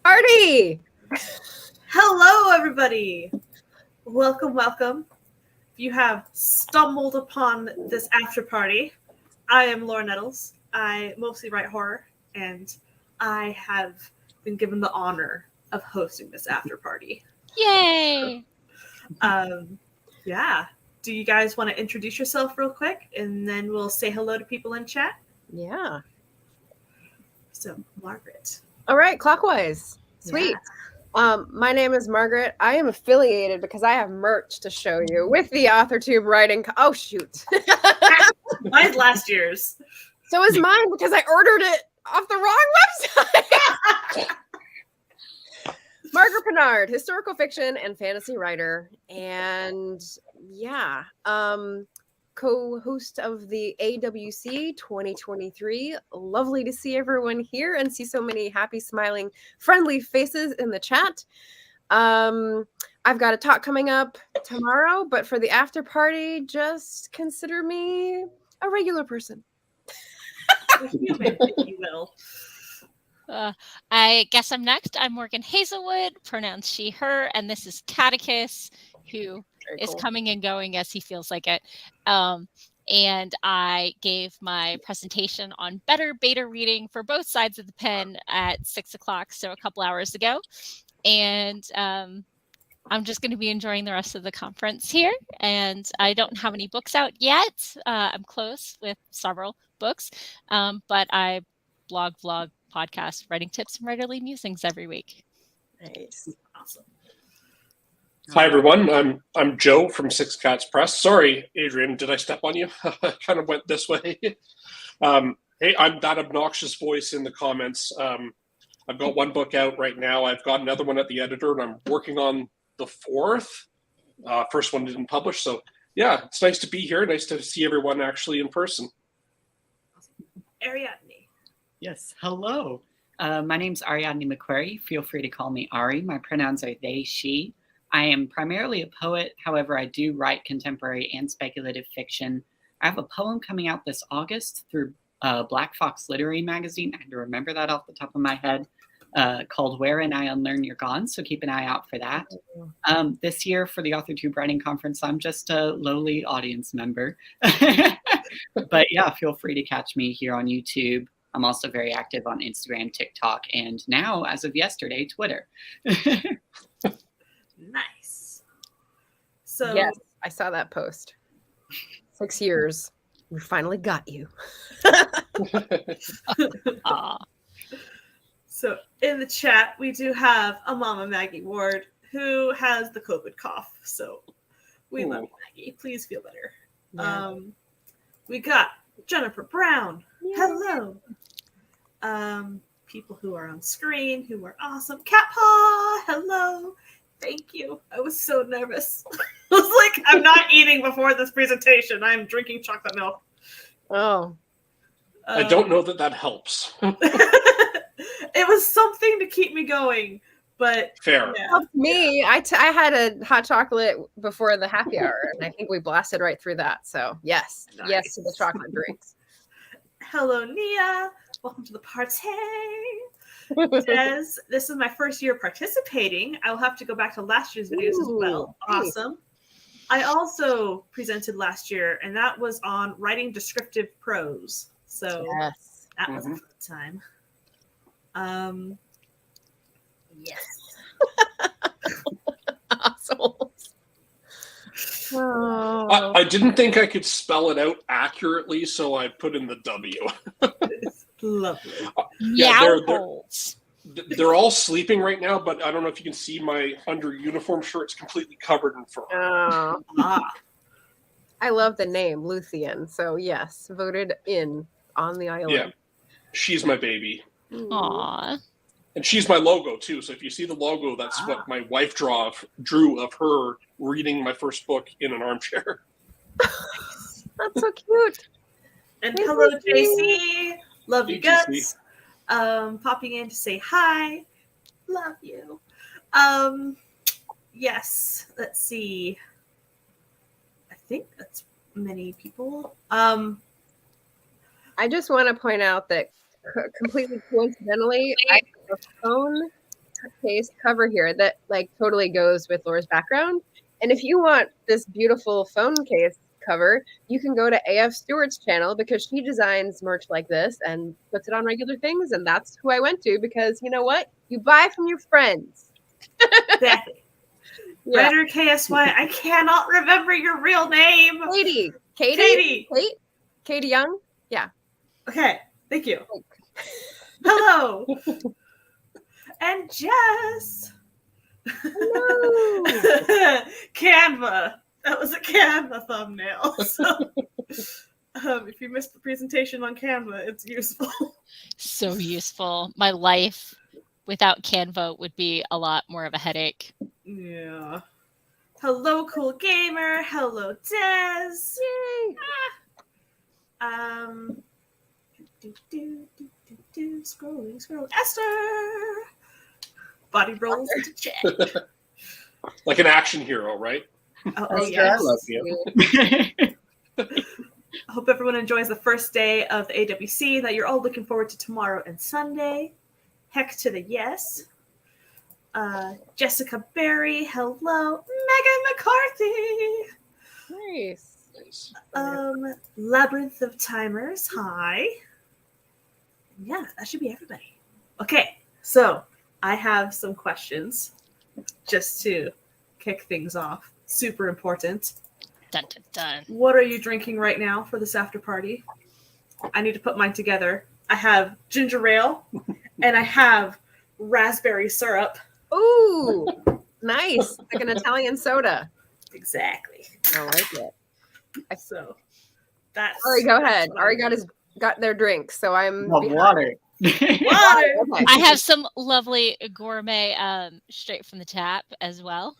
Party! Hello, everybody. Welcome. You have stumbled upon this after party. I am Laura Nettles. I mostly write horror, and I have been given the honor of hosting this after party. Yay! Yeah. Do you guys want to introduce yourself real quick, and then we'll say hello to people in chat? Yeah. So, Margaret. All right, clockwise. Sweet. Yeah. My name is Margaret. I am affiliated because I have merch to show you with the AuthorTube writing. Oh, shoot. Mine's last year's. So is mine because I ordered it off the wrong website. Margaret Pinard, historical fiction and fantasy writer. And yeah, co-host of the AWC 2023. Lovely to see everyone here and see so many happy, smiling, friendly faces in the chat. I've got a talk coming up tomorrow, but for the after party, just consider me a regular person. A human, if you will. I guess I'm next. I'm Morgan Hazelwood, pronounced she, her, and this is Catechus, who is coming and going as he feels like it. And I gave my presentation on better beta reading for both sides of the pen at 6 o'clock, so a couple hours ago. And I'm just going to be enjoying the rest of the conference here. And I don't have any books out yet. I'm close with several books, but I blog, podcast, writing tips, and writerly musings every week. Nice. Awesome. Hi, everyone. I'm Joe from Six Cats Press. Sorry, Adrian, did I step on you? I kind of went this way. Hey, I'm that obnoxious voice in the comments. I've got one book out right now. I've got another one at the editor, and I'm working on the fourth. First one didn't publish. So, yeah, it's nice to be here. Nice to see everyone actually in person. Ariadne. Yes, hello. My name's Ariadne Macquarie. Feel free to call me Ari. My pronouns are they, she. I am primarily a poet. However, I do write contemporary and speculative fiction. I have a poem coming out this August through Black Fox Literary Magazine. I had to remember that off the top of my head, called Wherein I Unlearn You're Gone. So keep an eye out for that. This year for the AuthorTube Writing Conference, I'm just a lowly audience member. But yeah, feel free to catch me here on YouTube. I'm also very active on Instagram, TikTok, and now, as of yesterday, Twitter. Nice. So Yes, I saw that post. 6 years. We finally got you. So in the chat, we do have a Mama Maggie Ward who has the COVID cough. So we love Maggie. Please feel better. Yeah. We got Jennifer Brown. Yay. Hello. People who are on screen who are awesome. Cat Paw. Hello. Thank you. I was so nervous. I was like, I'm not eating before this presentation. I'm drinking chocolate milk. Oh. I don't know that helps. It was something to keep me going, but Fair. Yeah. Me, I had a hot chocolate before the happy hour, and I think we blasted right through that. So yes, Nice. Yes to the chocolate drinks. Hello, Nia. Welcome to the party. Des, this is my first year participating. I will have to go back to last year's videos as well. Nice. Awesome. I also presented last year, and that was on writing descriptive prose. So Yes. that was a fun time. Yes. Assholes. Oh. I didn't think I could spell it out accurately, so I put in the W. It's lovely. Yeah, Meow-holes. they're all sleeping right now, but I don't know if you can see my under uniform shirt's completely covered in fur. Oh. Ah, I love the name Luthien. So yes, voted in on the island. Yeah, she's my baby. Aw. And she's my logo, too. So if you see the logo, that's what my wife drew of her reading my first book in an armchair. That's so cute. and Hey, hello, JC. JC. Love you Hey, guts. Popping in to say hi. Love you. Yes. Let's see. I think that's many people. I just want to point out that completely coincidentally, I have a phone case cover here that like totally goes with Laura's background. And if you want this beautiful phone case cover, you can go to AF Stewart's channel because she designs merch like this and puts it on regular things. And that's who I went to because you know what? You buy from your friends. Exactly. Yeah. Writer KSY, I cannot remember your real name. Katie Young. Yeah. Okay, thank you. Hello. And Jess. Hello. Canva. That was a Canva thumbnail. So, if you missed the presentation on Canva, it's useful. So useful. My life without Canva would be a lot more of a headache. Yeah. Hello, Cool Gamer. Hello, Des. Yay. Scrolling. Esther. Body rolls into chat. Like an action hero, right? Oh Esther, I yes. love you. I hope everyone enjoys the first day of the AWC that you're all looking forward to tomorrow and Sunday. Heck to the yes. Jessica Berry, hello. Megan McCarthy. Nice. Labyrinth of Timers, hi. Yeah, that should be everybody. Okay, so I have some questions just to kick things off. Super important. Dun, dun, dun. What are you drinking right now for this after party? I need to put mine together. I have ginger ale and I have raspberry syrup. Ooh, nice. Like an Italian soda. Exactly. I like it. So that's Ari, go ahead. what I'm Ari doing. got their drink, so I'm Well, water. Water. Okay. I have some lovely gourmet straight from the tap as well.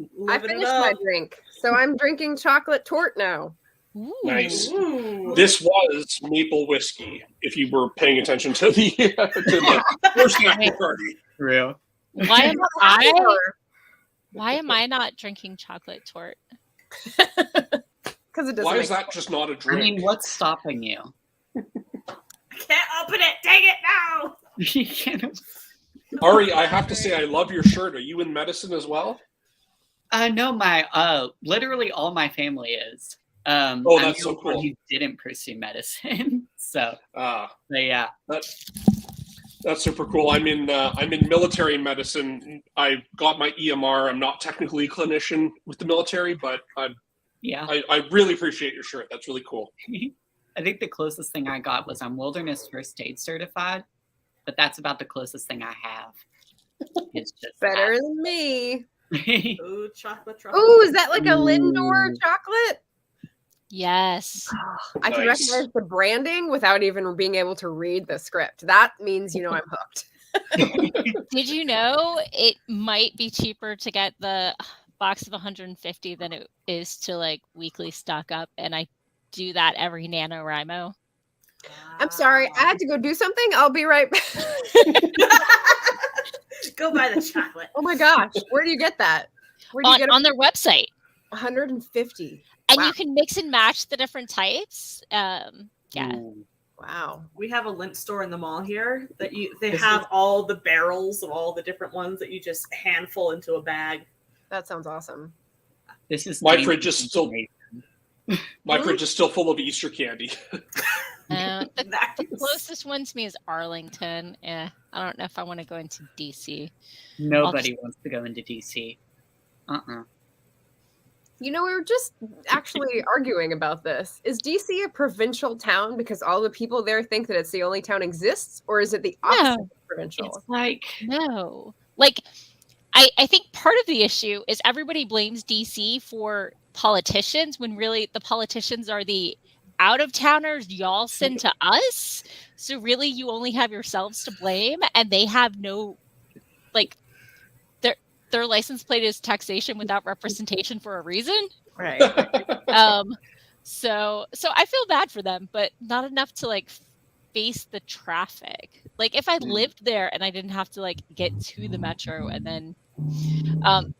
I Living it finished my up. drink, so I'm drinking chocolate tort now. Ooh. Nice. Ooh. This was maple whiskey. If you were paying attention to the first after party. Real. Why am I not drinking chocolate tort? Because it doesn't. Why make is that just not a I drink? mean, what's stopping you? I can't open it. Dang it now. You can't. Ari, I have to say I love your shirt. Are you in medicine as well? No, my literally all my family is. Oh, I'm that's the so only one cool. who didn't pursue medicine, so Ah, but yeah. that's super cool. I'm in military medicine. I got my EMR. I'm not technically a clinician with the military, but I really appreciate your shirt. That's really cool. I think the closest thing I got was I'm wilderness first aid certified, but that's about the closest thing I have. It's just better than me. that. Ooh, chocolate. Ooh, is that like a Lindor Ooh. chocolate? Yes. I can Nice. recognize the branding without even being able to read the script. That means you know I'm hooked. Did you know it might be cheaper to get the box of 150 than it is to like weekly stock up? And I do that every NaNoWriMo. I'm sorry, I had to go do something. I'll be right back. Go buy the chocolate. Oh my gosh, where do you get that? Where do you get On their website. 150? And Wow. you can mix and match the different types. Yeah. Ooh. Wow. We have a lint store in the mall here that they This have is- all the barrels of all the different ones that you just handful into a bag. That sounds awesome. This is My dangerous fridge is still- information. My fridge is still full of Easter candy. The Nice. closest one to me is Arlington. I don't know if I want to go into DC. Nobody wants to go into DC. You know, we were just actually arguing about this. Is DC a provincial town because all the people there think that it's the only town exists, or is it the opposite of provincial? It's like No. Like, I think part of the issue is everybody blames DC for politicians when really the politicians are the out-of-towners y'all send to us. So really you only have yourselves to blame, and they have no, like, their license plate is taxation without representation for a reason. Right. So I feel bad for them, but not enough to like face the traffic. Like if I lived there and I didn't have to like get to the metro, and then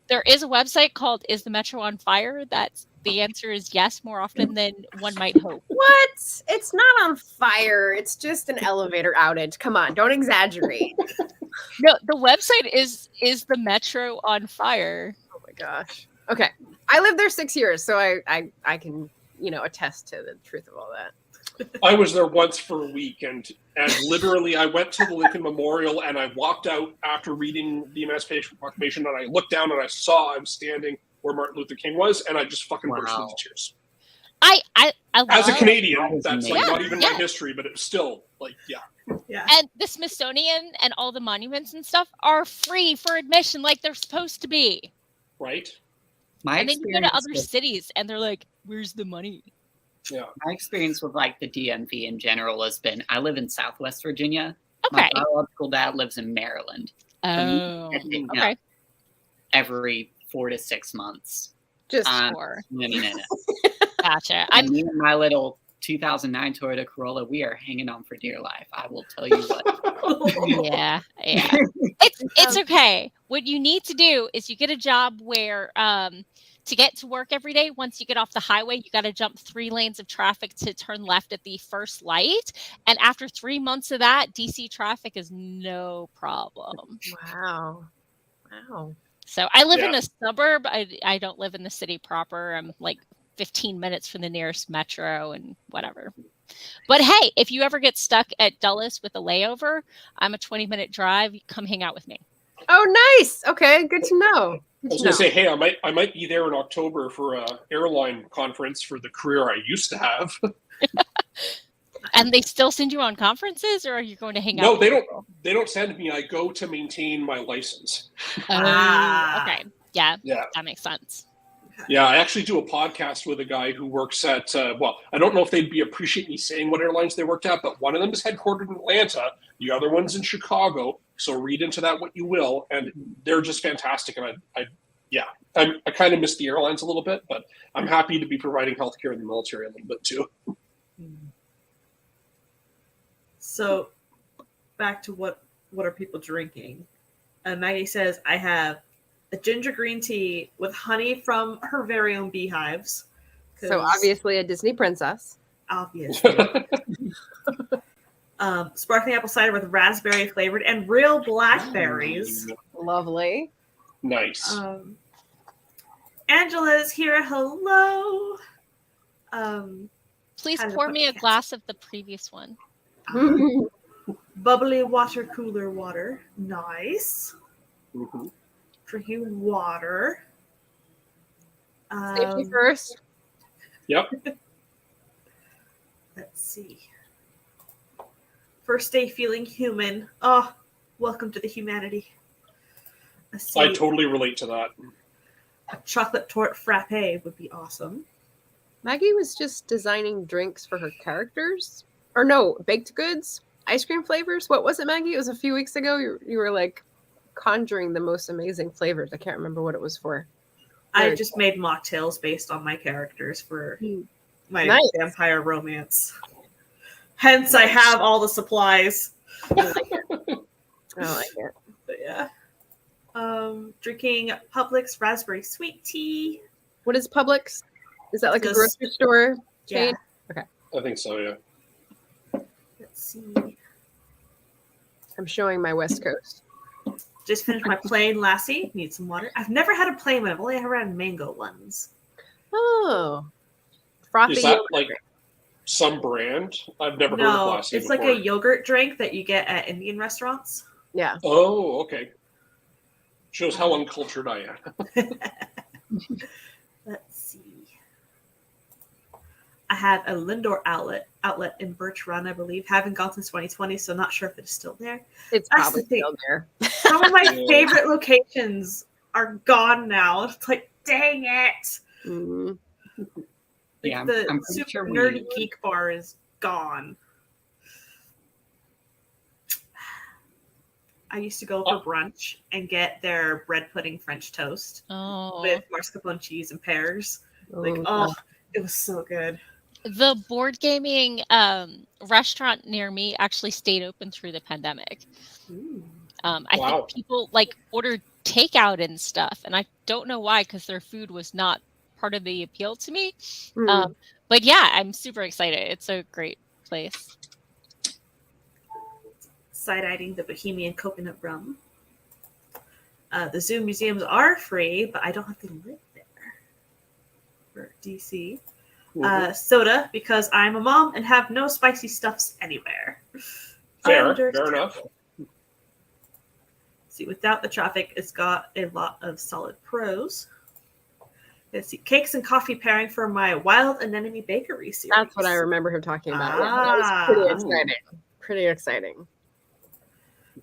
there is a website called Is the Metro on Fire? That's the answer is yes, more often than one might hope. What? It's not on fire. It's just an elevator outage. Come on, don't exaggerate. No, the website is the Metro on fire. Oh my gosh. Okay. I lived there 6 years, so I can, attest to the truth of all that. I was there once for a week, and literally I went to the Lincoln Memorial, and I walked out after reading the Emancipation Proclamation, and I looked down and I saw I was standing where Martin Luther King was, and I just fucking burst into tears. I As a Canadian, that's like Yeah, not even yeah. my history, but it's still like, Yeah. And the Smithsonian and all the monuments and stuff are free for admission, like they're supposed to be. right? And then you go to other cities, and they're like, "Where's the money?" Yeah. My experience with like the DMV in general has been I live in Southwest Virginia. Okay. My biological dad lives in Maryland. Oh, okay. Every 4 to 6 months. Just Sure. Swimming in it. Gotcha. And me and my little 2009 Toyota Corolla, we are hanging on for dear life. I will tell you what. Yeah. It's okay. What you need to do is you get a job where to get to work every day, once you get off the highway, you got to jump 3 lanes of traffic to turn left at the first light. And after 3 months of that, DC traffic is no problem. wow. So I live in a suburb. I don't live in the city proper. I'm like 15 minutes from the nearest metro and whatever. But hey, if you ever get stuck at Dulles with a layover, I'm a 20-minute drive. Come hang out with me. Oh, nice. Okay, good to know. I was going to say, hey, I might be there in October for a airline conference for the career I used to have. And they still send you on conferences, or are you going to hang out? No, they don't. They don't send me. I go to maintain my license. Okay. Yeah, that makes sense. Yeah, I actually do a podcast with a guy who works at, I don't know if they'd be appreciate me saying what airlines they worked at, but one of them is headquartered in Atlanta. The other one's in Chicago. So read into that what you will. And they're just fantastic. And I kind of miss the airlines a little bit, but I'm happy to be providing healthcare in the military a little bit too. So back to what are people drinking? Maggie says, I have a ginger green tea with honey from her very own beehives. So obviously a Disney princess. Obviously. Sparkling apple cider with raspberry flavored and real blackberries. Lovely. Nice. Angela's here. Hello. Please pour me a glass of the previous one. Bubbly water cooler water. Nice. Mm-hmm. Drinking water. Safety first. Yep. Let's see. First day feeling human. Oh, welcome to the humanity. I totally relate to that. A chocolate torte frappe would be awesome. Maggie was just designing drinks for her characters. Or no, baked goods, ice cream flavors. What was it, Maggie? It was a few weeks ago. You were like conjuring the most amazing flavors. I can't remember what it was for. I just made mocktails based on my characters for my vampire romance. Hence, I have all the supplies. I like it. But yeah. Drinking Publix raspberry sweet tea. What is Publix? Is that like a grocery store chain? Yeah. Okay. I think so, yeah. Let's see. I'm showing my West Coast. Just finished my plain lassie. Need some water. I've never had a plain one. I've only ever had mango ones. Oh. Frothy. Is that like some brand? I've never heard of lassie it's before. like a yogurt drink that you get at Indian restaurants. Yeah. Oh, okay. Shows how uncultured I am. Let's see. I have a Lindor outlet in Birch Run, I believe. Haven't gone since 2020, so not sure if it's still there. It's probably still there. Some of my favorite locations are gone now. It's like, dang it. Mm-hmm. Yeah, the I'm super sure nerdy geek bar is gone. I used to go for brunch and get their bread pudding French toast with mascarpone cheese and pears. It was so good. The board gaming restaurant near me actually stayed open through the pandemic. I think people ordered takeout and stuff, and I don't know why, because their food was not part of the appeal to me. But yeah, I'm super excited. It's a great place. side-eyeing the Bohemian coconut rum. The zoo museums are free, but I don't have to live there for DC. Soda, because I'm a mom and have no spicy stuffs anywhere. Fair enough. See, without the traffic, it's got a lot of solid pros. Let's see, cakes and coffee pairing for my Wild Anemone Bakery series. That's what I remember him talking about. Yeah, that was pretty exciting. Pretty exciting.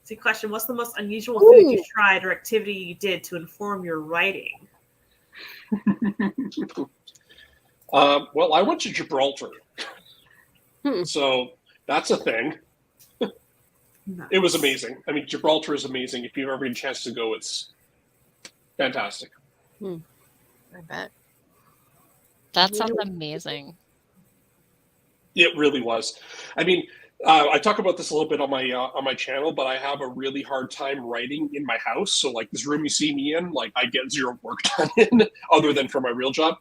See, question, what's the most unusual food you tried or activity you did to inform your writing? Well, I went to Gibraltar. So that's a thing. Nice. It was amazing. I mean, Gibraltar is amazing. If you've ever had a chance to go, it's fantastic. I bet. That sounds amazing. It really was. I mean, I talk about this a little bit on my channel, but I have a really hard time writing in my house. So like this room you see me in, like I get zero work done in other than for my real job.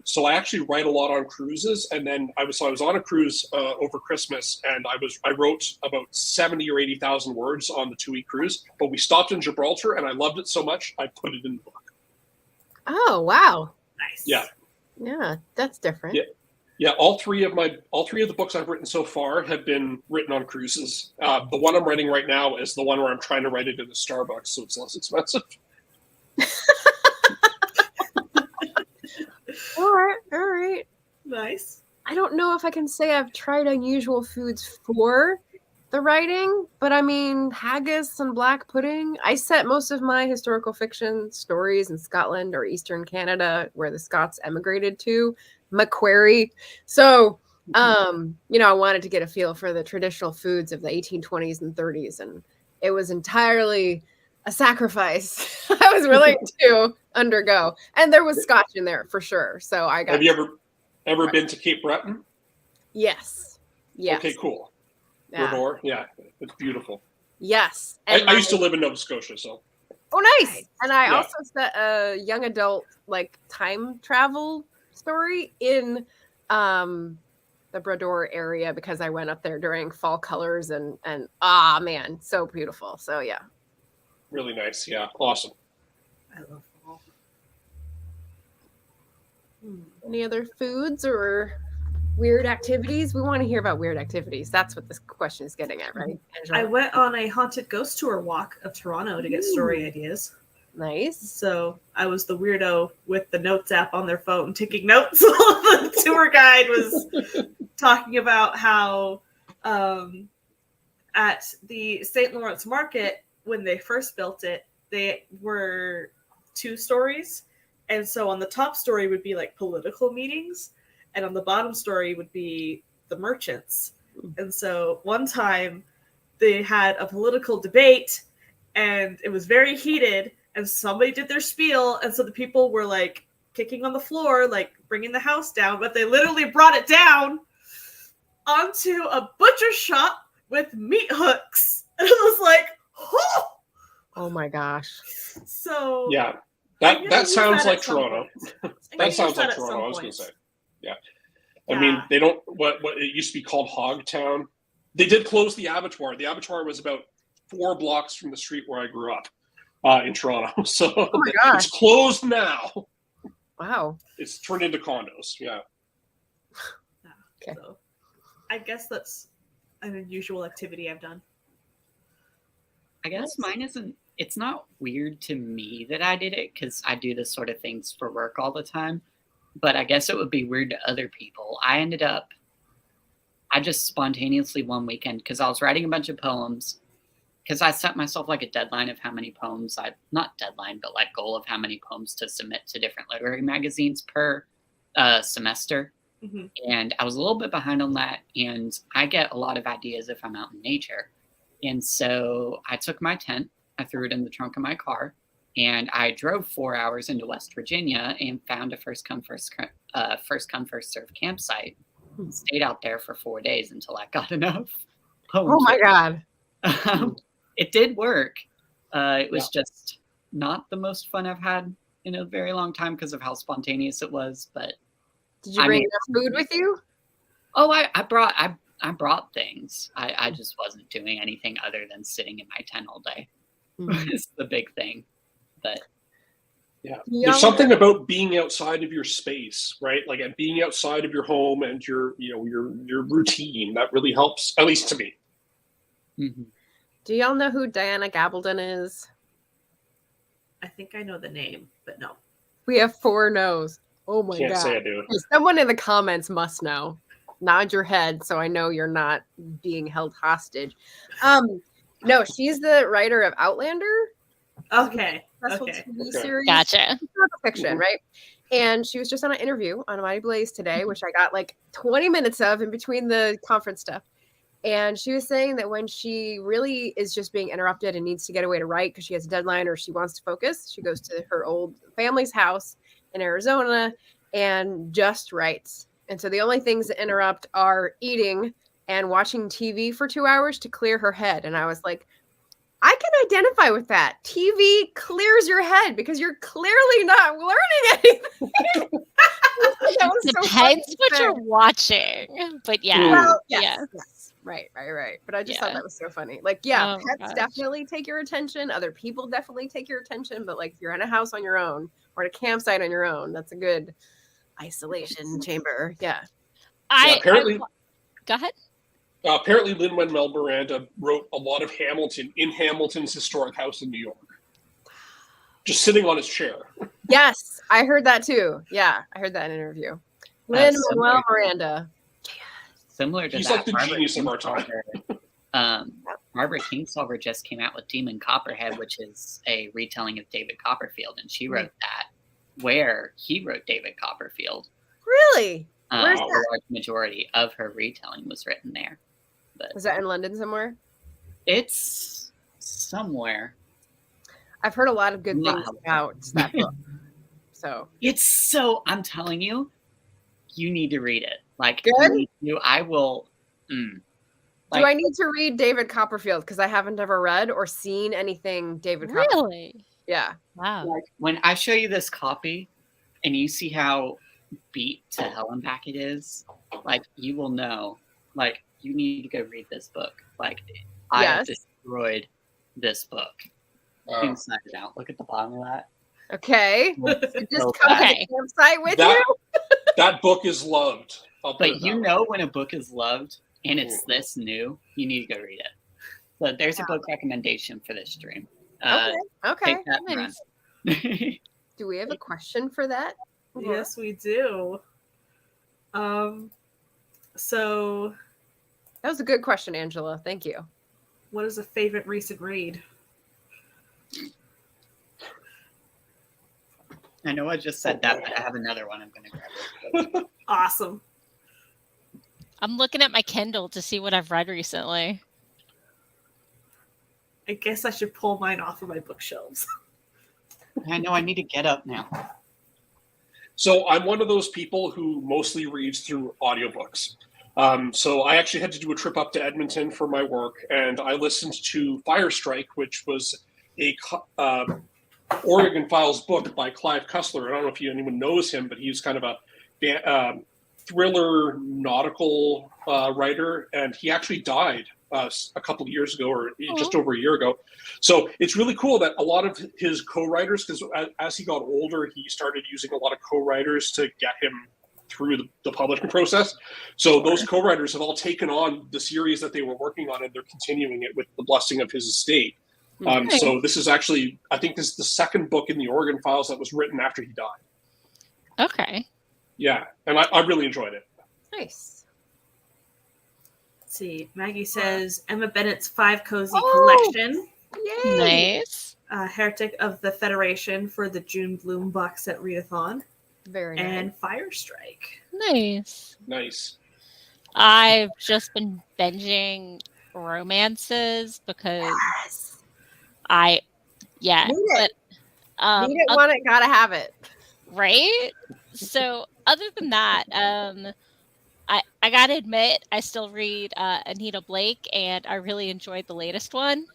So I actually write a lot on cruises. And then I was on a cruise over Christmas, and I wrote about 70 or 80,000 words on the 2-week cruise. But we stopped in Gibraltar, and I loved it so much I put it in the book. Oh wow! Nice. Yeah, that's different. Yeah, all three of the books I've written so far have been written on cruises. The one I'm writing right now is the one where I'm trying to write it in a Starbucks, so it's less expensive. All right. Nice. I don't know if I can say I've tried unusual foods for the writing, but I mean, haggis and black pudding. I set most of my historical fiction stories in Scotland or Eastern Canada, where the Scots emigrated to, Macquarie. So, I wanted to get a feel for the traditional foods of the 1820s and 30s, and it was entirely a sacrifice I was willing to undergo. And there was Scotch in there for sure. So I got. Have you ever been to Cape Breton? Yes. Okay, cool. Yeah. Yeah, it's beautiful. Yes. I used to live in Nova Scotia, so. Oh, nice. And I also set a young adult like time travel story in the Brador area because I went up there during fall colors and man, so beautiful. So yeah. Really nice. Yeah. Awesome. I love fall. Any other foods or weird activities? We want to hear about weird activities. That's what this question is getting at, right, Angela? I went on a haunted ghost tour walk of Toronto to get story ideas. Nice. So I was the weirdo with the notes app on their phone taking notes while the tour guide was talking about how at the St. Lawrence Market, when they first built it, they were 2 stories. And so on the top story would be like political meetings, and on the bottom story would be the merchants. And so one time they had a political debate, and it was very heated, and somebody did their spiel, and so the people were like kicking on the floor, like bringing the house down, but they literally brought it down onto a butcher shop with meat hooks. And it was like, oh my gosh. So yeah, that sounds like Toronto. That sounds like Toronto. I was going to say, yeah. I mean, they don't. What it used to be called Hogtown. They did close the abattoir. The abattoir was about 4 blocks from the street where I grew up in Toronto. So it's closed now. Wow. It's turned into condos. Yeah. Okay. So I guess that's an unusual activity I've done. I guess mine isn't. It's not weird to me that I did it because I do this sort of things for work all the time. But I guess it would be weird to other people. I just spontaneously one weekend, because I was writing a bunch of poems, because I set myself like a deadline of how many poems not deadline, but like goal of how many poems to submit to different literary magazines per semester. Mm-hmm. And I was a little bit behind on that. And I get a lot of ideas if I'm out in nature. And so I took my tent, I threw it in the trunk of my car, and I drove 4 hours into West Virginia and found a first come, first serve campsite. Stayed out there for 4 days until I got enough poems. Oh my God. It did work. It was just not the most fun I've had in a very long time because of how spontaneous it was. But did you bring enough food with you? Oh, I I brought things. I just wasn't doing anything other than sitting in my tent all day. It's the big thing. But yeah, there's something about being outside of your space, right? Like and being outside of your home and your routine that really helps, at least to me. mm-hmm. Do y'all know who Diana Gabaldon is? I think I know the name, but no. We have 4 no's. Oh my Can't god! say I do. Someone in the comments must know. Nod your head so I know you're not being held hostage. No, she's the writer of Outlander. Okay. Successful Okay. TV series. Gotcha. Fiction, right? And she was just on an interview on Mighty Blaze today, which I got like 20 minutes of in between the conference stuff. And she was saying that when she really is just being interrupted and needs to get away to write because she has a deadline or she wants to focus, she goes to her old family's house in Arizona and just writes. And so the only things that interrupt are eating and watching TV for 2 hours to clear her head. And I was like, I can identify with that. TV clears your head because you're clearly not learning anything. Depends what you're watching. But yeah. Well, yes, yeah. yes. Right. But I just thought that was so funny. Like, yeah, pets definitely take your attention. Other people definitely take your attention. But like if you're in a house on your own or at a campsite on your own, that's a good isolation chamber. Yeah. Apparently, go ahead. Apparently, Lin-Manuel Miranda wrote a lot of Hamilton in Hamilton's historic house in New York. Just sitting on his chair. Yes, I heard that too. Yeah, I heard that in an interview. Lin-Manuel Miranda. Similar to He's that, like the genius of our time. Margaret Kingsolver just came out with Demon Copperhead, which is a retelling of David Copperfield, and she wrote that where he wrote David Copperfield. Really? Where's A that? large majority of her retelling was written there. But Was that in London somewhere? it's somewhere. I've heard a lot of good things about that book. So I'm telling you, you need to read it. Like, good? I will. Do I need to read David Copperfield? Because I haven't ever read or seen anything David Copperfield. Really? Yeah. Wow. Like, when I show you this copy and you see how beat to hell and back it is, like, you will know, like, you need to go read this book. Like, I have destroyed this book inside and out. Look at the bottom of that. Okay. Just come to the campsite with you? That book is loved. But you know when a book is loved and it's this new, you need to go read it. So there's a book recommendation for this stream. Okay. Take that and run. Do we have a question for that? Yes, we do. So that was a good question, Angela. Thank you. What is a favorite recent read? I know I just said that, but I have another one I'm going to grab. Awesome. I'm looking at my Kindle to see what I've read recently. I guess I should pull mine off of my bookshelves. I know I need to get up now. So I'm one of those people who mostly reads through audiobooks. So I actually had to do a trip up to Edmonton for my work, and I listened to Fire Strike, which was a Oregon Files book by Clive Cussler. I don't know if anyone knows him, but he's kind of a thriller nautical writer, and he actually died a couple of years ago, or just over a year ago. So it's really cool that a lot of his co-writers, because as he got older, he started using a lot of co-writers to get him through the publishing process. So those co-writers have all taken on the series that they were working on, and they're continuing it with the blessing of his estate. So this is actually, I think this is the second book in the Oregon Files that was written after he died. Okay. Yeah, and I really enjoyed it. Nice. Let's see. Maggie says Emma Bennett's 5 Cozy Collection. Yay. Nice. Heretic of the Federation for the June Bloom box set readathon. Very nice. And Fire Strike. Nice. Nice. I've just been binging romances because Need it, want it, gotta have it. Right? So other than that, I gotta admit, I still read Anita Blake, and I really enjoyed the latest one.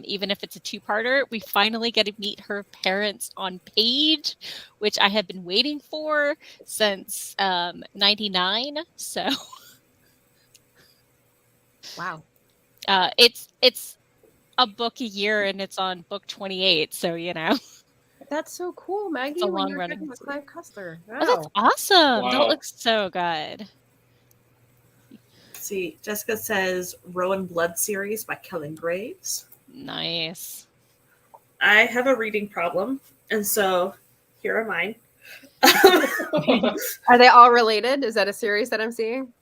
Even if it's a 2-parter, we finally get to meet her parents on page, which I have been waiting for since 99. So Wow. It's a book a year, and it's on book 28. So That's so cool, Maggie. It's a when long you're running talking with Clive Cussler. Wow. Oh, that's awesome! Wow. That looks so good. See, Jessica says Rowan Blood series by Kellen Graves. Nice. I have a reading problem, and so here are mine. Are they all related? Is that a series that I'm seeing?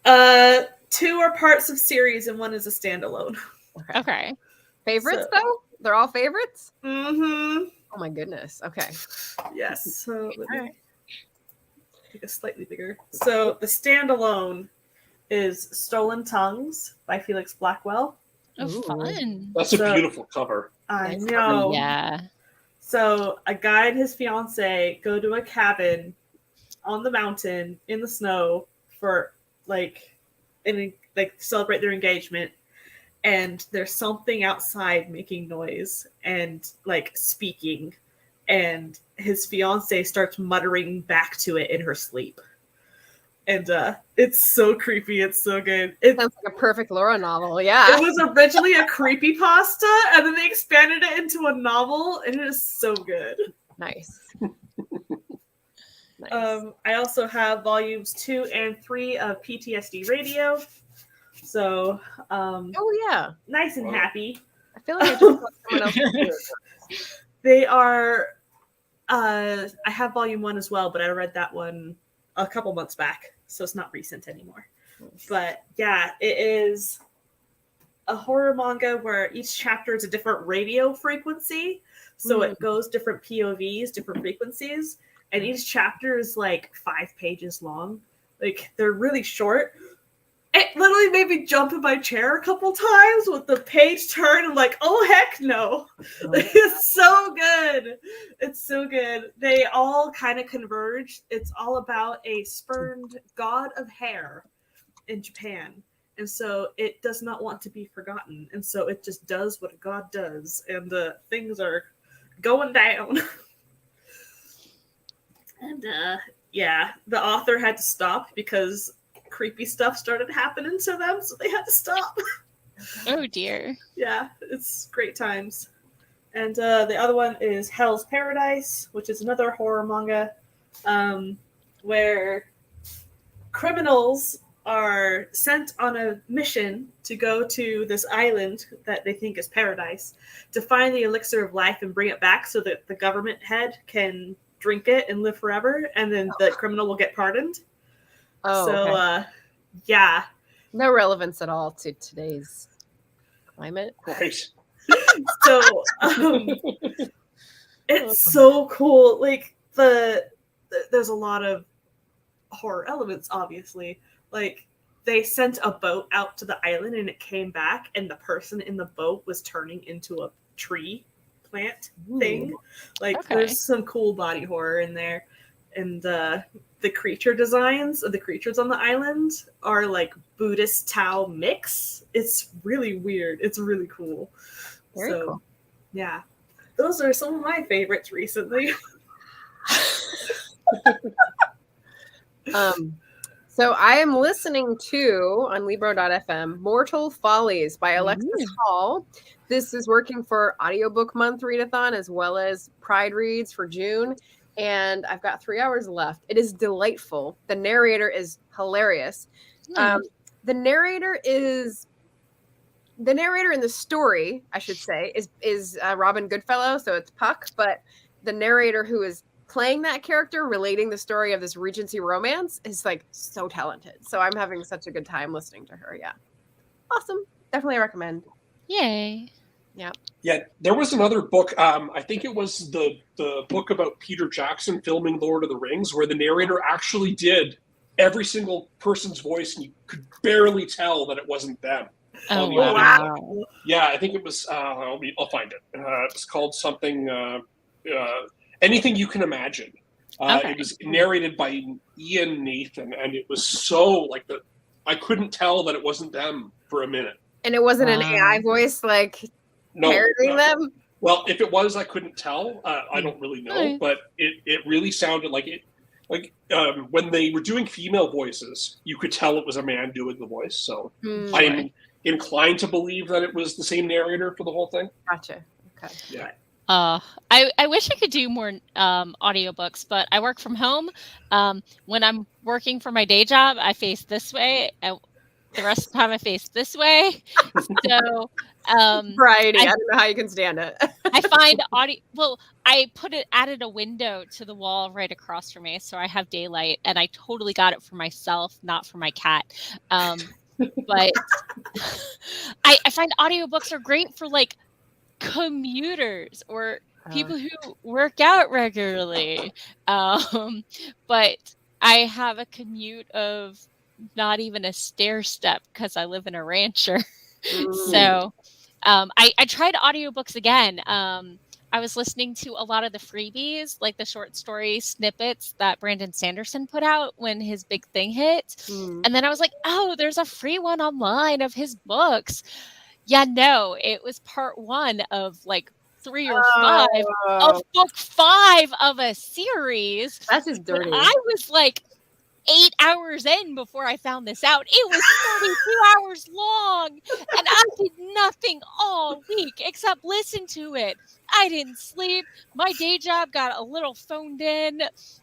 2 are parts of series, and 1 is a standalone. Okay. Favorites, So- though? They're all favorites? Mm-hmm. Oh, my goodness. Okay. Yes. So let me Alright. make it slightly bigger. So the standalone is Stolen Tongues by Felix Blackwell. Oh, Ooh. fun. That's a So- beautiful cover. I Nice. know. Yeah. So a guy and his fiance go to a cabin on the mountain in the snow for celebrate their engagement, and there's something outside making noise and speaking, and his fiance starts muttering back to it in her sleep. And it's so creepy. It's so good. It Sounds like a perfect Laura novel. Yeah. was originally a creepypasta, and then they expanded it into a novel, and it is so good. Nice. Nice. I also have volumes 2 and 3 of PTSD Radio. So, Oh, yeah. nice and Wow. happy. I feel like I just saw someone else do it. They are. I have volume 1 as well, but I read that one a couple months back, so it's not recent anymore. But yeah, it is a horror manga where each chapter is a different radio frequency. So it goes different POVs, different frequencies, and each chapter is 5 pages long. They're really short. It literally made me jump in my chair a couple times with the page turn and oh heck no. It's so good. It's so good. They all kind of converge. It's all about a spurned god of hair in Japan. And so it does not want to be forgotten. And so it just does what a god does. And things are going down. And yeah, the author had to stop because creepy stuff started happening to them, so they had to stop. Oh dear. Yeah, it's great times. And the other one is Hell's Paradise, which is another horror manga where criminals are sent on a mission to go to this island that they think is paradise to find the elixir of life and bring it back so that the government head can drink it and live forever, and then the criminal will get pardoned. Oh, So, okay. yeah. No relevance at all to today's climate. Right. So, it's so cool. There's a lot of horror elements, obviously. They sent a boat out to the island and it came back, and the person in the boat was turning into a tree plant thing. Okay. There's some cool body horror in there. And the creature designs of the creatures on the island are Buddhist Tao mix. It's really weird. It's really cool. Very cool. Yeah. Those are some of my favorites recently. So I am listening to, on Libro.fm, Mortal Follies by Alexis Hall. This is working for Audiobook Month Readathon as well as Pride Reads for June. And I've got 3 hours left. It is delightful. The narrator is hilarious. The narrator in the story, I should say, is Robin Goodfellow. So it's Puck, but the narrator who is playing that character, relating the story of this Regency romance, is so talented. So I'm having such a good time listening to her. Yeah. Awesome. Definitely recommend. Yay. Yeah, there was another book. I think it was the book about Peter Jackson filming Lord of the Rings, where the narrator actually did every single person's voice, and you could barely tell that it wasn't them. Oh, on the wow. audio. Yeah, I think it was. I'll find it. It's called something. Anything You Can Imagine. Okay. It was narrated by Ian Nathan, and it was so I couldn't tell that it wasn't them for a minute. And it wasn't an AI voice parodying them? Well, if it was, I couldn't tell. I don't really know, but it really sounded like it. When they were doing female voices, you could tell it was a man doing the voice. So inclined to believe that it was the same narrator for the whole thing. Gotcha. Okay. Yeah. I wish I could do more audiobooks, but I work from home. When I'm working for my day job, I face this way. The rest of the time I face this way. So variety. I don't know how you can stand it. I find I added a window to the wall right across from me, so I have daylight, and I totally got it for myself, not for my cat. But I find audiobooks are great for like commuters or people who work out regularly. But I have a commute of not even a stair step because I live in a rancher. So I tried audiobooks again. I was listening to a lot of the freebies, like the short story snippets that Brandon Sanderson put out when his big thing hit. And then I was like, oh, there's a free one online of his books. Yeah, no, it was part 1 of like 3 or 5 of book 5 of a series. That's just dirty. I was like 8 hours in before I found this out. It was 32 hours long, and I did nothing all week except listen to it. I didn't sleep. My day job got a little phoned in,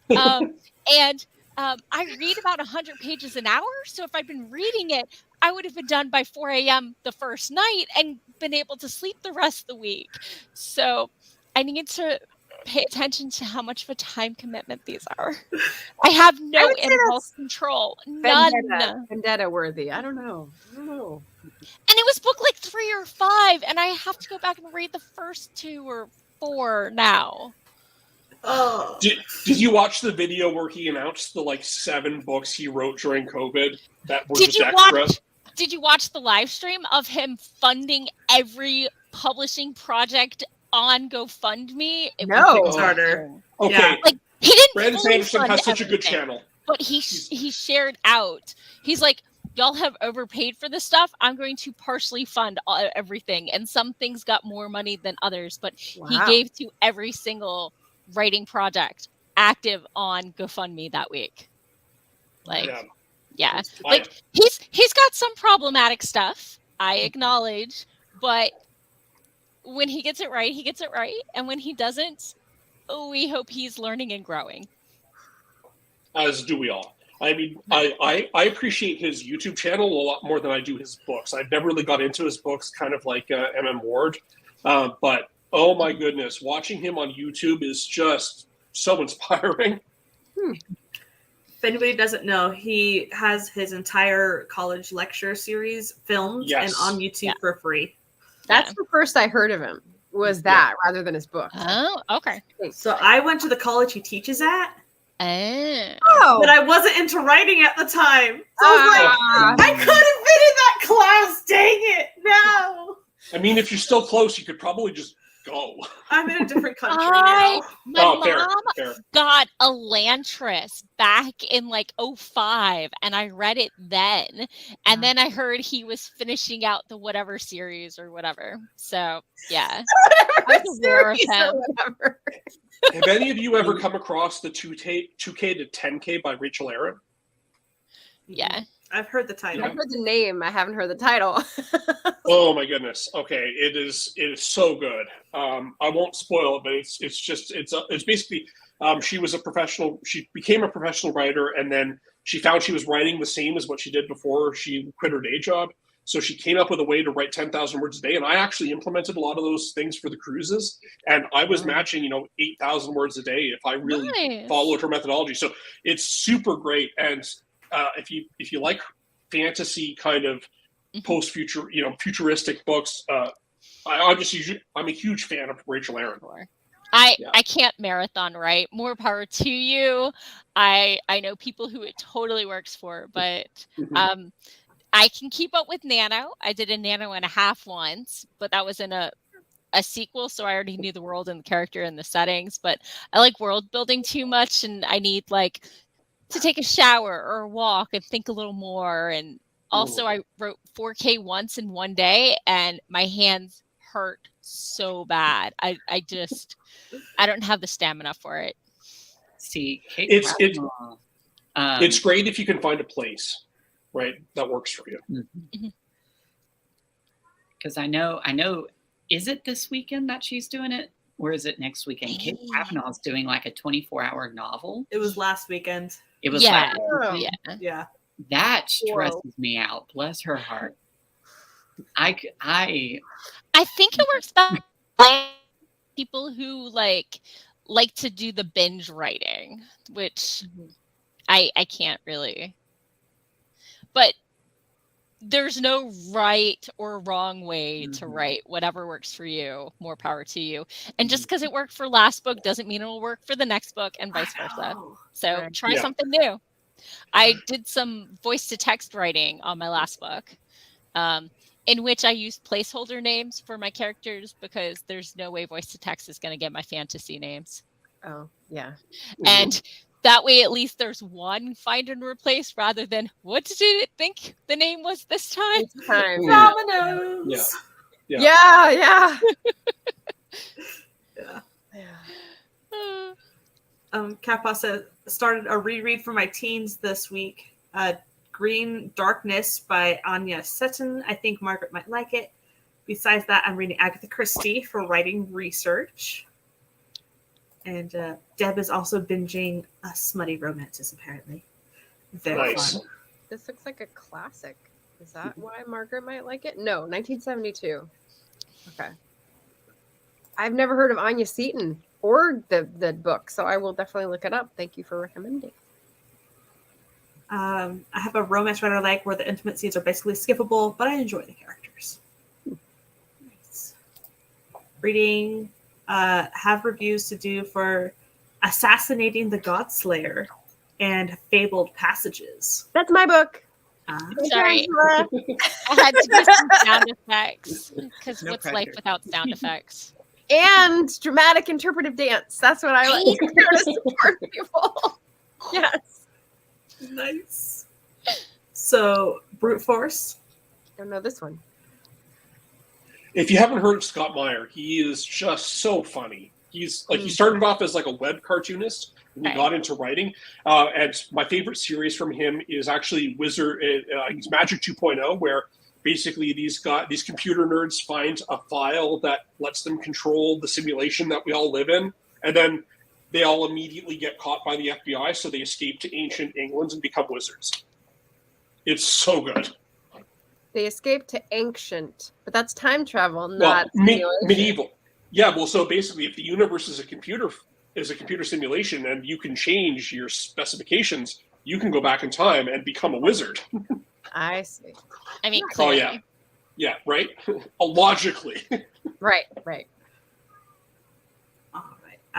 and I read about 100 pages an hour. So if I'd been reading it, I would have been done by 4 a.m. the first night and been able to sleep the rest of the week. So I need to pay attention to how much of a time commitment these are. I have no impulse control. None. Vendetta worthy. I don't know. And it was book like 3 or 5, and I have to go back and read the first 2 or 4 now. Oh. Did you watch the video where he announced the like 7 books he wrote during COVID that were just extra? Did you watch the live stream of him funding every publishing project on GoFundMe? No. Kickstarter. Okay. Yeah. Like he didn't. Brandon Sanderson has such a good channel. But he shared out. He's like, y'all have overpaid for this stuff. I'm going to partially fund everything. And some things got more money than others. But he gave to every single writing project active on GoFundMe that week. Like, yeah. Like he's got some problematic stuff. I acknowledge. But when he gets it right, he gets it right. And when he doesn't, we hope he's learning and growing. As do we all. I mean, I appreciate his YouTube channel a lot more than I do his books. I've never really got into his books, kind of like M.M. Ward. But, oh my goodness, watching him on YouTube is just so inspiring. If anybody doesn't know, he has his entire college lecture series filmed and on YouTube for free. That's the first I heard of him, was that rather than his book. Oh, okay. So I went to the college he teaches at. Oh. But I wasn't into writing at the time. So I was like, I could have been in that class. Dang it. No. I mean, if you're still close, you could probably just go. I'm in a different country now. My mom got Elantris back in like 2005, and I read it then. And then I heard he was finishing out the whatever series or whatever. So, yeah. I was aware of him. Have any of you ever come across the 2K to 10K by Rachel Aaron? Yeah. I've heard the title. I've heard the name. I haven't heard the title. Oh my goodness. Okay. It is so good. I won't spoil it, but it's basically, she became a professional writer, and then she found she was writing the same as what she did before she quit her day job. So she came up with a way to write 10,000 words a day, and I actually implemented a lot of those things for the cruises. And I was matching, 8,000 words a day if I really followed her methodology. So it's super great. And if you like fantasy kind of futuristic books, I'm a huge fan of Rachel Aaron. I can't marathon write. More power to you. I know people who it totally works for, but I can keep up with Nano. I did a Nano and a half once, but that was in a sequel, so I already knew the world and the character and the settings. But I like world building too much, and I need to take a shower or a walk and think a little more. And also I wrote 4K once in one day, and my hands hurt so bad. I don't have the stamina for it. See, it's great if you can find a place, right, that works for you. because I know, is it this weekend that she's doing it? Or is it next weekend? Kate Kavanaugh's doing like a 24-hour novel. It was last weekend. It was Yeah. Yeah. that stresses me out. Bless her heart. I think it works best for people who like to do the binge writing, which I can't really. But there's no right or wrong way to write. Whatever works for you, more power to you. And just because it worked for last book doesn't mean it will work for the next book, and vice versa. So try something new. I did some voice to text writing on my last book, in which I used placeholder names for my characters because there's no way voice to text is going to get my fantasy names. Oh, yeah. And that way, at least there's one find and replace rather than what did it think the name was this time? Dominoes. Yeah. Kappa said, started a reread for my teens this week. Green Darkness by Anya Seton. I think Margaret might like it. Besides that, I'm reading Agatha Christie for writing research. And Deb is also binging Smutty Romances, apparently. Very fun. This looks like a classic. Is that why Margaret might like it? No, 1972. Okay. I've never heard of Anya Seton or the book, so I will definitely look it up. Thank you for recommending. I have a romance writer like where the intimate scenes are basically skippable, but I enjoy the characters. Nice. Reading, have reviews to do for Assassinating the Godslayer and Fabled Passages. That's my book. Sorry. I had to do some sound effects because what's life without sound effects? And dramatic interpretive dance. That's what I like to do to support people. Yes. Nice. So, Brute Force. Don't know this one. If you haven't heard of Scott Meyer, he is just so funny. He's like he started off as like a web cartoonist, and he got into writing. And my favorite series from him is actually Wizard. He's Magic 2.0, where basically these computer nerds find a file that lets them control the simulation that we all live in, and then they all immediately get caught by the FBI, so they escape to ancient England and become wizards. It's so good. They escape to ancient, but that's time travel, not medieval. Yeah, well, so basically, if the universe is a computer simulation, and you can change your specifications, you can go back in time and become a wizard. I see. I mean, clearly. Yeah, right. Logically. Right.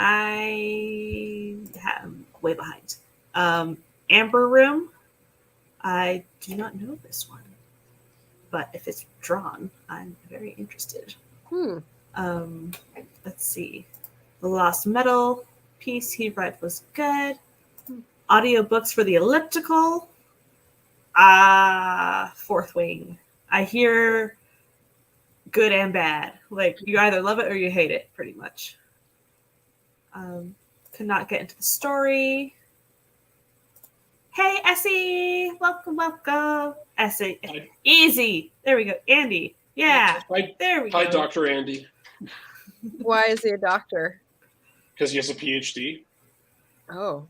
I am way behind. Amber Room. I do not know this one, but if it's drawn, I'm very interested. Let's see. The Lost Metal piece he read was good. Audiobooks for the Elliptical. Fourth Wing. I hear good and bad. Like, you either love it or you hate it, pretty much. Could not get into the story. Hey, Essie! Welcome. Essie. Easy. There we go. Andy. Yeah. There we go. Hi, Dr. Andy. Why is he a doctor? Because he has a PhD. Oh.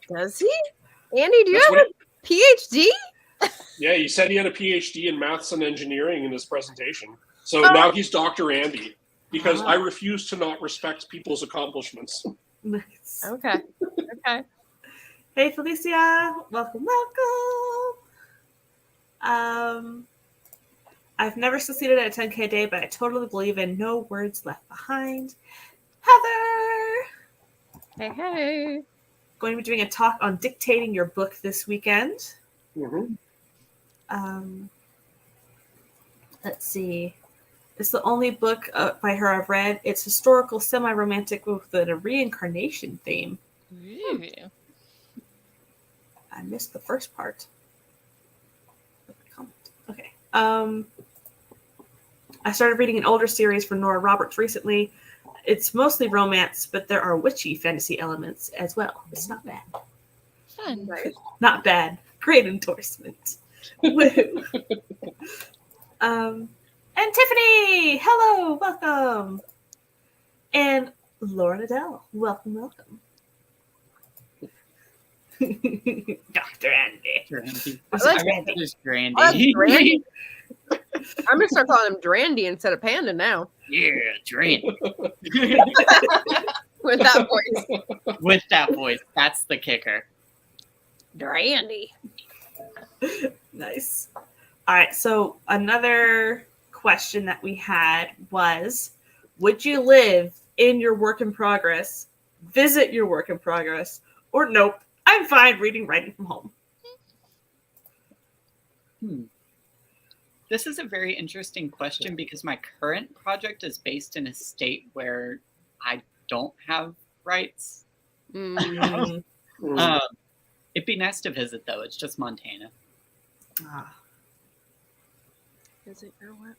Does he? Andy, do you have a PhD? Yeah, he said he had a PhD in maths and engineering in his presentation. So now he's Dr. Andy. Because I refuse to not respect people's accomplishments. Nice. Okay. Hey, Felicia. Welcome. I've never succeeded at a 10K a day, but I totally believe in no words left behind. Heather. Hey. Going to be doing a talk on dictating your book this weekend. Let's see. It's the only book by her I've read. It's historical, semi-romantic with a reincarnation theme. I missed the first part. Okay. I started reading an older series from Nora Roberts recently. It's mostly romance, but there are witchy fantasy elements as well. It's not bad. Fun. Nice. Not bad. Great endorsement. Woo. And Tiffany, hello, welcome. And Laura Adele, welcome. Dr. Andy. Drandy. I like Drandy. There's I like Drandy. Drandy. I'm gonna start calling him Drandy instead of Panda now. Yeah, Drandy. With that voice. With that voice, that's the kicker. Drandy. Nice. All right, so another question that we had was, would you live in your work in progress, visit your work in progress, or nope, I'm fine writing from home? This is a very interesting question because my current project is based in a state where I don't have rights. Mm. It'd be nice to visit, though. It's just Montana. Visit or what?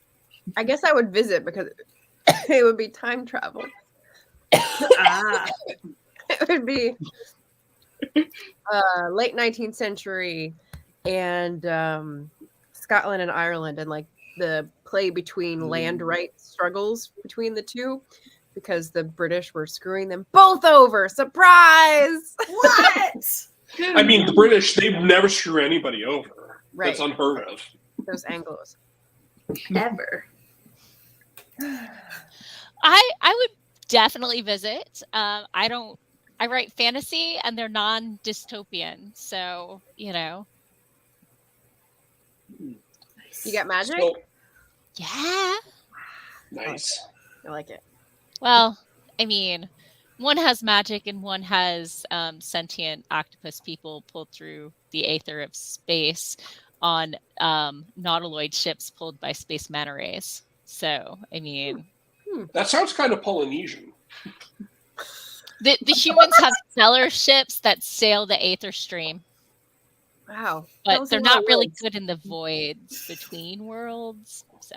I guess I would visit because it would be time travel. It would be late 19th century and Scotland and Ireland, and like the play between land rights struggles between the two, because the British were screwing them both over. Surprise! What? I mean, the British, they never screw anybody over. Right. That's unheard of. Those Anglos. Ever. I would definitely visit. I write fantasy and they're non-dystopian, so you know. You got magic? So, Yeah. nice. I like it. Well, I mean, one has magic and one has sentient octopus people pulled through the aether of space on nautiloid ships pulled by space manta rays. So, I mean, That sounds kind of Polynesian. the humans have stellar ships that sail the aether stream, Wow. but they're not really good in the voids between worlds. So,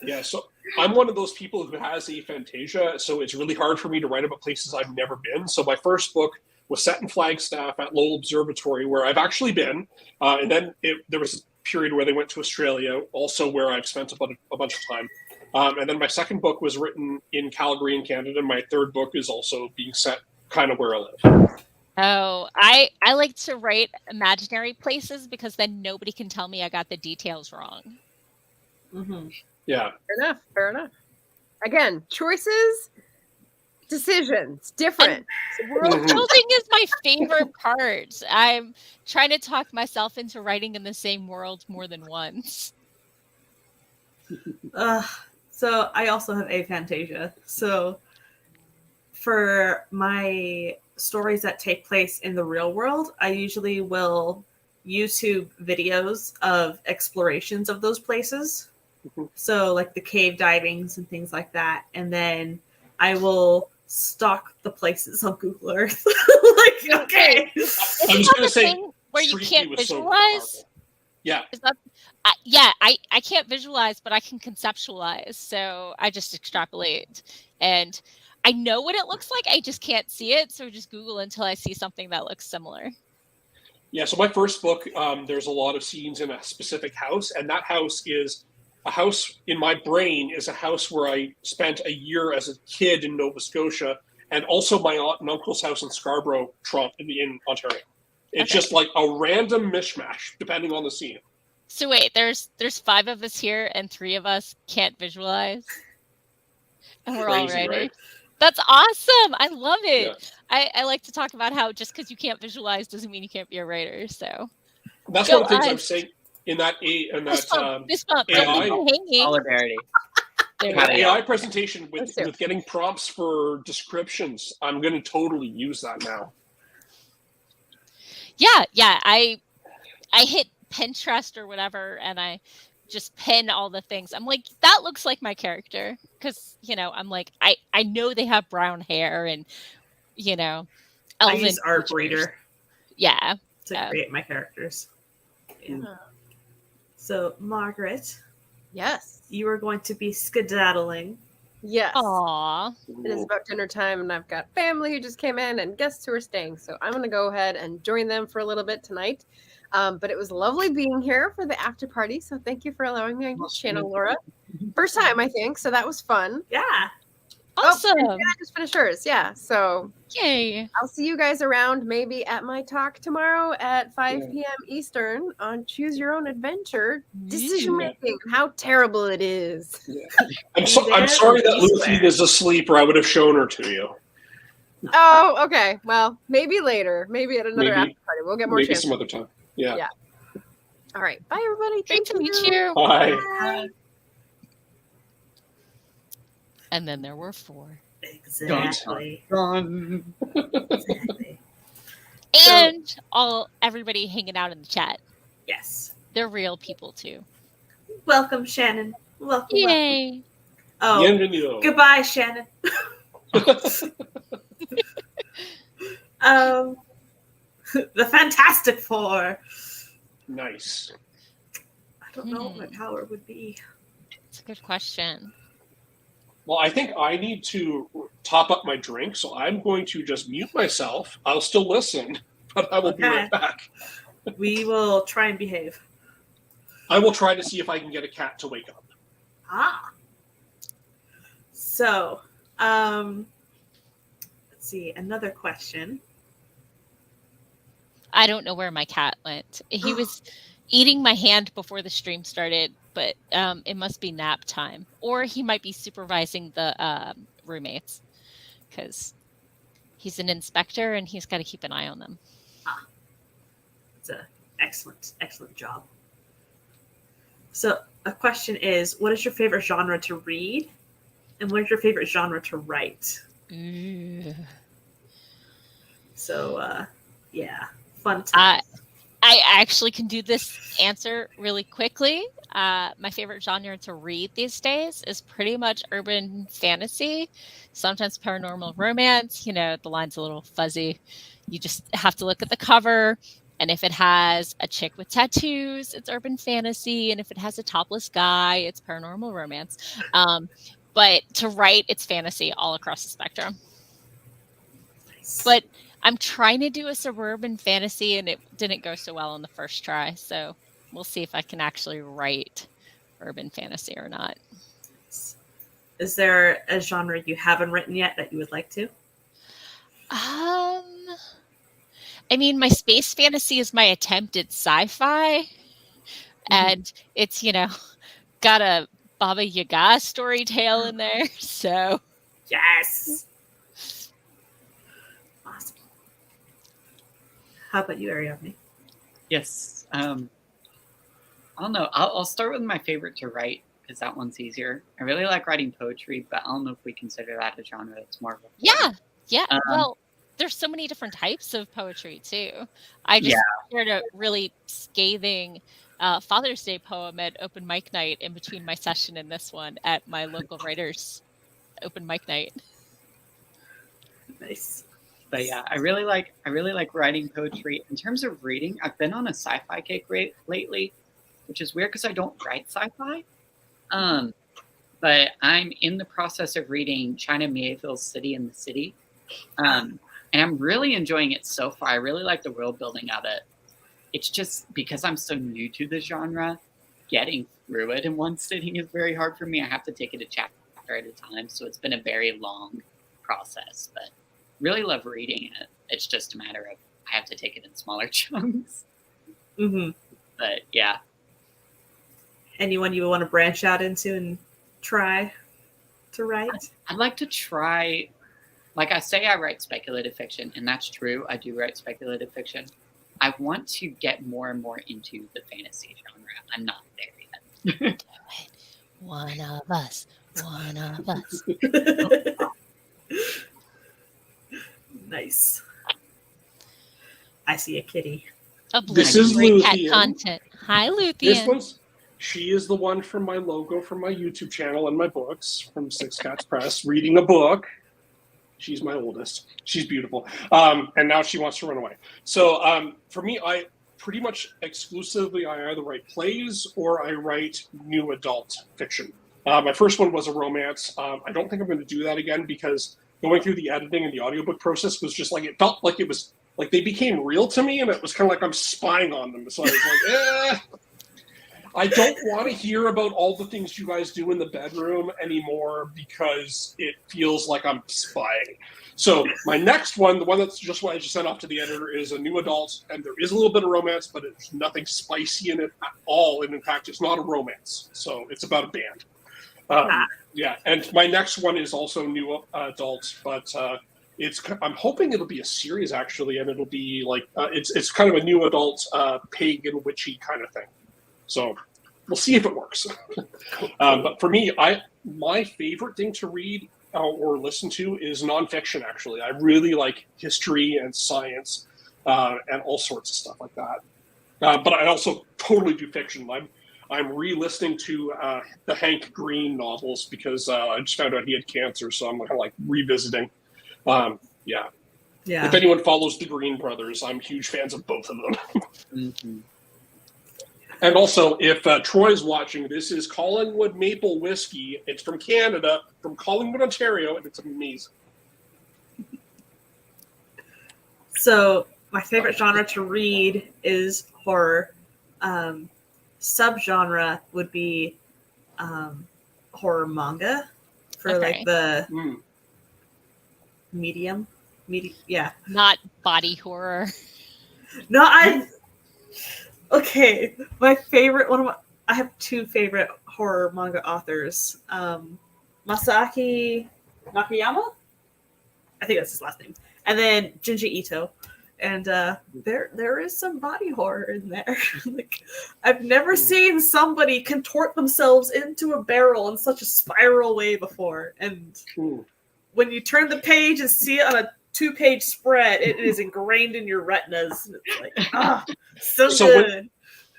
Yeah, so I'm one of those people who has aphantasia, so it's really hard for me to write about places I've never been. So my first book was set in Flagstaff at Lowell Observatory, where I've actually been. And then there was a period where they went to Australia, also where I've spent a bunch of time. And then my second book was written in Calgary in Canada. And my third book is also being set kind of where I live. oh, I like to write imaginary places because then nobody can tell me I got the details wrong. Mm-hmm. Yeah. Fair enough. Again, choices, decisions, different. World building is my favorite part. I'm trying to talk myself into writing in the same world more than once. So I also have aphantasia. So for my stories that take place in the real world, I usually will YouTube videos of explorations of those places. So like the cave divings and things like that. And then I will stalk the places on Google Earth. Like, okay. I was going to say, where you Street can't View was so visualize. powerful. Yeah. Is that, I can't visualize, but I can conceptualize. So I just extrapolate, and I know what it looks like. I just can't see it. So just Google until I see something that looks similar. Yeah, so my first book, there's a lot of scenes in a specific house, and that house is a house in my brain is a house where I spent a year as a kid in Nova Scotia, and also my aunt and uncle's house in Scarborough, in Ontario. It's just like a random mishmash, depending on the scene. So wait, there's 5 of us here, and 3 of us can't visualize, and we're all Crazy, writing. right? That's awesome. I love it. Yeah. I like to talk about how just because you can't visualize doesn't mean you can't be a writer. So That's Go one of the things us. I'm saying in that fist bump. AI. Don't leave me hanging. Solidarity. There you that go. AI presentation with Let's do it. with getting prompts for descriptions. I'm going to totally use that now. Yeah. I hit Pinterest or whatever, and I just pin all the things. I'm like, that looks like my character, because I'm like, I know they have brown hair and I elven use Art features. Breeder Yeah. to create my characters. Yeah. So, Margaret, Yes. you are going to be skedaddling Yes. Aw. It is about dinner time, and I've got family who just came in and guests who are staying. So I'm going to go ahead and join them for a little bit tonight. But it was lovely being here for the after party. So thank you for allowing me on your channel, Laura. First time, I think. So that was fun. Yeah. Awesome. Oh, and I just finished hers. Yeah. So Yay. I'll see you guys around maybe at my talk tomorrow at 5 Yeah. p.m. Eastern on Choose Your Own Adventure, decision Ooh. making, and how terrible it is. I'm sorry that Lucy is asleep, or I would have shown her to you. Oh, okay. Well, maybe later. Maybe at another Maybe- after party. We'll get more Maybe chances. some other time. Yeah. Yeah. All right. Bye, everybody. Great to meet you. Bye. Bye. And then there were 4. Exactly. Gone. Exactly. And everybody hanging out in the chat. Yes. They're real people too. Welcome, Shannon. Welcome. Yay. Oh, Bienvenido. goodbye, Shannon. The Fantastic Four. Nice. I don't know what my power would be. It's a good question. Well, I think I need to top up my drink, so I'm going to just mute myself. I'll still listen, but I will be Okay. right back. We will try and behave. I will try to see if I can get a cat to wake up. Ah. So, let's see. Another question. I don't know where my cat went. He was eating my hand before the stream started, but it must be nap time. Or he might be supervising the roommates because he's an inspector and he's got to keep an eye on them. It's an excellent job. So, a question is, what is your favorite genre to read? And what is your favorite genre to write? Ooh. So, yeah, fun time. I actually can do this answer really quickly. My favorite genre to read these days is pretty much urban fantasy, sometimes paranormal romance. You know, the line's a little fuzzy. You just have to look at the cover. And if it has a chick with tattoos, it's urban fantasy. And if it has a topless guy, it's paranormal romance. But to write, it's fantasy all across the spectrum. Nice. But I'm trying to do a suburban fantasy, and it didn't go so well on the first try. So we'll see if I can actually write urban fantasy or not. Is there a genre you haven't written yet that you would like to? I mean, my space fantasy is my attempt at sci-fi, and it's, you know, got a Baba Yaga story tale in there. So Yes. Awesome. How about you, Ariadne? Yes. I don't know. I'll start with my favorite to write because that one's easier. I really like writing poetry, but I don't know if we consider that a genre. It's more of a yeah. Well, there's so many different types of poetry too. I just shared a really scathing Father's Day poem at open mic night in between my session and this one at my local writers open mic night. Nice. But yeah, I really like writing poetry. In terms of reading, I've been on a sci-fi kick lately, which is weird because I don't write sci-fi. But I'm in the process of reading China Miéville's City in the City. And I'm really enjoying it so far. I really like the world building of it. It's just because I'm so new to the genre, getting through it in one sitting is very hard for me. I have to take it a chapter at a time. So it's been a very long process, but really love reading it. It's just a matter of I have to take it in smaller chunks. Mm-hmm. But yeah. Anyone you want to branch out into and try to write? I'd like to try, like I say, I write speculative fiction, and that's true. I do write speculative fiction. I want to get more and more into the fantasy genre. I'm not there yet. One of us. Nice. I see a kitty. This is Great cat Luthien. content. Hi, This Luthien. She is the one from my logo from my YouTube channel and my books from Six Cats Press, reading a book. She's my oldest. She's beautiful. And now she wants to run away. So for me, I pretty much exclusively I either write plays or I write new adult fiction. My first one was a romance. I don't think I'm going to do that again because going through the editing and the audiobook process was just like, it felt like it was like they became real to me, and it was kind of like I'm spying on them. So I was like, I don't want to hear about all the things you guys do in the bedroom anymore because it feels like I'm spying. So my next one, the one that's just what I just sent off to the editor, is a new adult, and there is a little bit of romance, but there's nothing spicy in it at all. And in fact, it's not a romance. So it's about a band. Yeah, and my next one is also new adult, but I'm hoping it'll be a series actually, and it'll be like it's kind of a new adult pagan witchy kind of thing. So we'll see if it works. But for me, my favorite thing to read or listen to is nonfiction. Actually, I really like history and science and all sorts of stuff like that. But I also totally do fiction. I'm re-listening to the Hank Green novels because I just found out he had cancer, so I'm kind of like revisiting. Yeah. If anyone follows the Green brothers, I'm huge fans of both of them. Mm-hmm. And also, if Troy's watching, this is Collingwood Maple Whiskey. It's from Canada, from Collingwood, Ontario, and it's amazing. So my favorite genre to read is horror. Subgenre would be horror manga for like the medium. Yeah. Not body horror. No, okay. My favorite I have two favorite horror manga authors. Masaaki Nakayama? I think that's his last name. And then Junji Ito. And there is some body horror in there. Like, I've never seen somebody contort themselves into a barrel in such a spiral way before. And when you turn the page and see it on a 2-page spread, it is ingrained in your retinas. And it's like, so good.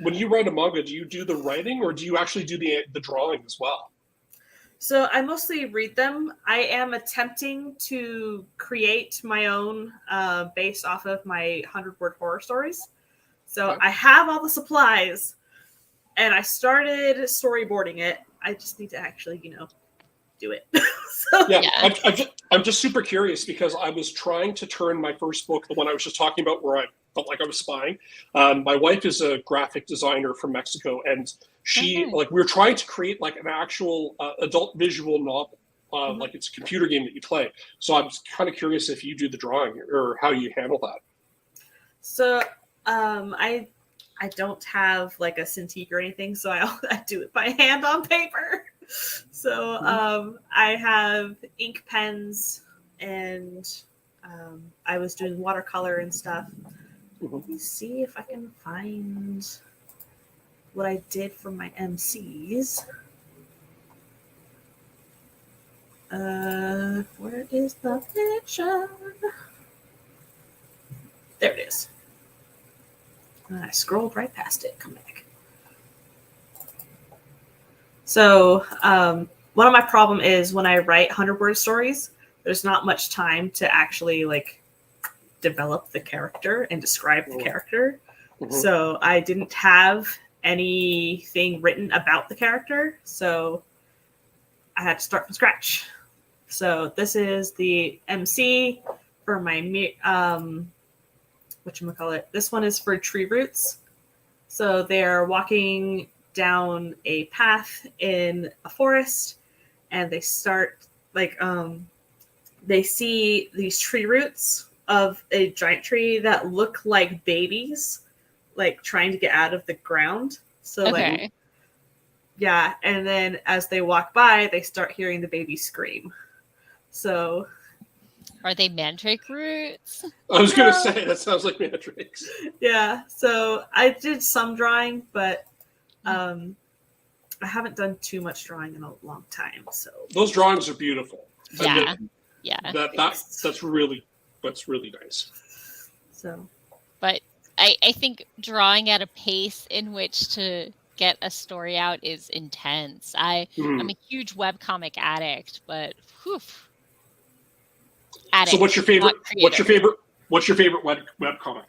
When you write a manga, do you do the writing or do you actually do the drawing as well? So I mostly read them. I am attempting to create my own based off of my 100-word horror stories. So I have all the supplies, and I started storyboarding it. I just need to actually, do it. I'm just super curious because I was trying to turn my first book, the one I was just talking about where I felt like I was spying. My wife is a graphic designer from Mexico, and we were trying to create like an actual adult visual novel, like it's a computer game that you play. So I'm kind of curious if you do the drawing or how you handle that. So I don't have like a Cintiq or anything, so I do it by hand on paper. So I have ink pens, and I was doing watercolor and stuff. Let me see if I can find what I did for my MCs. Where is the picture? There it is. I scrolled right past it. Come back. So one of my problem is when I write 100-word stories, there's not much time to actually like develop the character and describe the character. So I didn't have anything written about the character, so I had to start from scratch. So this is the MC for my whatchamacallit. This one is for tree roots. So they're walking down a path in a forest, and they start like they see these tree roots of a giant tree that look like babies, like trying to get out of the ground. So and then as they walk by, they start hearing the baby scream. So are they mandrake roots? I was gonna say that sounds like mandrakes. Yeah, so I did some drawing, but I haven't done too much drawing in a long time. So those drawings are beautiful. Yeah. That's really nice. So, but I think drawing at a pace in which to get a story out is intense. I'm a huge webcomic addict, but addict. So what's your favorite webcomic?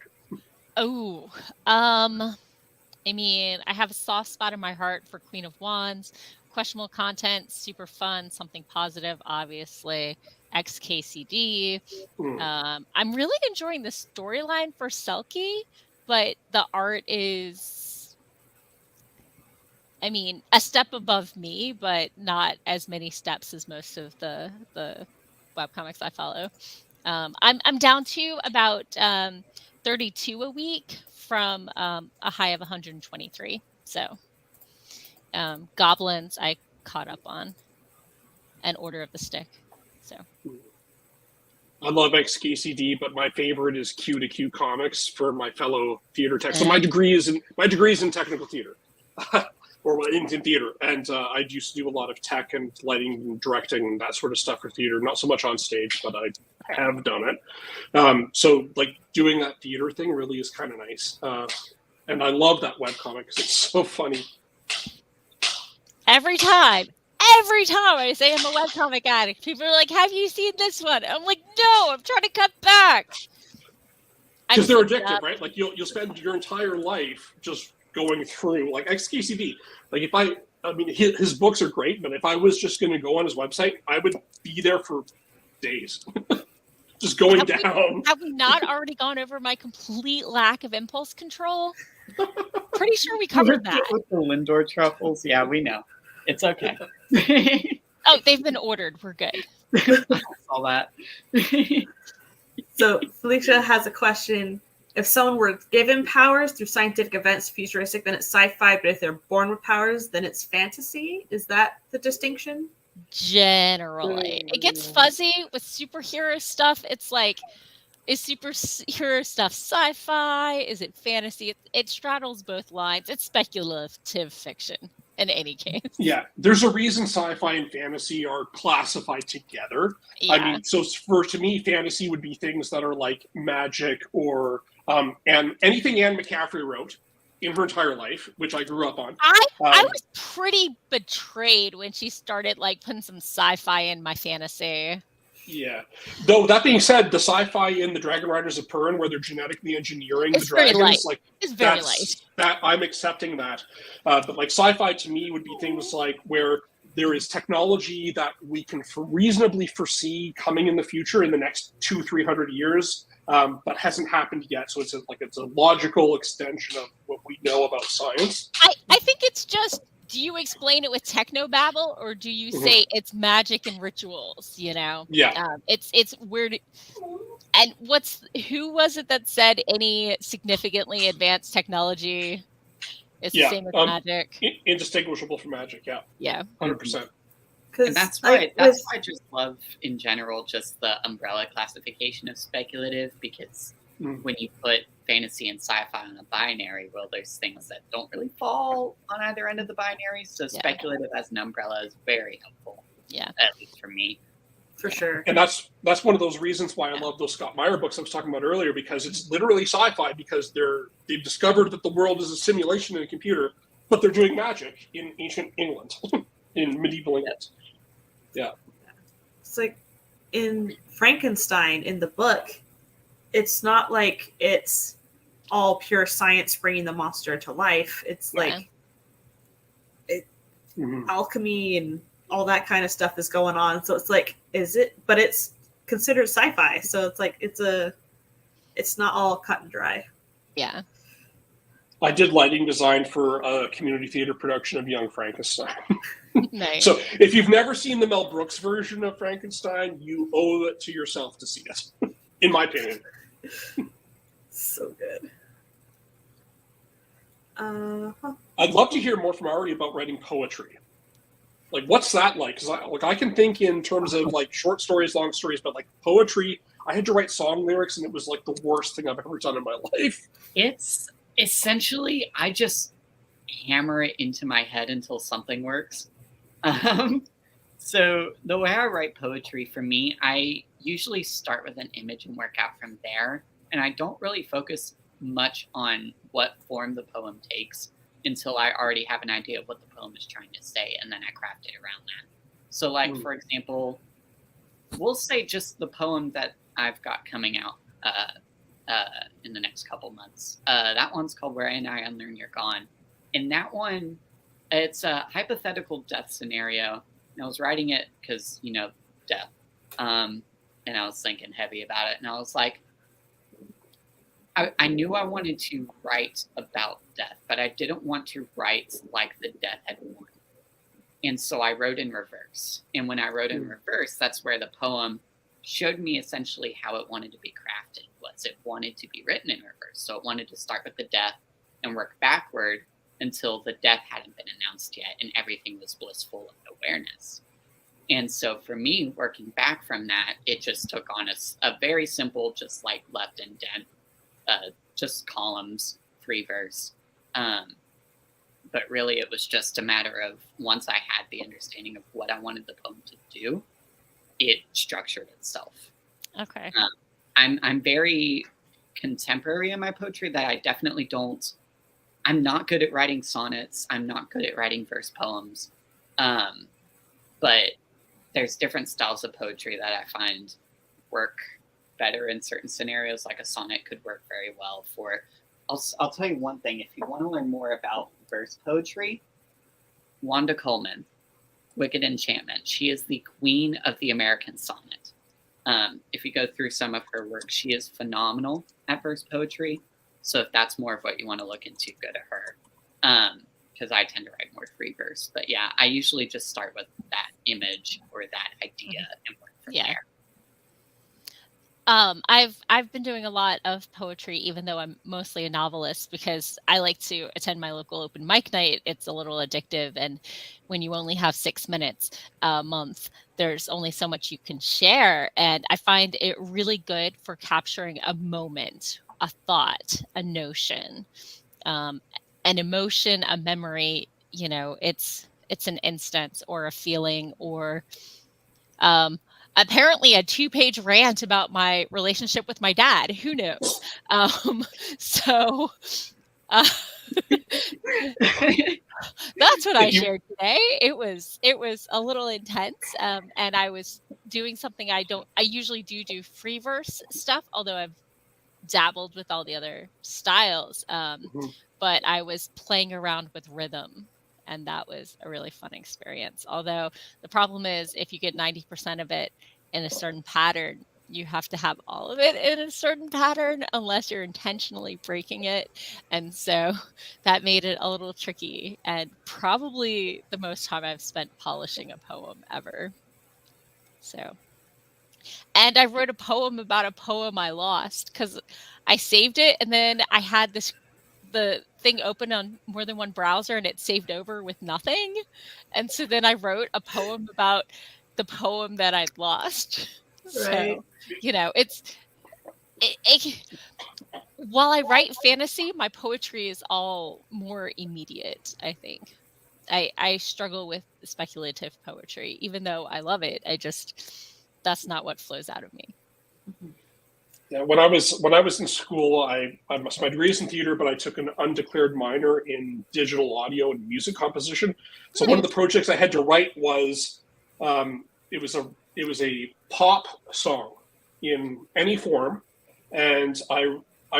I mean, I have a soft spot in my heart for Queen of Wands, questionable content, super fun, something positive, obviously. XKCD. I'm really enjoying the storyline for Selkie, but the art is, I mean, a step above me, but not as many steps as most of the webcomics I follow. I'm down to about 32 a week from a high of 123. So Goblins I caught up on, and Order of the Stick. So I love XKCD, but my favorite is Q to Q Comics for my fellow theater tech. So my degree is in technical theater, or in theater, and I used to do a lot of tech and lighting and directing and that sort of stuff for theater. Not so much on stage, but I have done it. So like doing that theater thing really is kind of nice, and I love that webcomic because it's so funny. Every time I say I'm a webcomic addict, people are like, "Have you seen this one?" I'm like, "No, I'm trying to cut back." Because they're addictive, right? Like you'll spend your entire life just going through like XKCD. Like I mean, his books are great, but if I was just going to go on his website, I would be there for days, just going down. Have we not already gone over my complete lack of impulse control? Pretty sure we covered that. With the Lindor truffles, yeah, we know. It's okay. Oh, they've been ordered. We're good. I saw that. So Felicia has a question. If someone were given powers through scientific events, futuristic, then it's sci-fi. But if they're born with powers, then it's fantasy. Is that the distinction? Generally, it gets fuzzy with superhero stuff. It's like, is superhero stuff sci-fi? Is it fantasy? It straddles both lines. It's speculative fiction in any case. Yeah, there's a reason sci-fi and fantasy are classified together. Yeah. I mean, so to me, fantasy would be things that are like magic or and anything Anne McCaffrey wrote in her entire life, which I grew up on. I was pretty betrayed when she started like putting some sci-fi in my fantasy. Yeah. Though that being said, the sci-fi in the Dragon Riders of Pern, where they're genetically engineering the dragons, like it's very light. That I'm accepting that. But like sci-fi to me would be things like where there is technology that we can reasonably foresee coming in the future in the next 200-300 years, but hasn't happened yet. So it's a logical extension of what we know about science. I think it's just, do you explain it with technobabble, or do you say it's magic and rituals? You know, it's weird. And who was it that said any significantly advanced technology is the same as magic? Indistinguishable from magic. Yeah, 100%. And that's why I just love in general just the umbrella classification of speculative, because when you put fantasy and sci-fi on a binary, well, there's things that don't really fall on either end of the binary. So speculative as an umbrella is very helpful. Yeah, at least for me, for sure. And that's one of those reasons why I love those Scott Meyer books I was talking about earlier, because it's literally sci-fi, because they've discovered that the world is a simulation in a computer, but they're doing magic in ancient England, in medieval England. Yeah, it's like in Frankenstein in the book. It's not like it's all pure science bringing the monster to life. It's like alchemy and all that kind of stuff is going on. So it's like, but it's considered sci-fi. So it's like, it's not all cut and dry. Yeah. I did lighting design for a community theater production of Young Frankenstein. Nice. So if you've never seen the Mel Brooks version of Frankenstein, you owe it to yourself to see it, in my opinion. So good. I'd love to hear more from Ari about writing poetry. Like, what's that like? Because I can think in terms of like short stories, long stories, but like poetry, I had to write song lyrics, and it was like the worst thing I've ever done in my life. It's essentially, I just hammer it into my head until something works. So the way I write poetry, for me, I usually start with an image and work out from there. And I don't really focus much on what form the poem takes until I already have an idea of what the poem is trying to say, and then I craft it around that. So like, for example, we'll say just the poem that I've got coming out in the next couple months. That one's called Where I and I Unlearn You're Gone. And that one, It's a hypothetical death scenario. And I was writing it because, death. And I was thinking heavy about it. And I was like, I knew I wanted to write about death, but I didn't want to write like the death had won. And so I wrote in reverse. And when I wrote in reverse, that's where the poem showed me essentially how it wanted to be crafted. Was it wanted to be written in reverse. So it wanted to start with the death and work backward until the death hadn't been announced yet and everything was blissful and awareness. And so for me, working back from that, it just took on a very simple, just like left indent, just columns, 3 verse. But really, it was just a matter of once I had the understanding of what I wanted the poem to do, it structured itself. Okay. I'm very contemporary in my poetry that I definitely don't. I'm not good at writing sonnets. I'm not good at writing verse poems. But there's different styles of poetry that I find work better in certain scenarios. Like a sonnet could work very well for. I'll tell you one thing. If you want to learn more about verse poetry, Wanda Coleman, Wicked Enchantment. She is the queen of the American sonnet. If you go through some of her work, she is phenomenal at verse poetry. So if that's more of what you want to look into, go to her. Because I tend to write more free verse. But yeah, I usually just start with that image or that idea and work from there. I've been doing a lot of poetry, even though I'm mostly a novelist, because I like to attend my local open mic night. It's a little addictive, and when you only have 6 minutes a month, there's only so much you can share. And I find it really good for capturing a moment, a thought, a notion, an emotion, a memory. It's an instance or a feeling or apparently a 2-page rant about my relationship with my dad. Who knows? So that's what I shared today. It was a little intense, and I was doing something I usually do free verse stuff, although I've dabbled with all the other styles. But I was playing around with rhythm, and that was a really fun experience. Although the problem is, if you get 90% of it in a certain pattern, you have to have all of it in a certain pattern unless you're intentionally breaking it. And so that made it a little tricky, and probably the most time I've spent polishing a poem ever. So, and I wrote a poem about a poem I lost because I saved it, and then I had the thing open on more than one browser and it saved over with nothing. And so then I wrote a poem about the poem that I'd lost. Right. So, while I write fantasy, my poetry is all more immediate, I think. I struggle with speculative poetry, even though I love it. That's not what flows out of me. Yeah, when I was in school, my degree is in theater, but I took an undeclared minor in digital audio and music composition. So one of the projects I had to write was it was a pop song in any form, and I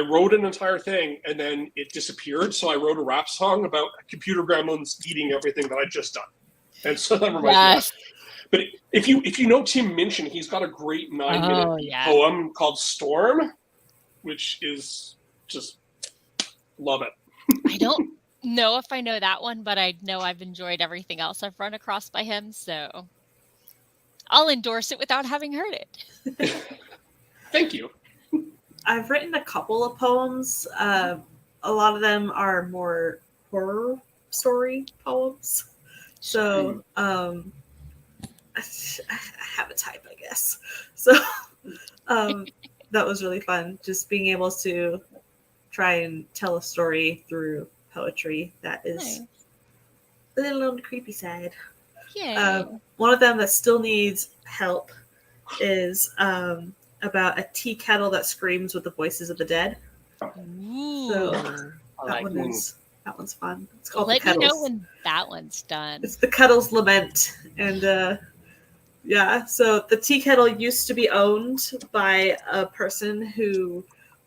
wrote an entire thing, and then it disappeared. So I wrote a rap song about computer gremlins eating everything that I'd just done, and so that reminds me. Yes. But if you know Tim Minchin, he's got a great 9-minute poem called Storm, which is just love it. I don't know if I know that one, but I know I've enjoyed everything else I've run across by him, so I'll endorse it without having heard it. Thank you. I've written a couple of poems. A lot of them are more horror story poems. So I have a type, I guess. So that was really fun, just being able to try and tell a story through poetry that is a little on the creepy side. Yeah. One of them that still needs help is about a tea kettle that screams with the voices of the dead. Ooh. So that one's fun. It's called Let The Kettles. me know when that one's done. It's The Kettle's Lament. And so the tea kettle used to be owned by a person who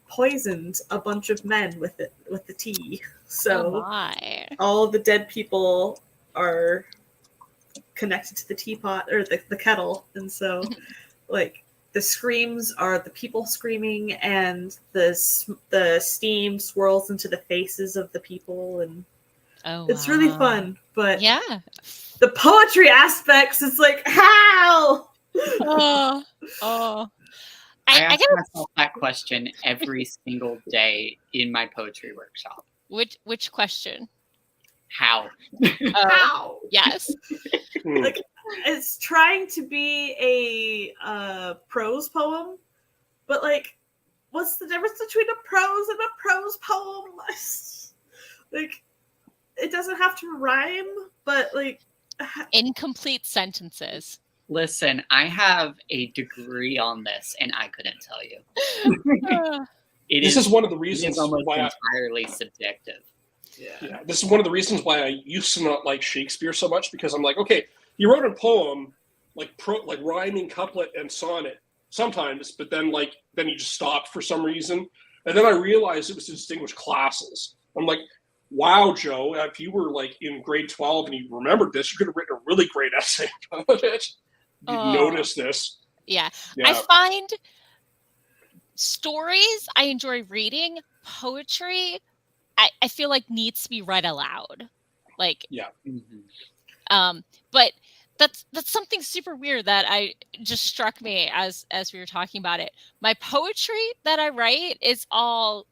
poisoned a bunch of men with the tea. So all the dead people are connected to the teapot or the kettle, and so like the screams are the people screaming, and the steam swirls into the faces of the people, and it's really fun. But yeah, the poetry aspects, it's like, how? I ask get myself that question every single day in my poetry workshop. which question? How? How? Yes. Like, it's trying to be a prose poem, but like, what's the difference between a prose and a prose poem? Like, it doesn't have to rhyme, but like Incomplete sentences. Listen, I have a degree on this, and I couldn't tell you. This is one of the It reasons is almost why entirely subjective. Yeah. this is one of the reasons why I used to not like Shakespeare so much, because I'm like, okay, you wrote a poem like rhyming couplet and sonnet sometimes, but then you just stopped for some reason, and then I realized it was to distinguish classes. I'm like, wow, Joe, if you were like in grade 12 and you remembered this, you could have written a really great essay about it. You'd notice this. Yeah. I find stories I enjoy reading. Poetry, I feel like needs to be read aloud. Like, but that's something super weird that I just struck me as we were talking about it. My poetry that I write is all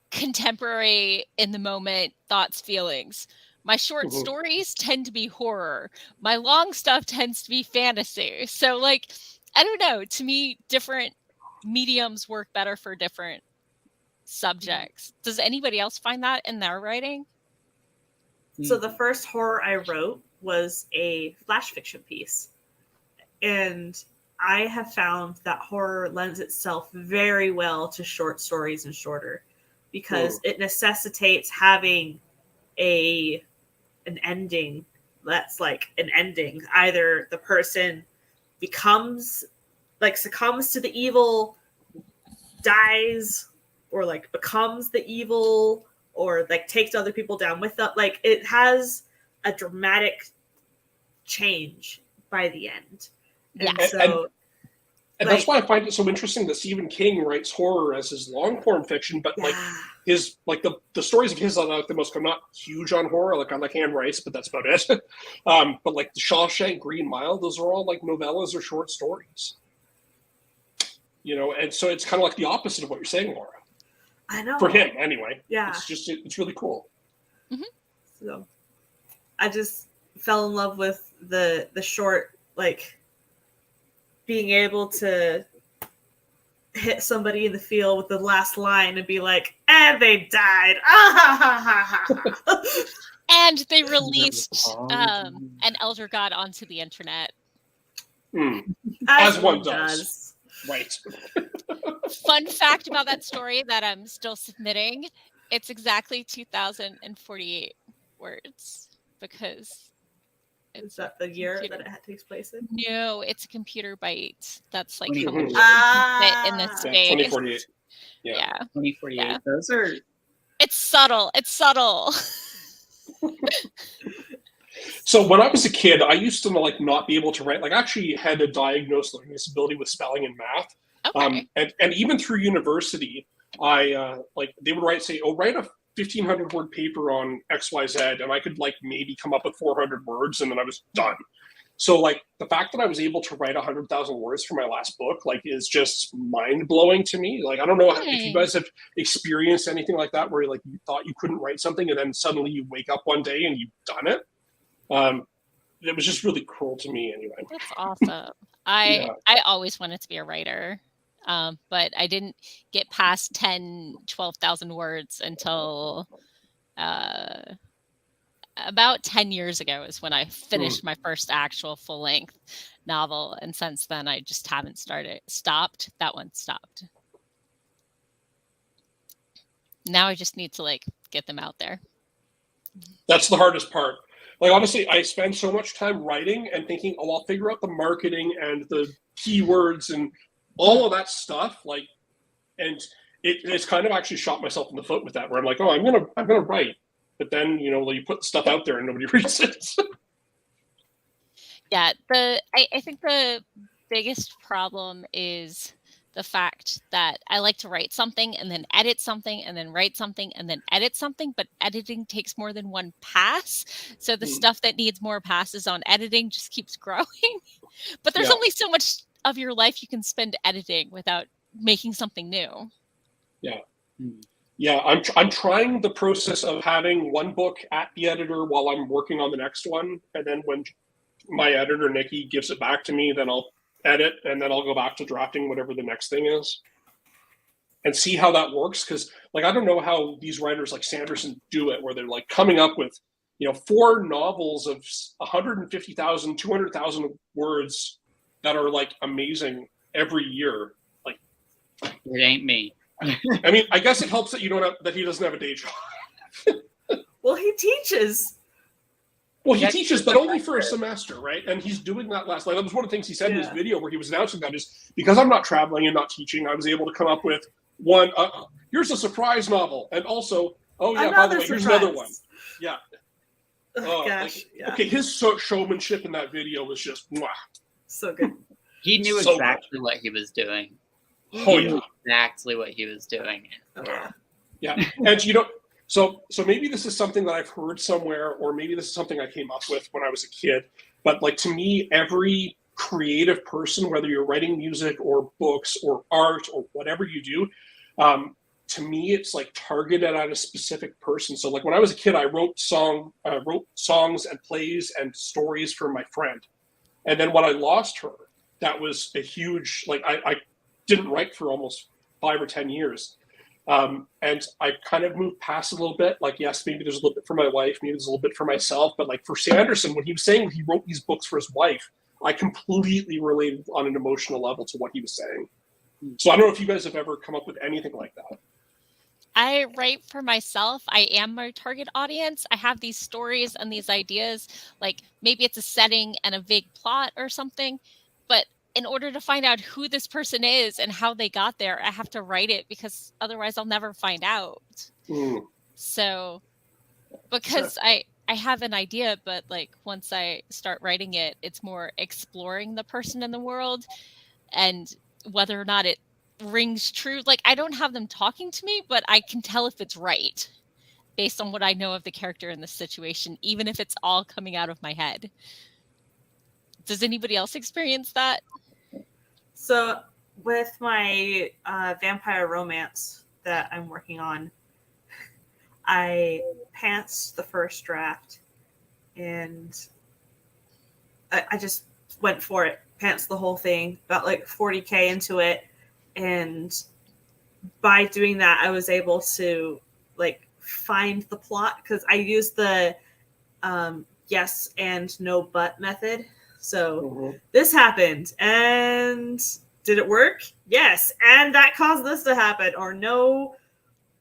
contemporary, in the moment, thoughts, feelings. My short stories tend to be horror. My long stuff tends to be fantasy. So like, I don't know, to me, different mediums work better for different subjects. Does anybody else find that in their writing? So the first horror I wrote was a flash fiction piece. And I have found that horror lends itself very well to short stories and shorter, because it necessitates having an ending that's like an ending. Either the person succumbs to the evil, dies, or like becomes the evil, or like takes other people down with them. Like, it has a dramatic change by the end. And and that's why I find it so interesting that Stephen King writes horror as his long form fiction, but like his the stories of his I like the most. I'm not huge on horror, like I like Anne Rice, but that's about it. But like the Shawshank, Green Mile, those are all like novellas or short stories. And so it's kind of like the opposite of what you're saying, Laura. I know. For him, anyway. Yeah. It's really cool. Mm-hmm. So I just fell in love with the short, like, being able to hit somebody in the field with the last line and be like, and they died. And they released an elder god onto the internet. As one does. Right. Fun fact about that story that I'm still submitting, it's exactly 2,048 words, because is that the year that it takes place in? No, it's a computer byte. That's like fit in the space. 2048. Yeah. 2048. Yeah. Those are. It's subtle. So when I was a kid, I used to not be able to write. Like, I actually had a diagnosed learning disability with spelling and math. Okay. And even through university, I they would write a 1,500 word paper on XYZ, and I could maybe come up with 400 words, and then I was done. So the fact that I was able to write 100,000 words for my last book is just mind blowing to me. I don't know if you guys have experienced anything like that, where you thought you couldn't write something, and then suddenly you wake up one day and you've done it. It was just really cool to me, anyway. That's awesome. I always wanted to be a writer. But I didn't get past 12,000 words until about 10 years ago is when I finished my first actual full-length novel. And since then, I just haven't stopped. That one stopped. Now I just need to get them out there. That's the hardest part. Honestly, I spend so much time writing and thinking, I'll figure out the marketing and the keywords and all of that stuff, and it's kind of actually shot myself in the foot with that, where I'm like, I'm gonna write, but then, you know, you put stuff out there and nobody reads it. Yeah, I think the biggest problem is the fact that I like to write something and then edit something and then write something and then edit something, but editing takes more than one pass. So the stuff that needs more passes on editing just keeps growing. But there's only so much of your life you can spend editing without making something new. Yeah. Yeah, I'm trying the process of having one book at the editor while I'm working on the next one, and then when my editor Nikki gives it back to me, then I'll edit, and then I'll go back to drafting whatever the next thing is, and see how that works. Because like I don't know how these writers like Sanderson do it, where they're like coming up with 4 novels of 150,000, 200,000 words that are like amazing every year. Like it ain't me. I mean, I guess it helps that that he doesn't have a day job. Well, he teaches. Well, he teaches, but only for a semester, right? And he's doing that last night. That was one of the things he said in his video where he was announcing that is because I'm not traveling and not teaching, I was able to come up with one, here's a surprise novel. And also, oh yeah, by the way, here's another one. Yeah. Oh, gosh. Okay, his showmanship in that video was just, mwah. So good. He knew exactly what he was doing. Oh, yeah. Exactly what he was doing. Yeah. And, so maybe this is something that I've heard somewhere, or maybe this is something I came up with when I was a kid. But, like, to me, every creative person, whether you're writing music or books or art or whatever you do, to me, it's, like, targeted at a specific person. So, like, when I was a kid, I wrote songs and plays and stories for my friend. And then when I lost her, that was a huge, like, I didn't write for almost 5 or 10 years. And I kind of moved past a little bit. Like, yes, maybe there's a little bit for my wife, maybe there's a little bit for myself. But like for Sanderson, when he was saying he wrote these books for his wife, I completely related on an emotional level to what he was saying. So I don't know if you guys have ever come up with anything like that. I write for myself. I am my target audience. I have these stories and these ideas, like maybe it's a setting and a vague plot or something, but in order to find out who this person is and how they got there, I have to write it because otherwise I'll never find out. So because I have an idea, but like once I start writing it, it's more exploring the person in the world and whether or not it rings true. Like I don't have them talking to me, but I can tell if it's right based on what I know of the character in the situation, even if it's all coming out of my head. Does anybody else experience that? So with my vampire romance that I'm working on, I pantsed the first draft and I just went for it. Pantsed the whole thing, got like 40K into it. And by doing that, I was able to like find the plot because I used the yes and no but method. So this happened, and did it work? Yes, and that caused this to happen, or no,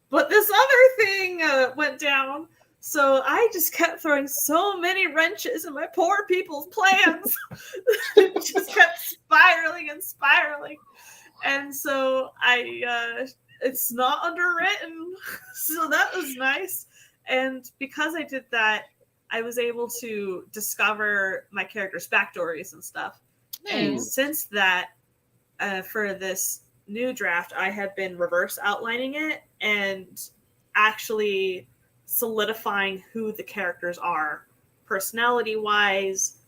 but this other thing went down. So I just kept throwing so many wrenches in my poor people's plans. It just kept spiraling and spiraling. And so it's not underwritten. So that was nice. And because I did that, I was able to discover my characters' backstories and stuff. And since that, for this new draft, I have been reverse outlining it and actually solidifying who the characters are, personality-wise,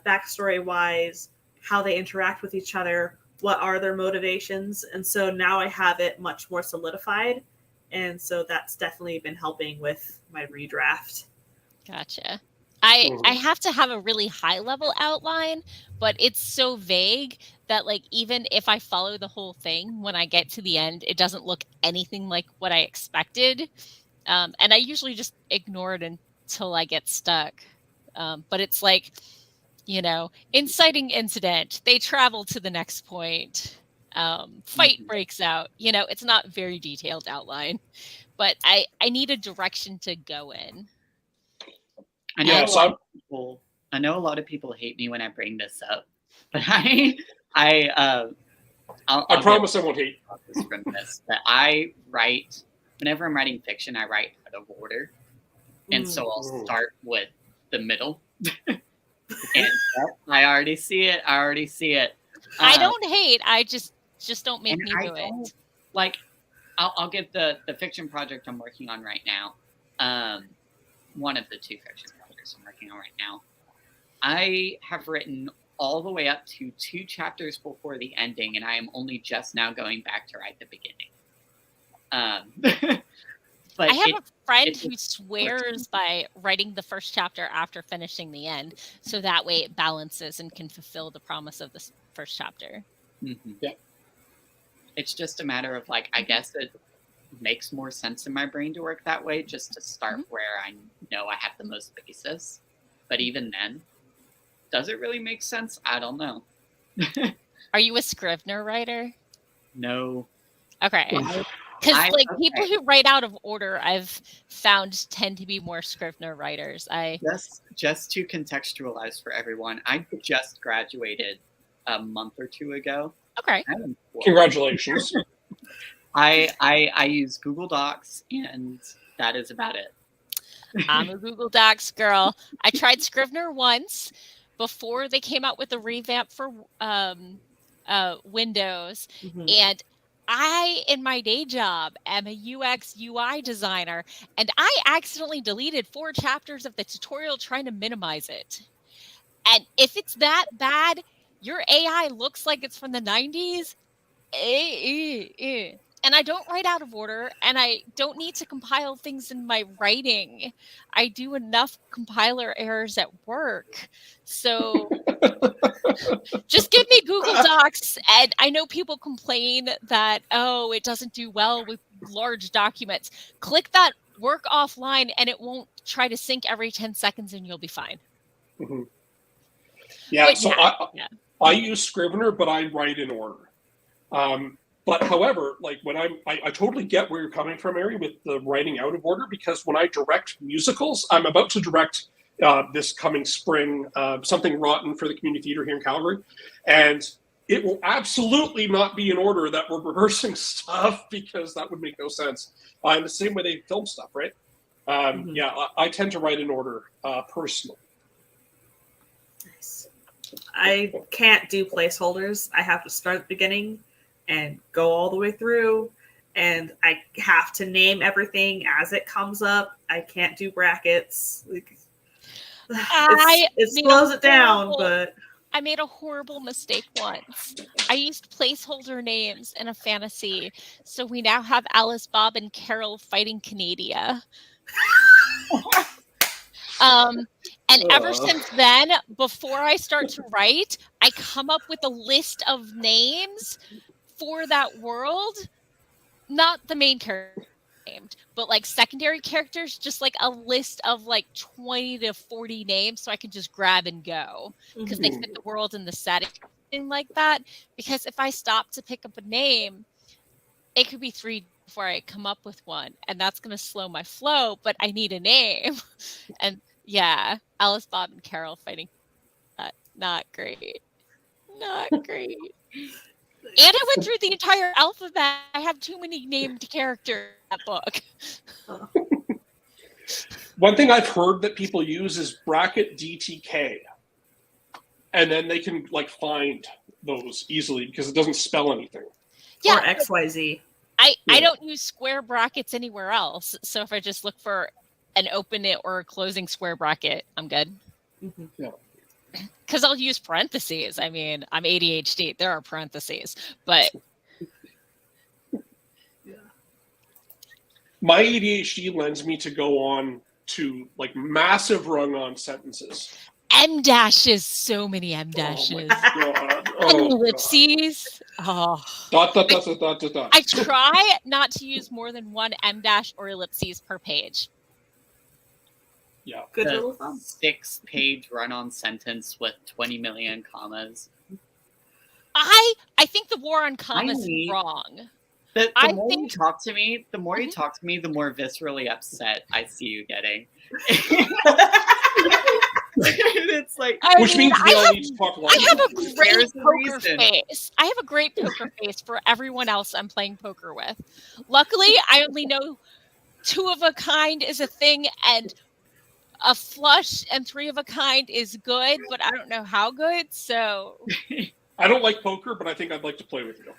backstory-wise, how they interact with each other, what are their motivations. And so now I have it much more solidified. And so that's definitely been helping with my redraft. Gotcha. I have to have a really high level outline, but it's so vague that like even if I follow the whole thing, when I get to the end, it doesn't look anything like what I expected. And I usually just ignore it until I get stuck. But it's like, inciting incident, they travel to the next point, fight breaks out. It's not very detailed outline, but I need a direction to go in. I know a lot of people hate me when I bring this up, but I'll promise I won't hate this from this. But I write, whenever I'm writing fiction, I write out of order. And so I'll start with the middle. And I already see it. I don't hate. I just don't make me do it. Like, I'll give the fiction project I'm working on right now. One of the 2 fiction projects I'm working on right now. I have written all the way up to 2 chapters before the ending, and I am only just now going back to write the beginning. But I have a friend who swears by writing the first chapter after finishing the end, so that way it balances and can fulfill the promise of the first chapter. Mm-hmm. Yeah. It's just a matter of, like, I guess it makes more sense in my brain to work that way, just to start where I know I have the most basis. But even then, does it really make sense? I don't know. Are you a Scrivener writer? No. Okay. Because people who write out of order, I've found tend to be more Scrivener writers. Just to contextualize for everyone, I just graduated a month or 2 ago. Okay. Congratulations. I use Google Docs, and that is about it. I'm a Google Docs girl. I tried Scrivener once before they came out with a revamp for Windows, and I, in my day job, am a UX UI designer, and I accidentally deleted 4 chapters of the tutorial trying to minimize it. And if it's that bad, your AI looks like it's from the 90s. And I don't write out of order, and I don't need to compile things in my writing. I do enough compiler errors at work. So just give me Google Docs. And I know people complain that, oh, it doesn't do well with large documents. Click that work offline, and it won't try to sync every 10 seconds, and you'll be fine. Mm-hmm. Yeah, I use Scrivener, but I write in order. But however, like when I totally get where you're coming from, Ari, with the writing out of order, because when I direct musicals, I'm about to direct this coming spring Something Rotten for the community theater here in Calgary, and it will absolutely not be in order that we're rehearsing stuff, because that would make no sense. In the same way they film stuff, right? Yeah, I tend to write in order personally. Nice. I can't do placeholders. I have to start at the beginning and go all the way through, and I have to name everything as it comes up. I can't do brackets. It slows it down, but I made a horrible mistake once. I used placeholder names in a fantasy, so we now have Alice, Bob, and Carol fighting Canada. And ever since then, before I start to write, I come up with a list of names for that world, not the main character named, but like secondary characters, just like a list of like 20 to 40 names, so I can just grab and go because they fit the world and the setting like that. Because if I stop to pick up a name, it could be 3 before I come up with one, and that's going to slow my flow, but I need a name. And yeah, Alice, Bob, and Carol fighting. Not great. And I went through the entire alphabet. I have too many named characters in that book. One thing I've heard that people use is bracket DTK. And then they can like find those easily because it doesn't spell anything. Yeah. Or XYZ. I don't use square brackets anywhere else. So if I just look for an open it or a closing square bracket, I'm good. Yeah. Because I'll use parentheses. I mean, I'm ADHD. There are parentheses, but my ADHD lends me to go on to like massive rung-on sentences. M dashes, so many M dashes. Ellipses. Oh. Dot. I try not to use more than one M dash or ellipses per page. Yeah. Good little thumb. 6-page run-on sentence with 20 million commas. I think the war on commas is wrong. The more you talk to me, the more viscerally upset I see you getting. It's like, which means we all need to talk longer. I have a great poker face. I have a great poker face for everyone else I'm playing poker with. Luckily, I only know 2 of a kind is a thing, and a flush and 3 of a kind is good, but I don't know how good. So I don't like poker, but I think I'd like to play with you.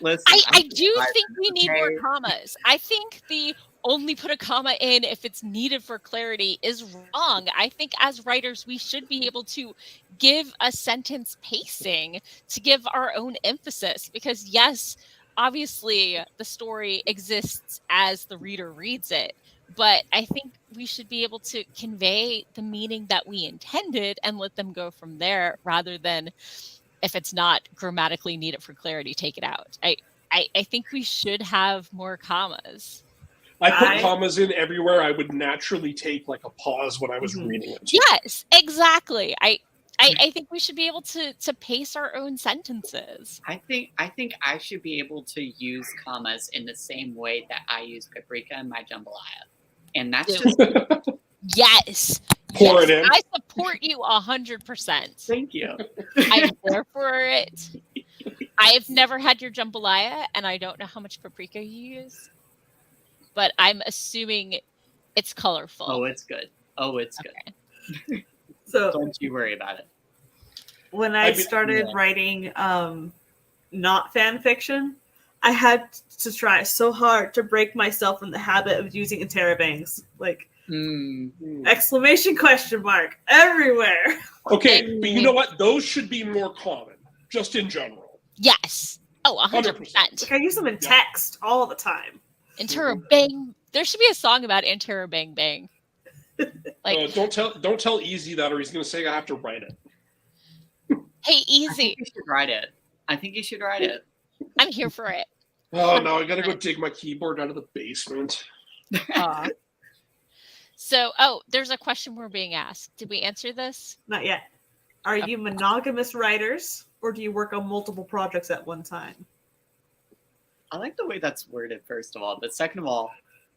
Listen, I do think we need more commas. I think the only put a comma in if it's needed for clarity is wrong. I think as writers, we should be able to give a sentence pacing to give our own emphasis, because yes, obviously the story exists as the reader reads it, but I think we should be able to convey the meaning that we intended and let them go from there, rather than, if it's not grammatically needed for clarity, take it out. I think we should have more commas. I put commas in everywhere I would naturally take like a pause when I was reading it. Yes, exactly. I think we should be able to pace our own sentences. I think I should be able to use commas in the same way that I use paprika in my jambalaya. And that's just yes. Pour it in. I support you 100%. Thank you. I'm there for it. I've never had your jambalaya, and I don't know how much paprika you use, but I'm assuming it's colorful. Oh, it's good. Good. So don't you worry about it. When I started writing not fan fiction, I had to try so hard to break myself from the habit of using interrobangs. Like, exclamation question mark everywhere. Okay, but you know what? Those should be more common, just in general. Yes. Oh, 100%. Like, I use them in text all the time. Interrobang. There should be a song about interrobang bang. Like, don't tell Easy that, or he's going to say I have to write it. Hey, Easy. I think you should write it. I'm here for it. Oh, no, I got to go dig my keyboard out of the basement. So, there's a question we're being asked. Did we answer this? Not yet. Are you monogamous writers, or do you work on multiple projects at one time? I like the way that's worded, first of all. But second of all,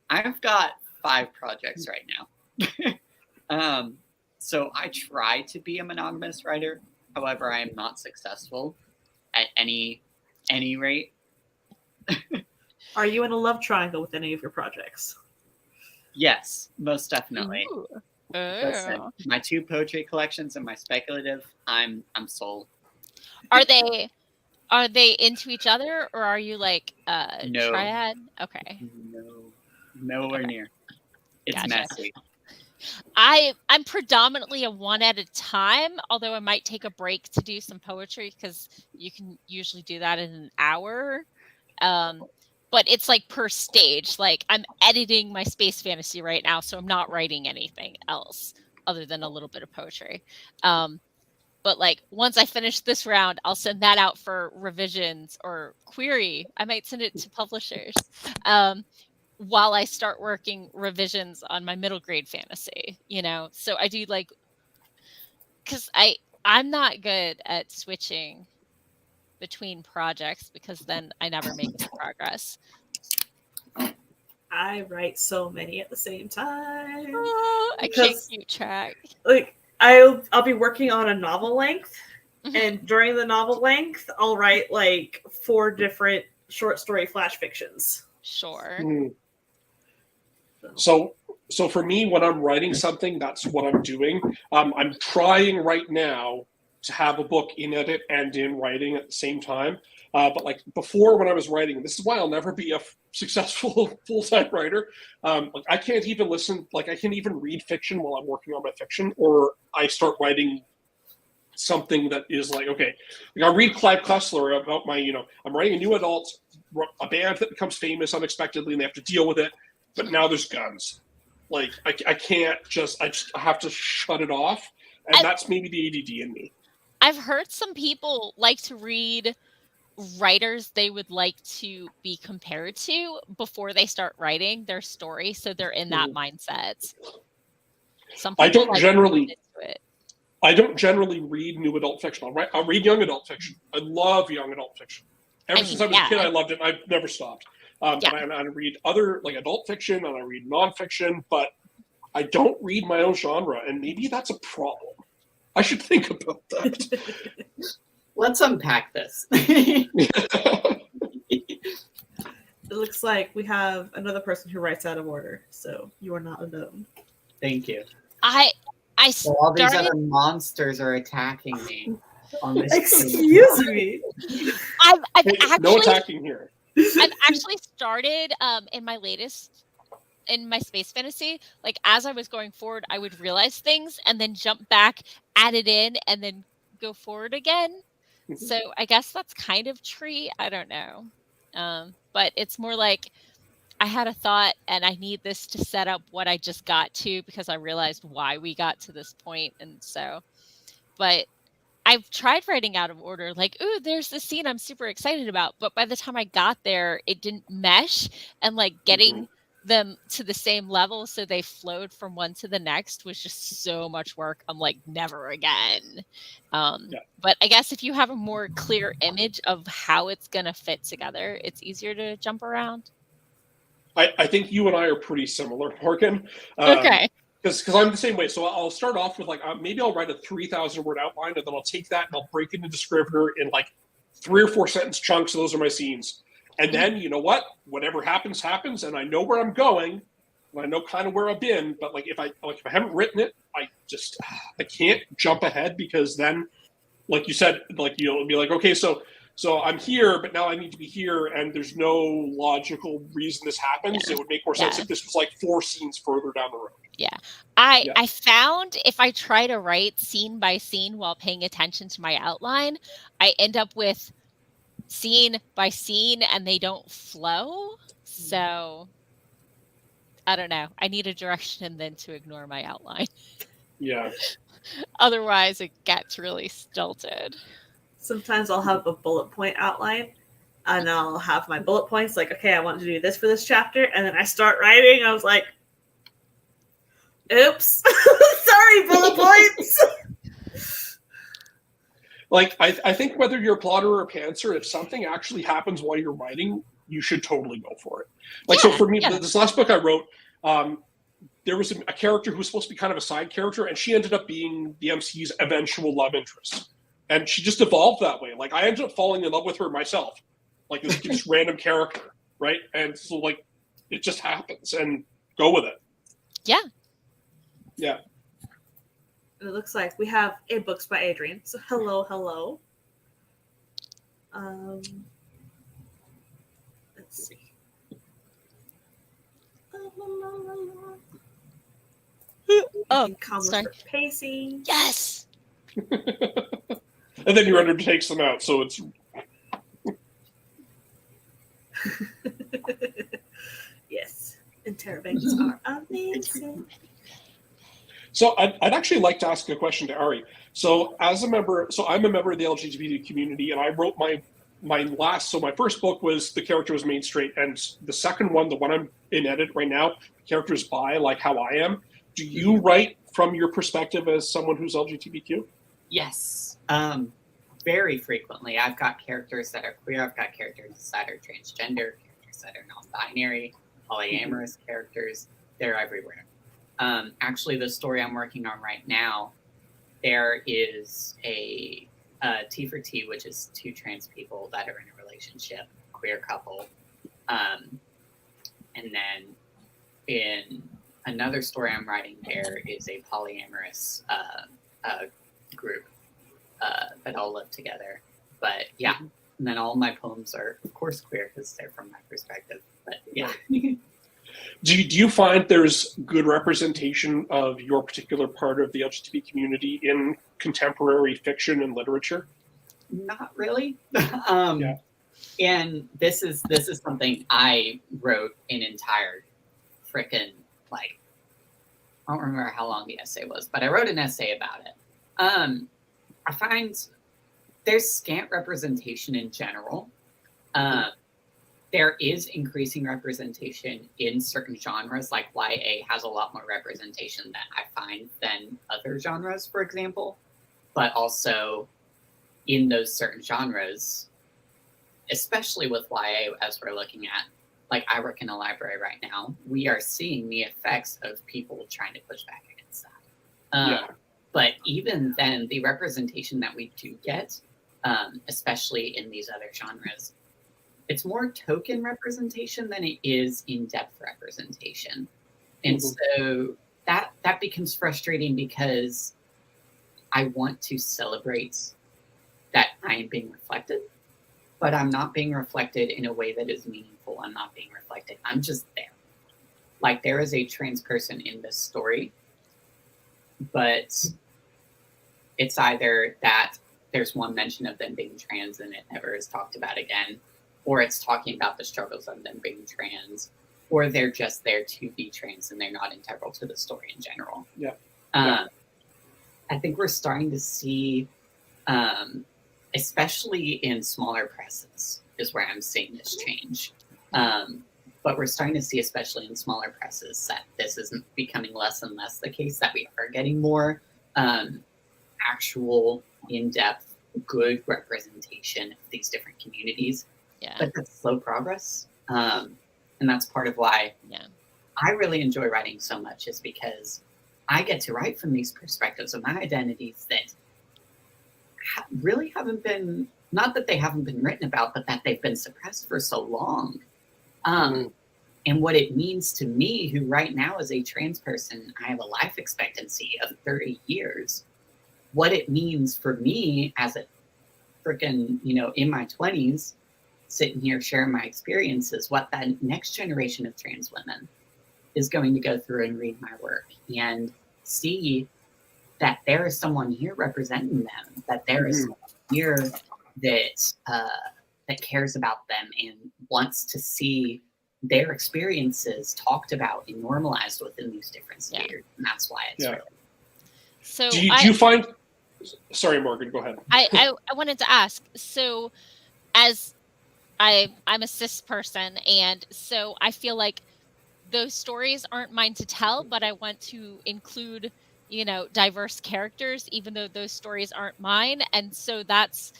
I've got 5 projects right now. So I try to be a monogamous writer. However, I am not successful at any rate. Are you in a love triangle with any of your projects? Yes, most definitely. Oh. My 2 poetry collections and my speculative, I'm sold. Are they into each other, or are you like No. triad? Okay. No, nowhere near. It's Gotcha. messy. I'm predominantly a one at a time, although I might take a break to do some poetry, because you can usually do that in an hour. But it's like per stage. Like, I'm editing my space fantasy right now, so I'm not writing anything else other than a little bit of poetry. But like, once I finish this round, I'll send that out for revisions or query. I might send it to publishers while I start working revisions on my middle grade fantasy, So I do like, because I'm not good at switching between projects, because then I never make any progress. I write so many at the same time. Oh, I can't keep track. Like, I'll be working on a novel length, and during the novel length, I'll write like 4 different short story flash fictions. Sure. So for me, when I'm writing something, that's what I'm doing. I'm trying right now to have a book in edit and in writing at the same time. But like before, when I was writing, this is why I'll never be a successful full-time writer. Like, I can't even I can't even read fiction while I'm working on my fiction, or I start writing something that is like, okay, like I read Clive Cussler about my, I'm writing a new adult, a band that becomes famous unexpectedly, and they have to deal with it. But now there's guns. Like, I can't I have to shut it off. And that's maybe the ADD in me. I've heard some people like to read writers they would like to be compared to before they start writing their story, so they're in that mindset. I don't generally read new adult fiction. I'll read young adult fiction. I love young adult fiction. Since I was a kid, I loved it. I've never stopped. But I read other like adult fiction, and I read nonfiction, but I don't read my own genre, and maybe that's a problem. I should think about that. Let's unpack this. It looks like we have another person who writes out of order, so you are not alone. Thank you. I So all these started. other monsters are attacking me on this. Excuse me. I've Hey, no actually attacking here. I've actually started in my latest in my space fantasy, like as I was going forward, I would realize things and then jump back, add it in, and then go forward again. So I guess that's kind of tree. I don't know. But it's more like I had a thought and I need this to set up what I just got to because I realized why we got to this point. And so, but I've tried writing out of order, like, ooh, there's this scene I'm super excited about. But by the time I got there, it didn't mesh. And like getting them to the same level so they flowed from one to the next was just so much work. I'm like, never again. But I guess if you have a more clear image of how it's going to fit together, it's easier to jump around. I think you and I are pretty similar, Morgan. Okay. Because I'm the same way. So I'll start off with like, maybe I'll write a 3,000 word outline, and then I'll take that and I'll break it into Scrivener in like 3 or 4 sentence chunks. Those are my scenes. And then, you know what? Whatever happens, happens. And I know where I'm going. And I know kind of where I've been. But like, if I haven't written it, I can't jump ahead, because then, like you said, like you'll be like, okay, so I'm here, but now I need to be here, and there's no logical reason this happens. Yeah. It would make more sense if this was like 4 scenes further down the road. Yeah. I found if I try to write scene by scene while paying attention to my outline, I end up with scene by scene and they don't flow. So I don't know. I need a direction and then to ignore my outline. Yeah. Otherwise it gets really stilted. Sometimes I'll have a bullet point outline, and I'll have my bullet points like, okay, I want to do this for this chapter, and then I start writing. I was like, oops, sorry, bullet points. Like, I think whether you're a plotter or a pantser, if something actually happens while you're writing, you should totally go for it. Like, so for me, this last book I wrote, there was a character who was supposed to be kind of a side character, and she ended up being the MC's eventual love interest. And she just evolved that way. Like, I ended up falling in love with her myself. Like, this just random character, right? And so, like, it just happens, and go with it. Yeah. Yeah. It looks like we have a books by Adrian. So hello. Let's see. Oh, sorry. For pacing. Yes. And then your editor takes them out, so it's. Yes, interrogations are amazing. So I'd actually like to ask a question to Ari. So I'm a member of the LGBT community, and I wrote my first book was the character was main straight, and the second one, the one I'm in edit right now, the character is bi, like how I am. Do you write from your perspective as someone who's LGBTQ? Yes, very frequently. I've got characters that are queer. I've got characters that are transgender, characters that are non-binary, polyamorous characters. They're everywhere. Actually, the story I'm working on right now, there is a T for T, which is 2 trans people that are in a relationship, queer couple. And then in another story I'm writing, there is a polyamorous group that all live together. But yeah, and then all my poems are, of course, queer because they're from my perspective. But yeah. Do you find there's good representation of your particular part of the LGBT community in contemporary fiction and literature? Not really. And this is something I wrote an entire frickin' like, I don't remember how long the essay was, but I wrote an essay about it. I find there's scant representation in general. There is increasing representation in certain genres, like YA has a lot more representation that I find than other genres, for example. But also in those certain genres, especially with YA, as we're looking at, like I work in a library right now, we are seeing the effects of people trying to push back against that. But even then, the representation that we do get, especially in these other genres, it's more token representation than it is in-depth representation. And so that becomes frustrating because I want to celebrate that I am being reflected, but I'm not being reflected in a way that is meaningful. I'm not being reflected. I'm just there. Like, there is a trans person in this story, but it's either that there's one mention of them being trans and it never is talked about again, or it's talking about the struggles of them being trans, or they're just there to be trans and they're not integral to the story in general. Yeah. I think we're starting to see, especially in smaller presses, is where I'm seeing this change. But we're starting to see, especially in smaller presses, that this isn't becoming less and less the case, that we are getting more actual, in-depth, good representation of these different communities. Yeah. But that's slow progress. And that's part of why I really enjoy writing so much, is because I get to write from these perspectives of my identities that really haven't been, not that they haven't been written about, but that they've been suppressed for so long. And what it means to me, who right now as a trans person, I have a life expectancy of 30 years. What it means for me as a freaking, in my 20s, sitting here sharing my experiences, what that next generation of trans women is going to go through and read my work and see that there is someone here representing them, that there is someone here that that cares about them and wants to see their experiences talked about and normalized within these different spheres. And that's why it's really. So do you find, sorry, Morgan, go ahead. I wanted to ask, so as I'm a cis person, and so I feel like those stories aren't mine to tell, but I want to include, diverse characters, even though those stories aren't mine. And so that's,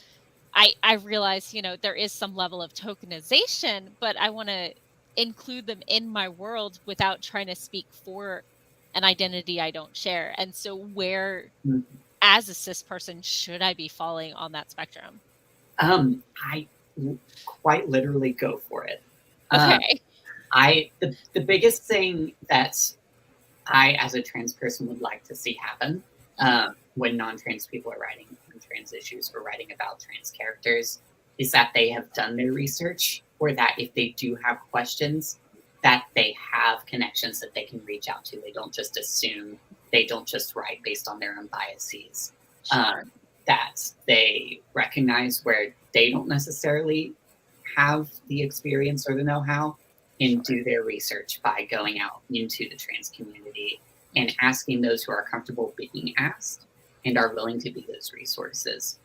I realize, there is some level of tokenization, but I want to include them in my world without trying to speak for an identity I don't share. And so where, as a cis person, should I be falling on that spectrum? I quite literally go for it. Okay. The biggest thing that I, as a trans person, would like to see happen when non-trans people are writing on trans issues or writing about trans characters is that they have done their research, or that if they do have questions, that they have connections that they can reach out to. They don't just assume, they don't just write based on their own biases. That they recognize where they don't necessarily have the experience or the know-how, and do their research by going out into the trans community and asking those who are comfortable being asked and are willing to be those resources.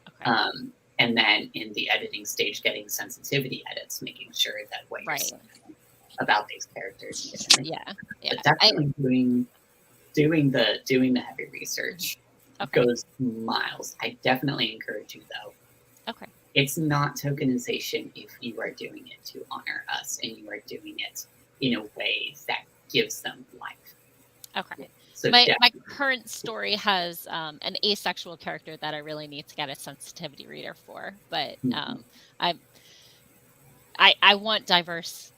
And then in the editing stage, getting sensitivity edits, making sure that what you're saying about these characters. But definitely doing the heavy research goes miles. I definitely encourage you, though. It's not tokenization if you are doing it to honor us and you are doing it in a way that gives them life. So my current story has an asexual character that I really need to get a sensitivity reader for, but I want diverse.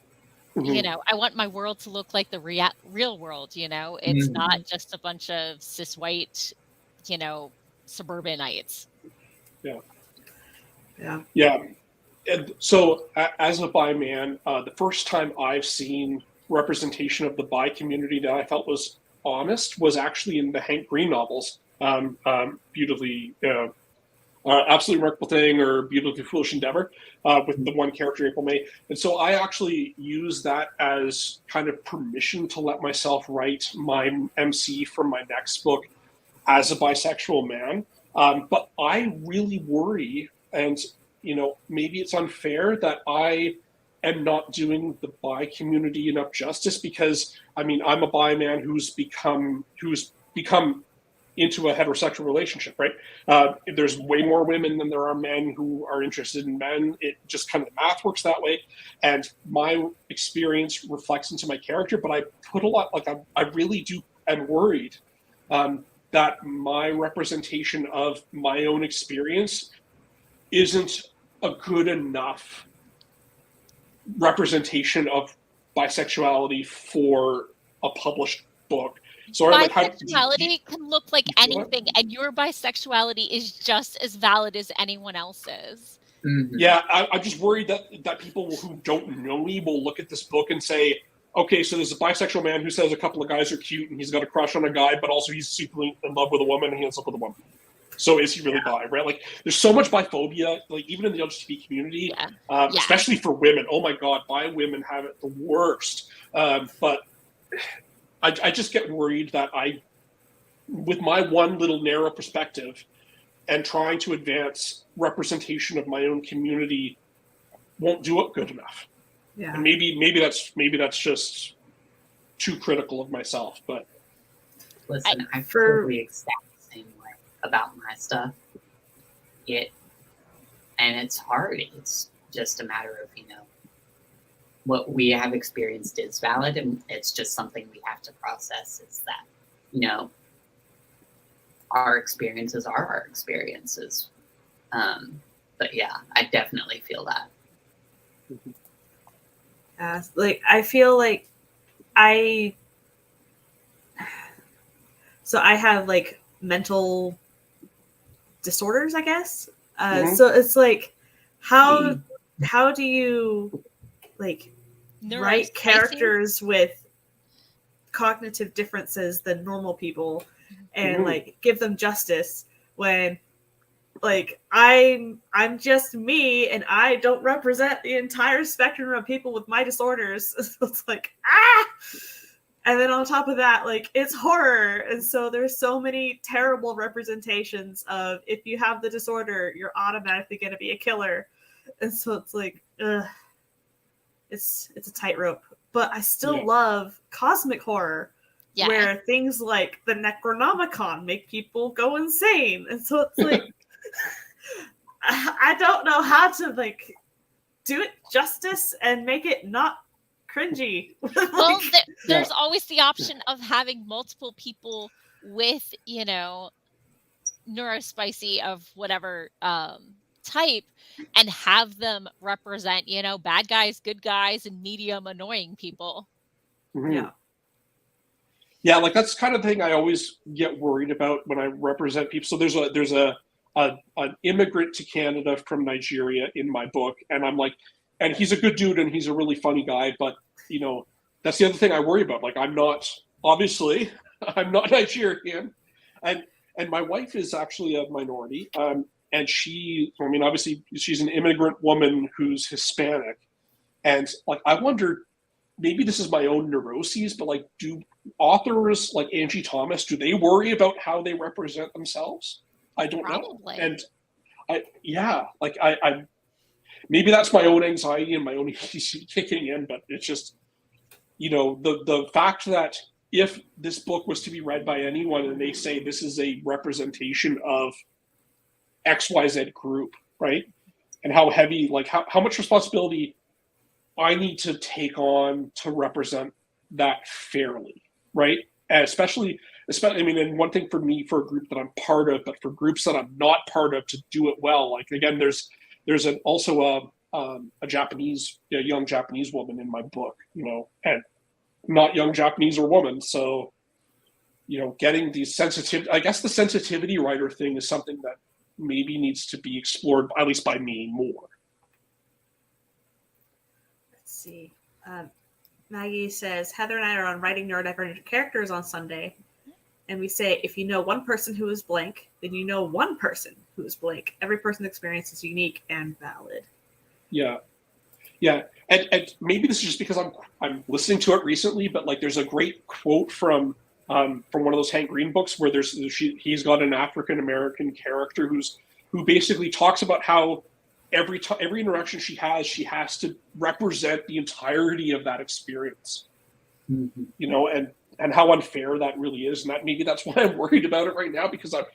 I want my world to look like the real world. It's not just a bunch of cis white, suburbanites. And so as a bi man, the first time I've seen representation of the bi community that I felt was honest was actually in the Hank Green novels. Beautifully, Absolutely Remarkable Thing, or Beautifully Foolish Endeavor, with the one character, April May. And so I actually use that as kind of permission to let myself write my MC from my next book as a bisexual man. But I really worry, and maybe it's unfair, that I am not doing the bi community enough justice, because I'm a bi man who's become into a heterosexual relationship, right? There's way more women than there are men who are interested in men. It just kind of, the math works that way. And my experience reflects into my character, but I put a lot, I really do, am worried that my representation of my own experience isn't a good enough representation of bisexuality for a published book. So bisexuality can look like anything, and your bisexuality is just as valid as anyone else's. Mm-hmm. Yeah, I'm just worried that people who don't know me will look at this book and say, okay, so there's a bisexual man who says a couple of guys are cute and he's got a crush on a guy, but also he's super in love with a woman and he ends up with a woman. So is he really bi, right? Like, there's so much biphobia, like even in the LGBT community, especially for women. Oh my God, bi women have it the worst. But I just get worried that with my one little narrow perspective and trying to advance representation of my own community, won't do it good enough. Yeah. And maybe that's just too critical of myself. But listen, I feel the exact same way about my stuff. And it's hard. It's just a matter of, what we have experienced is valid, and it's just something we have to process. Is that, our experiences are our experiences. But yeah, I definitely feel that. I feel like I have like mental disorders, I guess. So it's like, how do you like write characters with cognitive differences than normal people and like give them justice when like I'm just me and I don't represent the entire spectrum of people with my disorders. It's like, and then on top of that, like, it's horror, and so there's so many terrible representations of if you have the disorder, you're automatically going to be a killer, and so it's like, it's a tightrope. But I still love cosmic horror, where things like the Necronomicon make people go insane, and so it's like, I don't know how to like do it justice and make it not cringy. Well, there's always the option of having multiple people with, neurospicy of whatever type, and have them represent, bad guys, good guys, and medium annoying people. Mm-hmm. Yeah, like that's kind of the thing I always get worried about when I represent people. So there's an immigrant to Canada from Nigeria in my book, and I'm like, and he's a good dude and he's a really funny guy, but that's the other thing I worry about. Like, I'm not Nigerian, and my wife is actually a minority, and obviously she's an immigrant woman who's Hispanic, and like I wonder, maybe this is my own neuroses, but like, do authors like Angie Thomas, do they worry about how they represent themselves? I don't know. And I maybe that's my own anxiety and my own EDT kicking in, but it's just, the fact that if this book was to be read by anyone and they say this is a representation of XYZ group, right? And how heavy, like how much responsibility I need to take on to represent that fairly, right? And especially, and one thing for me, for a group that I'm part of, but for groups that I'm not part of, to do it well. Like, again, there's also a young Japanese woman in my book, and not young Japanese or woman. So, getting these I guess the sensitivity writer thing is something that maybe needs to be explored, at least by me, more. Let's see. Maggie says, Heather and I are on writing neurodivergent characters on Sunday. And we say, if you know one person who is blank, then you know one person who is blank. Every person's experience is unique and valid. Yeah. And maybe this is just because I'm listening to it recently, but like, there's a great quote from one of those Hank Green books where he's got an African American character who basically talks about how every interaction she has to represent the entirety of that experience. Mm-hmm. And how unfair that really is. And maybe that's why I'm worried about it right now, because I'm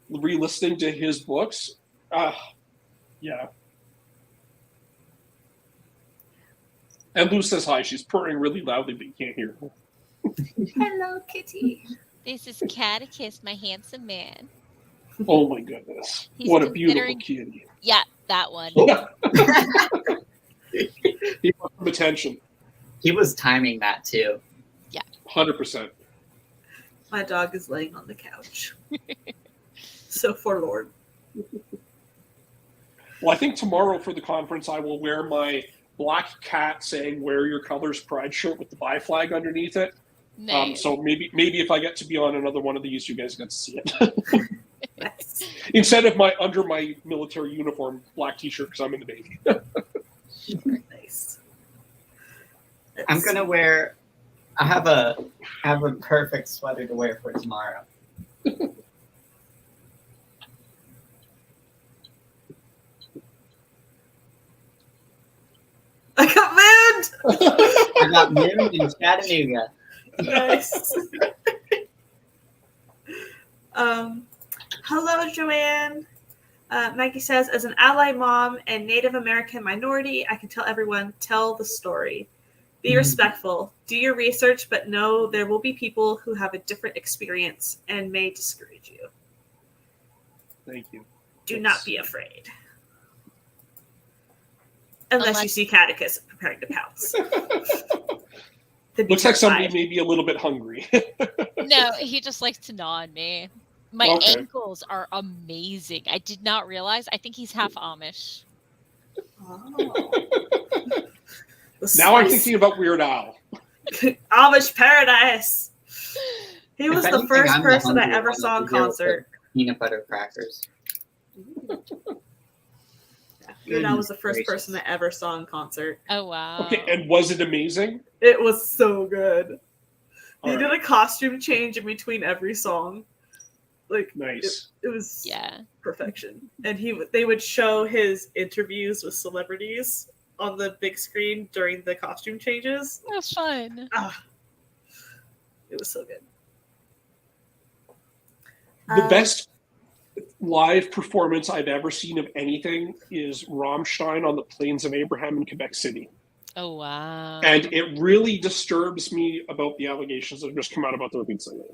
re-listening to his books. Yeah. And Lou says hi. She's purring really loudly, but you can't hear her. Hello, kitty. This is Catechus, my handsome man. Oh my goodness. What a beautiful kitty. Yeah, that one. He wants some attention. He was timing that too. 100%. My dog is laying on the couch. So forlorn. Well, I think tomorrow for the conference, I will wear my black cat saying "Wear your colors, pride" shirt with the bi flag underneath it. Nice. So maybe if I get to be on another one of these, you guys get to see it. Nice. Instead of under my military uniform black T-shirt because I'm in the Navy. Nice. I'm gonna wear. I have a perfect sweater to wear for tomorrow. I got mooned! I got mooned in Chattanooga. Nice. Hello, Joanne. Maggie says, as an ally mom and Native American minority, I can tell everyone, tell the story. Be respectful. Do your research, but know there will be people who have a different experience and may discourage you. Thank you. Do not be afraid. Unless you see Catechus preparing to pounce. Looks like somebody may be a little bit hungry. No, he just likes to gnaw on me. My ankles are amazing. I did not realize. I think he's half Amish. Oh. Now I'm thinking about Weird Al. Amish paradise. He was If the anything, first I'm the person I hungry ever one saw in over here with concert. the Peanut butter crackers. Weird Al was the first Gracious. person I ever saw in concert. Oh wow. Okay, and was it amazing? It was so good. He All did right. a costume change in between every song. Like Nice. it was Yeah. perfection. And they would show his interviews with celebrities on the big screen during the costume changes. That was fun. It was so good. The best live performance I've ever seen of anything is Rammstein on the Plains of Abraham in Quebec City. Oh wow. And it really disturbs me about the allegations that have just come out about their lead singer.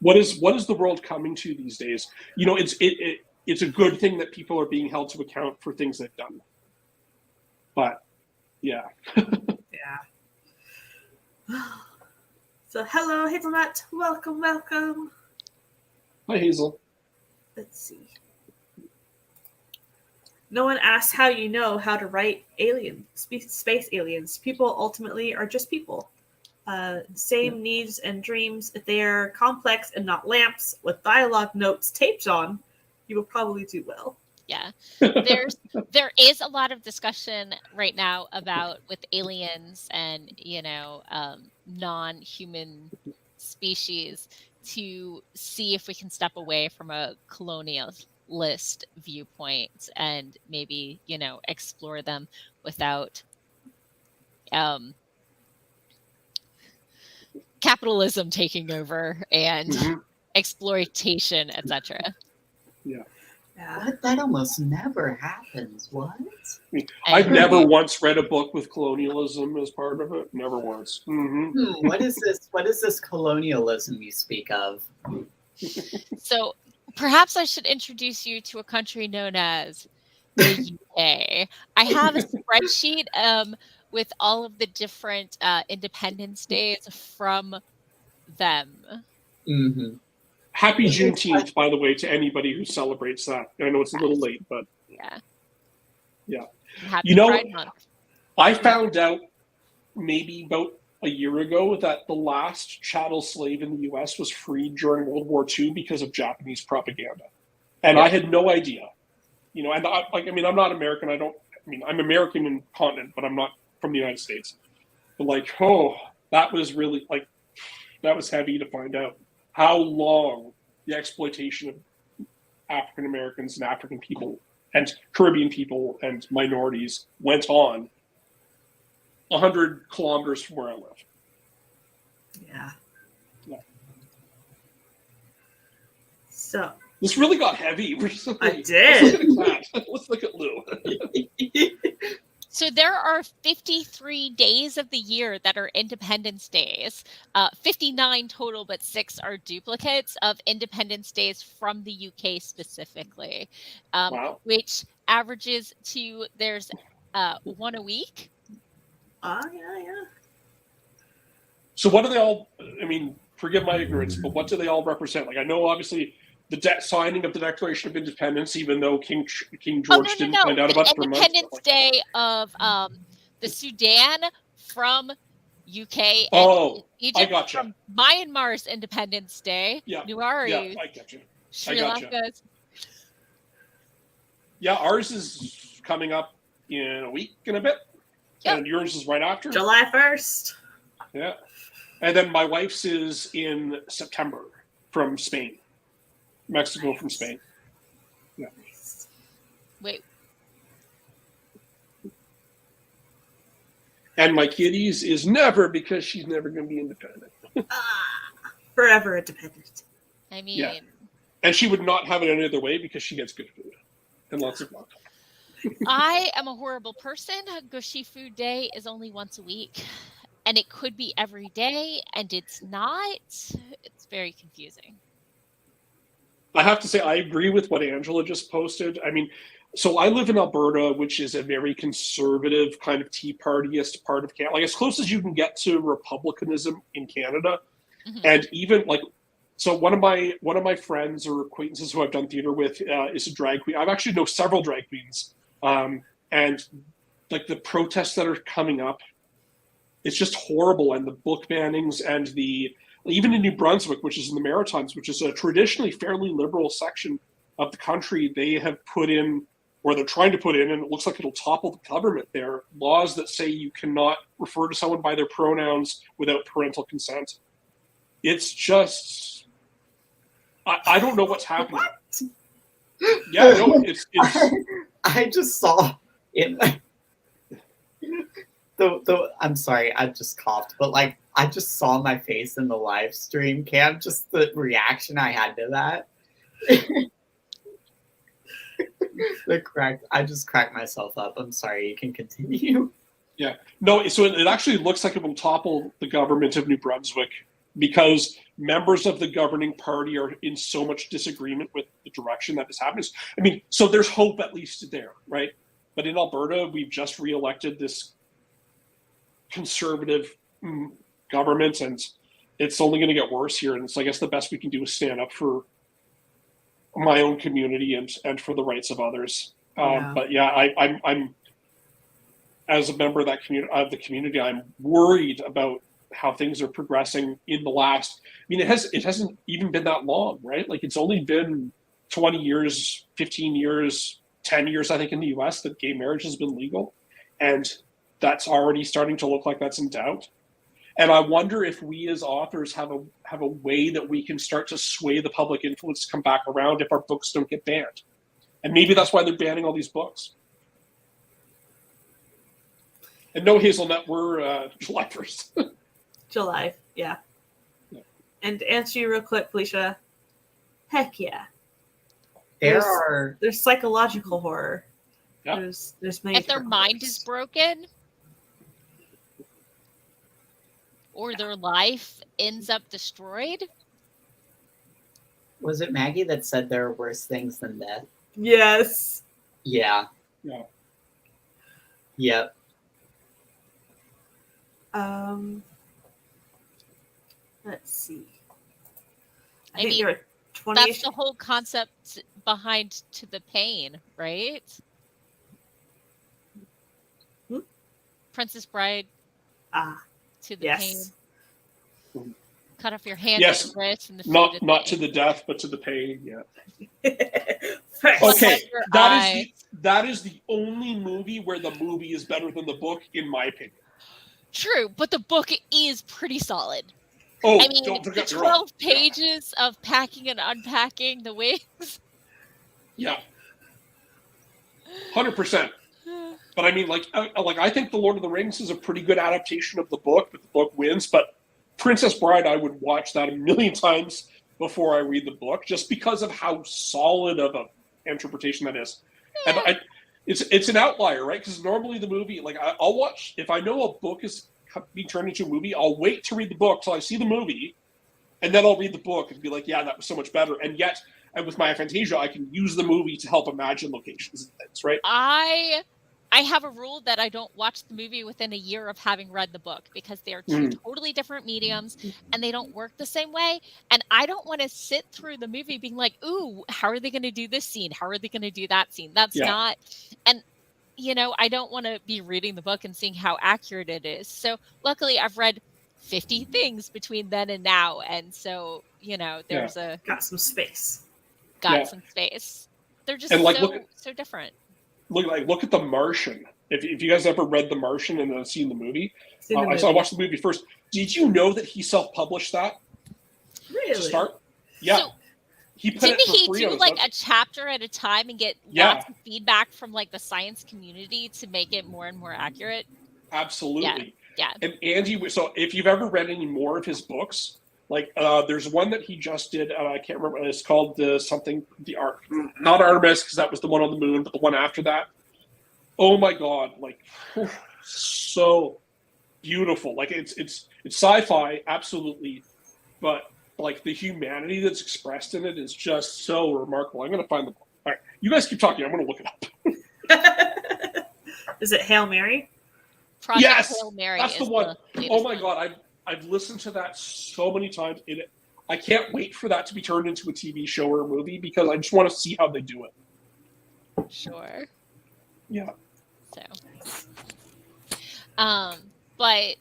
What is the world coming to these days? You know, it's a good thing that people are being held to account for things they've done. But yeah. Yeah. So hello, Hazelnut. Welcome, welcome. Hi, Hazel. Let's see. No one asks how you know how to write space aliens. People ultimately are just people. Same needs and dreams. If they are complex and not lamps with dialogue notes taped on, you will probably do well. Yeah. There is a lot of discussion right now about with aliens and, you know, non-human species to see if we can step away from a colonialist viewpoint and maybe, you know, explore them without capitalism taking over and exploitation, etc. Yeah. What? That almost never happens. What? I've never once read a book with colonialism as part of it. Never once. Mm-hmm. What is this? What is this colonialism you speak of? So perhaps I should introduce you to a country known as the UK. I have a spreadsheet with all of the different Independence Days from them. Mm-hmm. Happy Juneteenth, by the way, to anybody who celebrates that. I know it's a little late, but yeah. You know, Pride Month. I found out maybe about a year ago that the last chattel slave in the U.S. was freed during World War II because of Japanese propaganda, and I had no idea. You know, and I'm not American. I'm American in continent, but I'm not from the United States. But that was really that was heavy to find out how long the exploitation of African Americans and African people and Caribbean people and minorities went on 100 kilometers from where I live. Yeah. So this really got heavy. I did. Let's look at Lou. So there are 53 days of the year that are Independence Days, 59 total, but 6 are duplicates of Independence Days from the UK specifically, Wow. which averages to there's one a week. Yeah. So what do they all? I mean, forgive my ignorance, but what do they all represent? Like, I know obviously the signing of the Declaration of Independence, even though King George didn't find out about it for months. Independence Day of the Sudan from UK and Egypt. I gotcha. From Myanmar's Independence Day. Yeah. Nuari. Yeah, I get you. Sri Lanka's. Yeah, ours is coming up in a week and a bit. Yep. And yours is right after. July 1st. Yeah. And then my wife's is in September from Spain. Mexico from Spain. Yeah. Wait. And my kitty's is never, because she's never going to be independent. Forever independent. I mean... Yeah. And she would not have it any other way because she gets good food. And lots of love. I am a horrible person. Gushy Food Day is only once a week. And it could be every day, and it's not. It's very confusing. I have to say, I agree with what Angela just posted. I mean, so I live in Alberta, which is a very conservative kind of Tea Partyist part of Canada, like as close as you can get to republicanism in Canada. Mm-hmm. And even like, so one of my friends or acquaintances who I've done theater with is a drag queen. I've actually know several drag queens, and like the protests that are coming up, it's just horrible. And the book bannings and even in New Brunswick, which is in the Maritimes, which is a traditionally fairly liberal section of the country, they have put in, or they're trying to put in, and it looks like it'll topple the government there, laws that say you cannot refer to someone by their pronouns without parental consent. It's just, I don't know what's happening. What? Yeah, no, it's I just saw in I'm sorry, I just coughed, but like I just saw my face in the live stream cam, just the reaction I had to that. I just cracked myself up. I'm sorry, you can continue. Yeah. No, so it actually looks like it will topple the government of New Brunswick because members of the governing party are in so much disagreement with the direction that this happens. I mean, so there's hope at least there, right? But in Alberta, we've just reelected this conservative government, and it's only going to get worse here. And so I guess the best we can do is stand up for my own community and for the rights of others. Yeah. But yeah, I'm as a member of that community, I'm worried about how things are progressing in the last. I mean, it hasn't even been that long, right? Like it's only been 20 years, 15 years, 10 years, I think, in the U.S. that gay marriage has been legal, and that's already starting to look like that's in doubt. And I wonder if we as authors have a way that we can start to sway the public influence to come back around if our books don't get banned. And maybe that's why they're banning all these books. And no, Hazelnut, we're July 1st. July, yeah. And to answer you real quick, Felicia, heck yeah. There's psychological horror. Yeah. There's many. If their mind is broken, or their life ends up destroyed. Was it Maggie that said there are worse things than death? Yes. Yeah. Yeah. Yep. Let's see. I mean, there are 20 that's the whole concept behind To the Pain, right? Princess Bride. To the pain. Cut off your hands and wrists and the feet. Not to the death, but to the pain. Yeah. Okay, that is the only movie where the movie is better than the book, in my opinion. True, but the book is pretty solid. Oh, I mean, don't forget the 12 pages of packing and unpacking the wings. Yeah. 100%. But I mean, like I think The Lord of the Rings is a pretty good adaptation of the book, but the book wins. But Princess Bride, I would watch that a million times before I read the book, just because of how solid of an interpretation that is. And it's an outlier, right? Because normally the movie, like I'll watch, if I know a book is being turned into a movie, I'll wait to read the book till I see the movie, and then I'll read the book and be like, yeah, that was so much better. And yet, and with my Fantasia, I can use the movie to help imagine locations and things, right? I have a rule that I don't watch the movie within a year of having read the book because they are two totally different mediums and they don't work the same way. And I don't want to sit through the movie being like, ooh, how are they going to do this scene? How are they going to do that scene? That's not, and I don't want to be reading the book and seeing how accurate it is. So luckily I've read 50 things between then and now. And so, there's got some space. Some space. They're just so different. Look at The Martian. If you guys ever read The Martian and seen the movie, I watched the movie first. Did you know that he self-published that? Really? To start? Yeah. So, he put didn't it for he free do like a chapter at a time and get lots of feedback from like the science community to make it more and more accurate? Absolutely. Yeah. And Andy, so if you've ever read any more of his books, like there's one that he just did, I can't remember. It's called not Artemis, because that was the one on the moon, but the one after that. Oh my God! Like, so beautiful. Like it's sci-fi, absolutely, but like the humanity that's expressed in it is just so remarkable. I'm gonna find the book. All right, you guys keep talking. I'm gonna look it up. Is it Hail Mary? Project Hail Mary. That's the one. Oh my God! I've listened to that so many times. I can't wait for that to be turned into a TV show or a movie because I just want to see how they do it. Sure. Yeah. So, but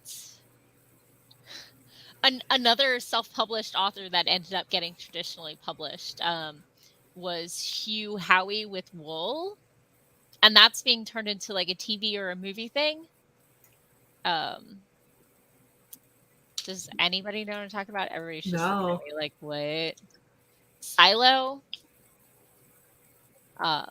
another self-published author that ended up getting traditionally published was Hugh Howey with Wool, and that's being turned into like a TV or a movie thing. Does anybody know what I'm talking about? Everybody's just looking at me like, what? Silo? I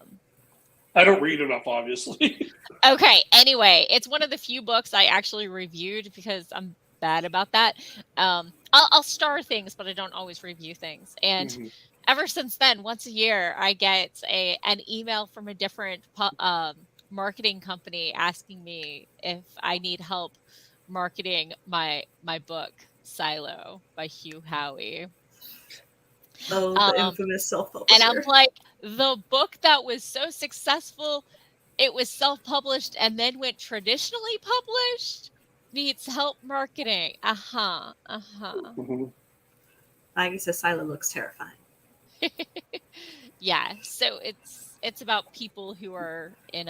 don't read enough, obviously. Okay, anyway, it's one of the few books I actually reviewed because I'm bad about that. I'll star things, but I don't always review things. And ever since then, once a year, I get an email from a different marketing company asking me if I need help marketing my book Silo by Hugh Howey. Oh, the infamous self-publisher. And I'm like, the book that was so successful, it was self-published and then went traditionally published, needs help marketing. I guess Silo looks terrifying. Yeah, so it's about people who are in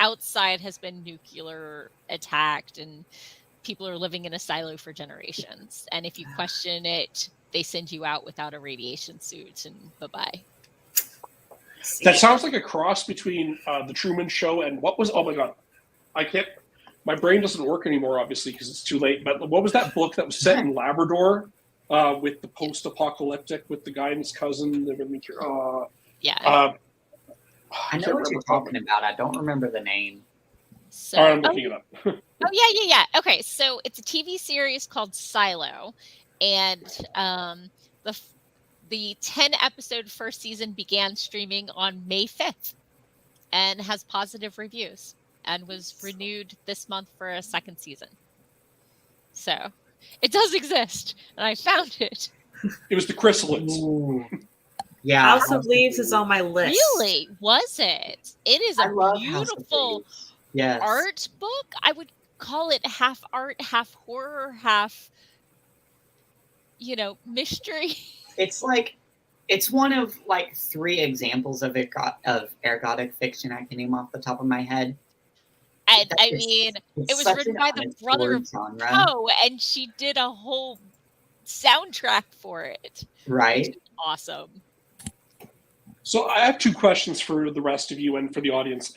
outside has been nuclear attacked and people are living in a silo for generations. And if you question it, they send you out without a radiation suit and bye-bye. That sounds like a cross between The Truman Show and what was, oh my God, my brain doesn't work anymore, obviously, because it's too late. But what was that book that was set in Labrador with the post-apocalyptic, with the guy and his cousin? I know what you're talking about. I don't remember the name. So, I'm looking it up. Yeah. Okay, so it's a TV series called Silo, and the 10-episode first season began streaming on May 5th and has positive reviews and was renewed this month for a second season. So it does exist, and I found it. It was the Chrysalids. Ooh. Yeah, House of Leaves is on my list. Really? Was it? It is a beautiful art book. I would call it half art, half horror, half, mystery. It's one of like 3 examples of ergodic fiction I can name off the top of my head. And it was written by the brother of Poe, and she did a whole soundtrack for it. Right. Awesome. So I have 2 questions for the rest of you and for the audience.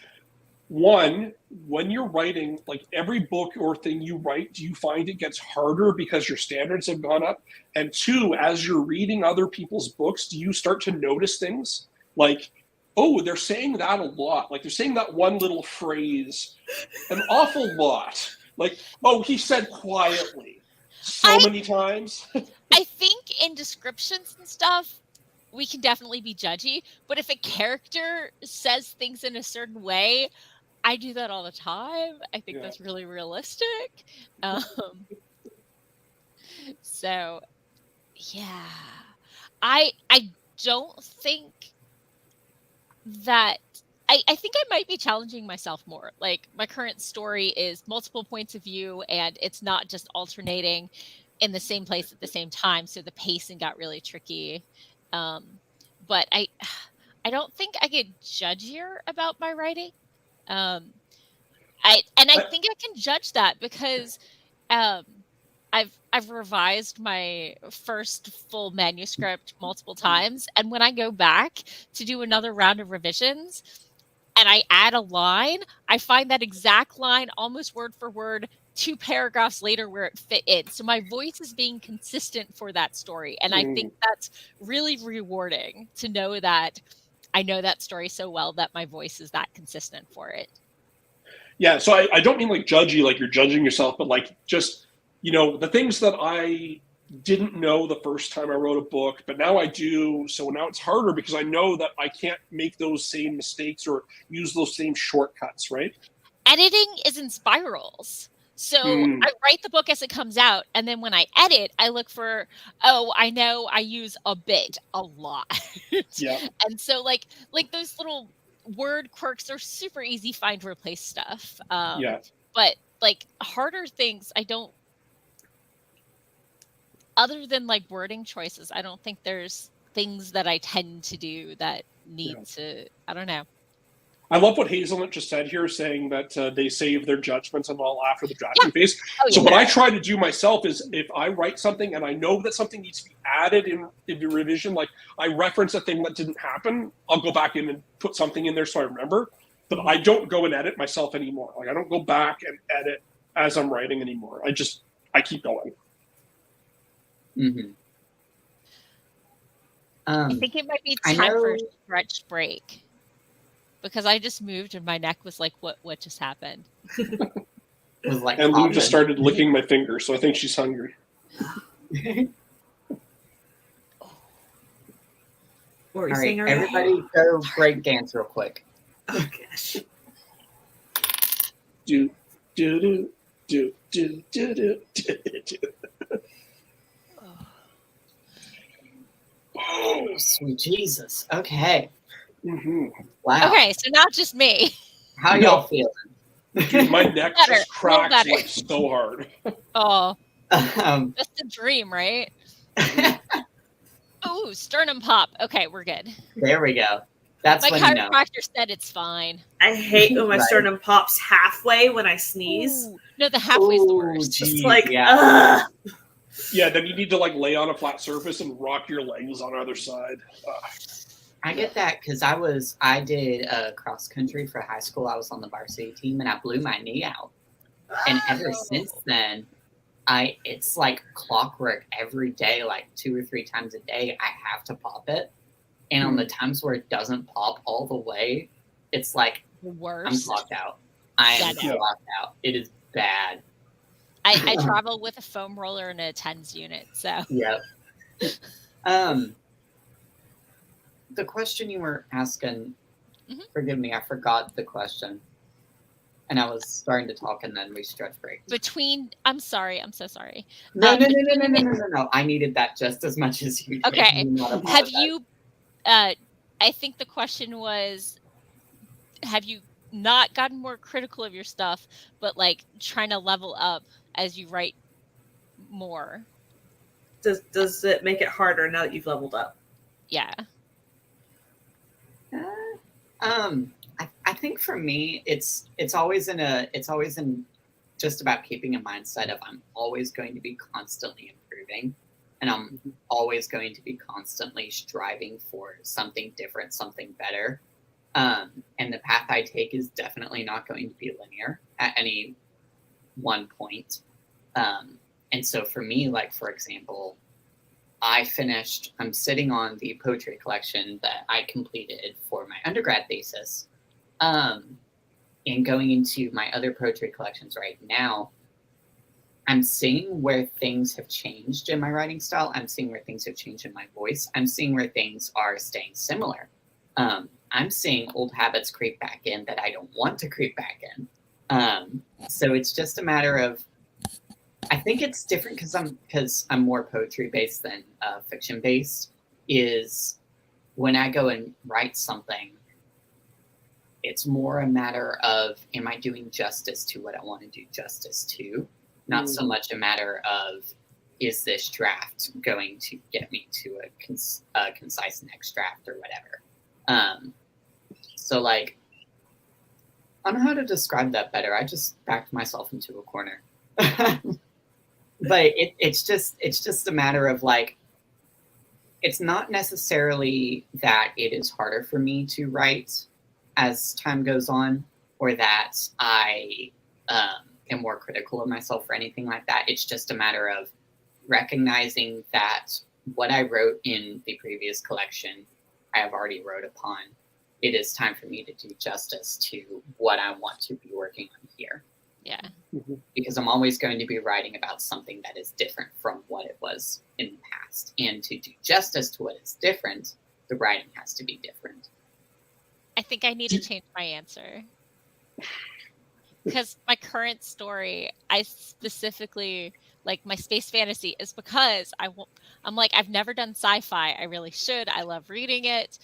One, when you're writing, like every book or thing you write, do you find it gets harder because your standards have gone up? And 2, as you're reading other people's books, do you start to notice things like, oh, they're saying that a lot. Like they're saying that one little phrase an awful lot. Like, oh, he said quietly many times. I think in descriptions and stuff, we can definitely be judgy. But if a character says things in a certain way, I do that all the time. I think that's really realistic. So, yeah. I don't think that I think I might be challenging myself more. Like, my current story is multiple points of view, and it's not just alternating in the same place at the same time. So the pacing got really tricky. But I don't think I get judgier about my writing. I think I can judge that because I've revised my first full manuscript multiple times, and when I go back to do another round of revisions and I add a line, I find that exact line almost word for word 2 paragraphs later where it fit in. So my voice is being consistent for that story, and I think that's really rewarding to know that I know that story so well that my voice is that consistent for it. Yeah, so I don't mean like judgy, like you're judging yourself, but like just, the things that I didn't know the first time I wrote a book, but now I do. So now it's harder because I know that I can't make those same mistakes or use those same shortcuts, right? Editing is in spirals. So I write the book as it comes out, and then when I edit, I look for, I know I use a bit a lot. Yeah. And so like those little word quirks are super easy find replace stuff. But like harder things, I don't, other than like wording choices, I don't think there's things that I tend to do that need to, I don't know. I love what Hazelwood just said here, saying that they save their judgments and all after the drafting phase. So what I try to do myself is if I write something and I know that something needs to be added in the revision, like I reference a thing that didn't happen, I'll go back in and put something in there so I remember. But I don't go and edit myself anymore. Like I don't go back and edit as I'm writing anymore. I keep going. Mm-hmm. I think it might be time for a stretch break. Because I just moved and my neck was like, what just happened? And Lou just started licking my finger, so I think she's hungry. All right, everybody go break dance real quick. Oh, gosh. Do, do, do, do, do, do, do, do, do. Oh, sweet Jesus. Okay. Mm-hmm. Wow. Okay, so not just me. How y'all feeling? Dude, my neck just cracked like so hard. Oh, just a dream, right? Oh, sternum pop. Okay, we're good. There we go. That's my when you know. chiropractor said it's fine. I hate when my sternum pops halfway when I sneeze. Ooh. No, the halfway's the worst. Geez, just like, ugh. Yeah, then you need to like lay on a flat surface and rock your legs on either side. I get that because I did cross country for high school. I was on the varsity team and I blew my knee out. And ever since then, it's like clockwork every day, like 2 or 3 times a day, I have to pop it. And on the times where it doesn't pop all the way, it's like worse. I'm clocked out. I am clocked out. It is bad. I travel with a foam roller and a TENS unit, so. Yep. The question you were asking, forgive me, I forgot the question. And I was starting to talk and then we stretch break. I'm so sorry. No. I needed that just as much as you did. Okay. Have you, I think the question was, have you not gotten more critical of your stuff, but like trying to level up as you write more? Does it make it harder now that you've leveled up? Yeah. I think for me, it's always in just about keeping a mindset of I'm always going to be constantly improving, and I'm always going to be constantly striving for something different, something better. And the path I take is definitely not going to be linear at any one point. And so for me, like, for example, I'm sitting on the poetry collection that I completed for my undergrad thesis. And going into my other poetry collections right now, I'm seeing where things have changed in my writing style. I'm seeing where things have changed in my voice. I'm seeing where things are staying similar. I'm seeing old habits creep back in that I don't want to creep back in. So it's just a matter of, I think it's different because I'm more poetry based than fiction based. Is when I go and write something, it's more a matter of, am I doing justice to what I want to do justice to? Not so much a matter of, is this draft going to get me to a concise next draft or whatever? So like, I don't know how to describe that better. I just backed myself into a corner. But it's just a matter of like, it's not necessarily that it is harder for me to write as time goes on, or that I am more critical of myself or anything like that. It's just a matter of recognizing that what I wrote in the previous collection, I have already wrote upon. It is time for me to do justice to what I want to be working on here. Yeah. Because I'm always going to be writing about something that is different from what it was in the past. And to do justice to what is different, the writing has to be different. I think I need to change my answer. Because my current story, I specifically, like my space fantasy is because I'm like, I've never done sci-fi. I really should. I love reading it.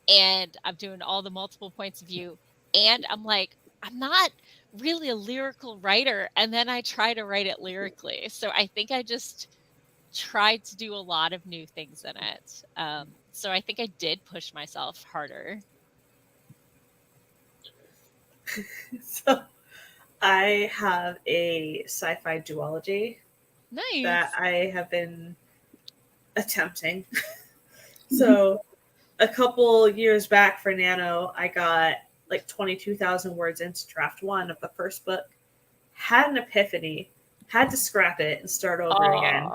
And I'm doing all the multiple points of view. And I'm like, I'm not really a lyrical writer. And then I try to write it lyrically. So I think I just tried to do a lot of new things in it. So I think I did push myself harder. So I have a sci-fi duology Nice. that I have been attempting. So a couple years back for Nano, I got like 22,000 words into draft 1 of the first book, had an epiphany, had to scrap it and start over again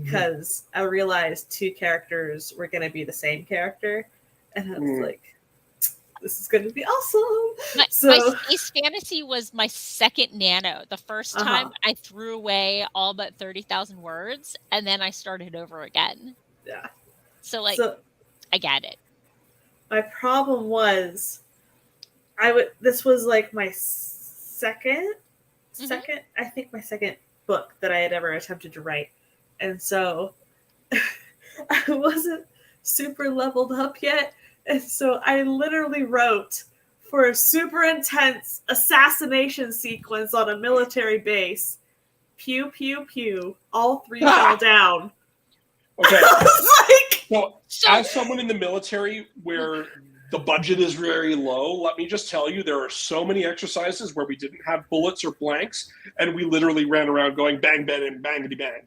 because I realized 2 characters were going to be the same character. And I was like, this is going to be awesome. My space fantasy was my second Nano. The first time I threw away all but 30,000 words, and then I started over again. Yeah. So I get it. My problem was, this was like my second book that I had ever attempted to write. And so I wasn't super leveled up yet. And so I literally wrote for a super intense assassination sequence on a military base. Pew, pew, pew. All 3 fell down. Okay. I was like, Well, as someone in the military where the budget is very low, let me just tell you, there are so many exercises where we didn't have bullets or blanks, and we literally ran around going bang, bang, and bangity bang.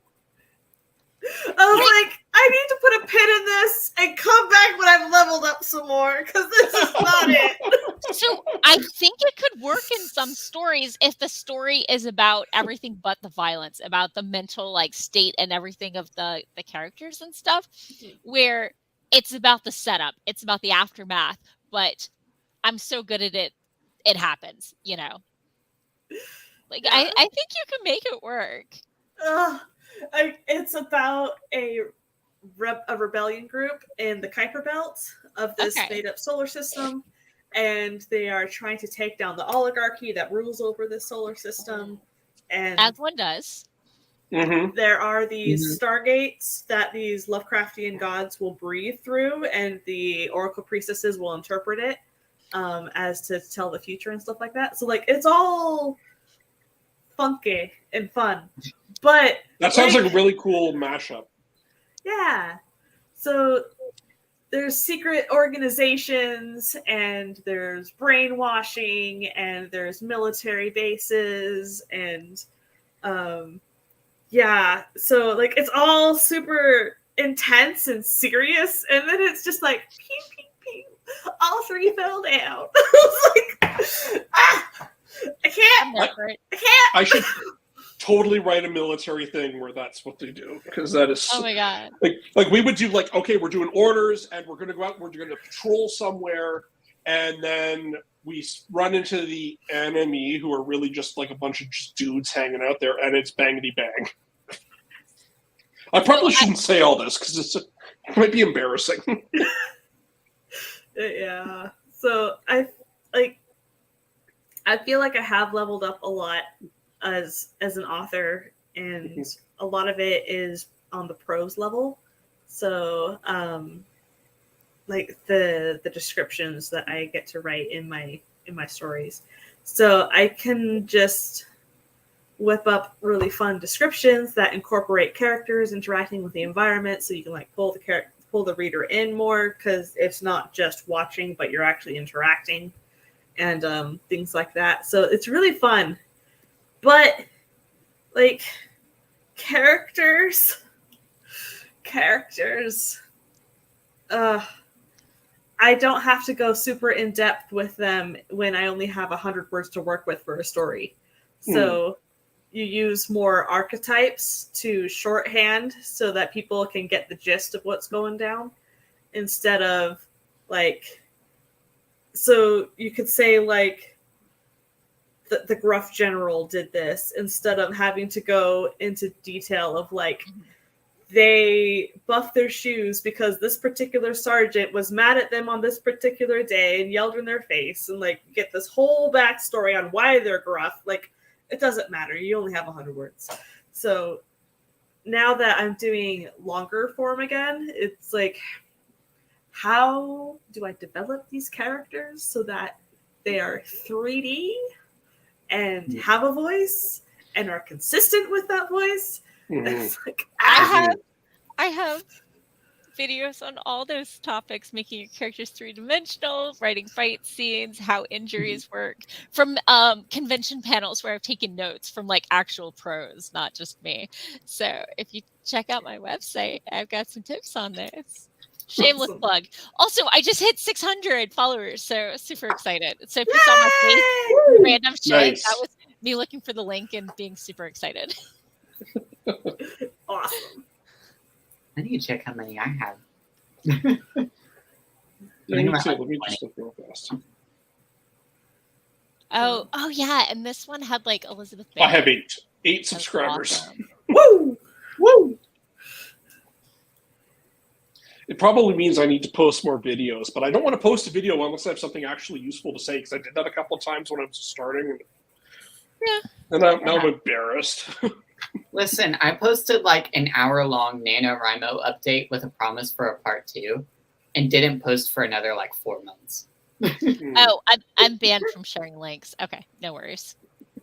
I was like, I need to put a pin in this and come back when I've leveled up some more, because this is not it. So I think it could work in some stories if the story is about everything but the violence, about the mental like state and everything of the characters and stuff, where it's about the setup, it's about the aftermath, but I'm so good at it, it happens, you know. Like I think you can make it work. It's about a rebellion group in the Kuiper Belt of this made-up solar system, and they are trying to take down the oligarchy that rules over this solar system. And as one does. There are these stargates that these Lovecraftian gods will breathe through, and the Oracle priestesses will interpret it as to tell the future and stuff like that. So, like, it's all funky and fun. But that sounds like a really cool mashup. Yeah. So there's secret organizations, and there's brainwashing, and there's military bases, and so like it's all super intense and serious, and then it's just like pew pew pew, all 3 fell down. I was like, I can't. I should totally write a military thing where that's what they do, because that is oh my god, like we would do, like, okay, we're doing orders and we're going to go out, we're going to patrol somewhere, and then we run into the enemy who are really just like a bunch of just dudes hanging out there, and it's bangity bang. I probably shouldn't say all this because it might be embarrassing. Yeah. So I feel like I have leveled up a lot as an author, and a lot of it is on the prose level. So like the descriptions that I get to write in my stories. So I can just whip up really fun descriptions that incorporate characters interacting with the environment, so you can like pull the reader in more, because it's not just watching, but you're actually interacting and things like that. So it's really fun. But like characters, I don't have to go super in depth with them when I only have 100 words to work with for a story. So you use more archetypes to shorthand so that people can get the gist of what's going down, instead of like, so you could say like the gruff general did this, instead of having to go into detail of like, they buffed their shoes because this particular sergeant was mad at them on this particular day and yelled in their face, and like get this whole backstory on why they're gruff. Like, it doesn't matter. You only have 100 words. So now that I'm doing longer form again, it's like, how do I develop these characters so that they are 3D and have a voice and are consistent with that voice? It's like, I have videos on all those topics, making your characters 3-dimensional, writing fight scenes, how injuries work, from convention panels where I've taken notes from like actual pros, not just me. So if you check out my website, I've got some tips on this. Shameless plug. Also, I just hit 600 followers, so super excited. So if you saw my face, random shit, Nice. that was me looking for the link and being super excited. awesome. I need to check how many I have. Yeah, me too. Let me just look real fast. Oh yeah, and this one had like Elizabeth I Banks. have 8 That's subscribers. awesome. Woo! It probably means I need to post more videos, but I don't want to post a video unless I have something actually useful to say, because I did that a couple of times when I was starting. Yeah. And now I'm embarrassed. Listen, I posted like an hour-long NaNoWriMo update with a promise for a part 2, and didn't post for another like 4 months. Oh, I'm banned from sharing links. Okay, no worries.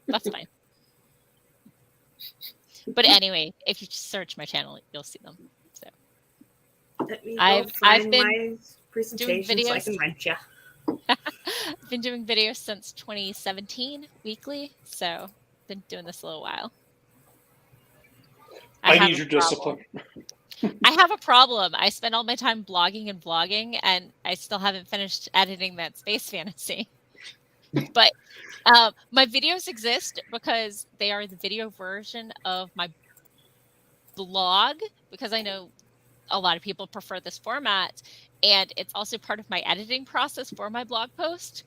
That's fine. But anyway, if you search my channel, you'll see them. So Let me I've find been my presentation so I can write you. I've been doing videos since 2017 weekly, so been doing this a little while. I have need a your problem. discipline. I have a problem. I spend all my time blogging and vlogging, and I still haven't finished editing that space fantasy. But my videos exist because they are the video version of my blog, because I know a lot of people prefer this format, and it's also part of my editing process for my blog post.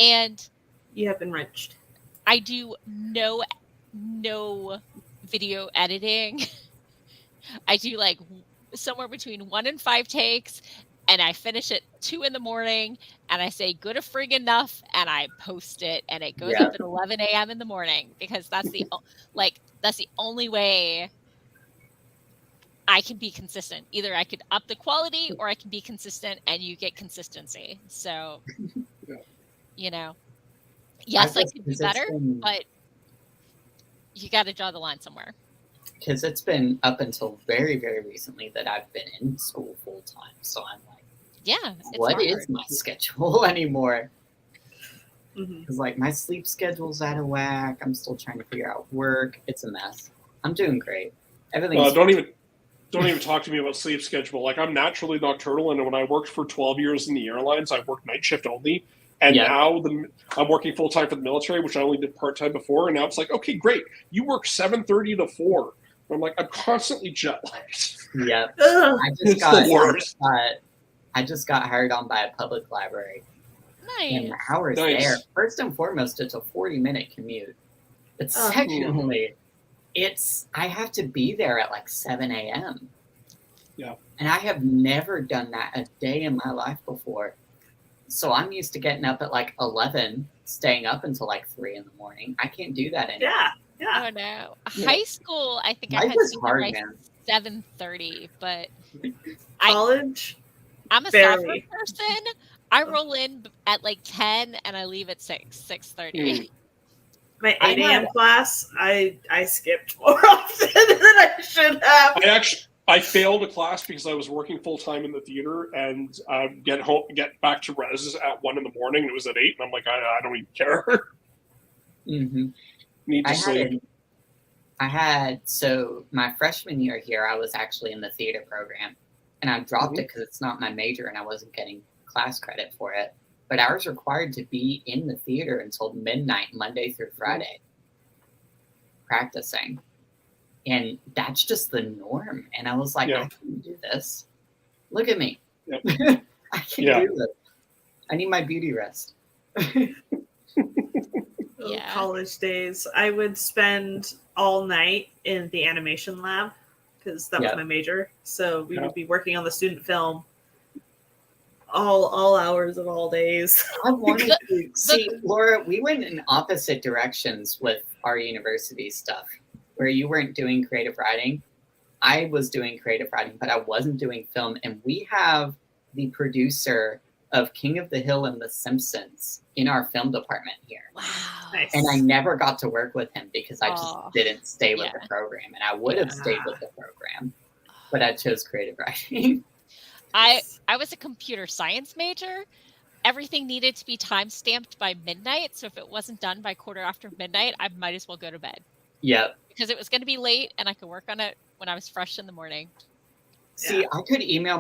And You have been wrenched. I do no video editing. I do like somewhere between 1 and 5 takes, and I finish at 2 in the morning, and I say good a frig enough, and I post it, and it goes up at 11 a.m. in the morning, because that's the that's the only way I can be consistent. Either I could up the quality, or I can be consistent and you get consistency. So, you know, yes, I could do better, but you got to draw the line somewhere. Because it's been up until very, very recently that I've been in school full time. So I'm like, yeah, what is my schedule anymore? Because like my sleep schedule's out of whack. I'm still trying to figure out work. It's a mess. I'm doing great. Everything's Don't even talk to me about sleep schedule. Like, I'm naturally nocturnal, and when I worked for 12 years in the airlines, I worked night shift only. And now I'm working full time for the military, which I only did part time before. And now it's like, okay, great. You work 7:30 to 4. And I'm like, I'm constantly jet lagged. Yeah. I just got hired on by a public library. Nice. And the hours there, first and foremost, it's a 40-minute commute. But secondly, I have to be there at like 7 a.m. Yeah. And I have never done that a day in my life before. So I'm used to getting up at like 11, staying up until like 3 in the morning. I can't do that anymore. Yeah. Oh no. High school, I think Life I had is to hard, by man. 7:30, but college. I'm a software person. I roll in at like 10 and I leave at 6:30. My 8 a.m. class, I skipped more often than I should have. I failed a class because I was working full time in the theater, and get back to res at 1 a.m. It was at 8, and I'm like, I don't even care. Mm-hmm. Need to sleep. So my freshman year here, I was actually in the theater program, and I dropped it because it's not my major, and I wasn't getting class credit for it. But I was required to be in the theater until midnight, Monday through Friday, practicing. And that's just the norm. And I was like, I can do this. Look at me. Yep. I can do this. I need my beauty rest. College days. I would spend all night in the animation lab because that was my major. So we would be working on the student film all hours of all days. I wanted to see, Laura, we went in opposite directions with our university stuff, where you weren't doing creative writing. I was doing creative writing, but I wasn't doing film. And we have the producer of King of the Hill and The Simpsons in our film department here. Wow. Nice. And I never got to work with him because I just didn't stay with the program. And I would have stayed with the program, but I chose creative writing. I was a computer science major. Everything needed to be time stamped by midnight. So if it wasn't done by midnight, I might as well go to bed. Yep. Because it was going to be late and I could work on it when I was fresh in the morning. See, I could email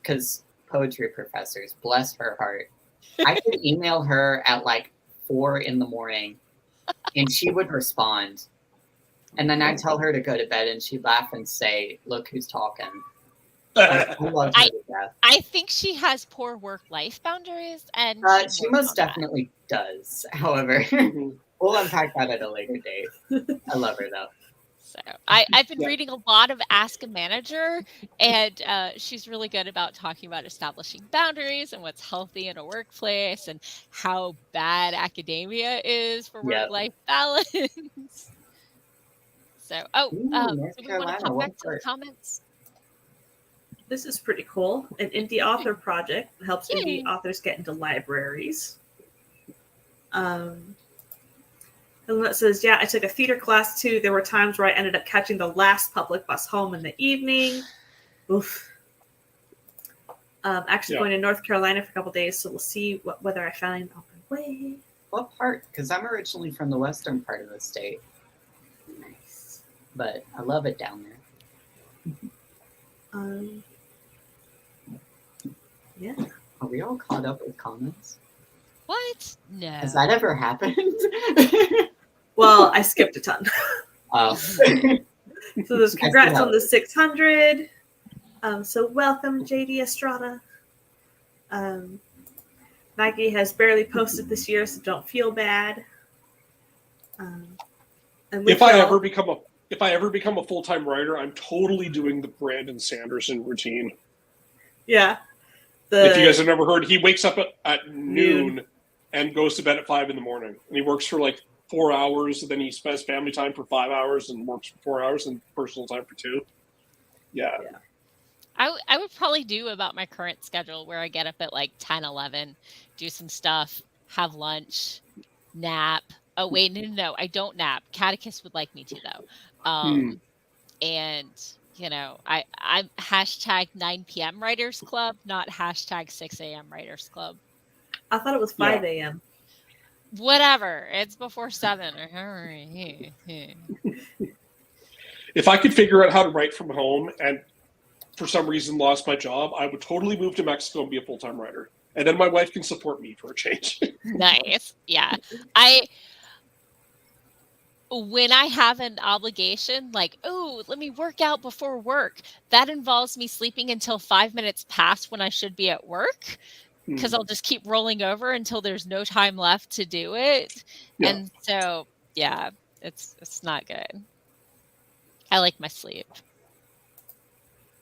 because poetry professors, bless her heart, I could email her at like 4 a.m. and she would respond. And then I'd tell her to go to bed and she'd laugh and say, look who's talking. I think she has poor work-life boundaries, and she most definitely does. However, we'll unpack that at a later date. I love her though. So I've been reading a lot of Ask a Manager, and she's really good about talking about establishing boundaries and what's healthy in a workplace and how bad academia is for work-life balance. So, so we want to come back to the comments. This is pretty cool. An indie author project that helps indie authors get into libraries. And it says, I took a theater class too. There were times where I ended up catching the last public bus home in the evening. Oof. Actually going to North Carolina for a couple days, so we'll see whether I find on my way. What part? Because I'm originally from the western part of the state. Nice. But I love it down there. Yeah. Are we all caught up with comments? What? No. Has that ever happened? Well, I skipped a ton. Oh. So there's congrats on the 600. So welcome, JD Estrada. Maggie has barely posted this year, so don't feel bad. And if I ever become a full-time writer, I'm totally doing the Brandon Sanderson routine. Yeah. If you guys have never heard, he wakes up at noon and goes to bed at 5 a.m. And he works for like 4 hours, and then he spends family time for 5 hours and works for 4 hours and personal time for 2. Yeah. I would probably do about my current schedule where I get up at like 10, 11, do some stuff, have lunch, nap. Oh, wait, no, I don't nap. Catechist would like me to, though. And, I'm hashtag 9 p.m. Writers Club, not hashtag 6 a.m. Writers Club. I thought it was 5 a.m. Whatever. It's before 7. If I could figure out how to write from home and for some reason lost my job, I would totally move to Mexico and be a full-time writer. And then my wife can support me for a change. Nice. Yeah. When I have an obligation, like, let me work out before work, that involves me sleeping until 5 minutes past when I should be at work, because I'll just keep rolling over until there's no time left to do it. Yeah. And so, it's not good. I like my sleep.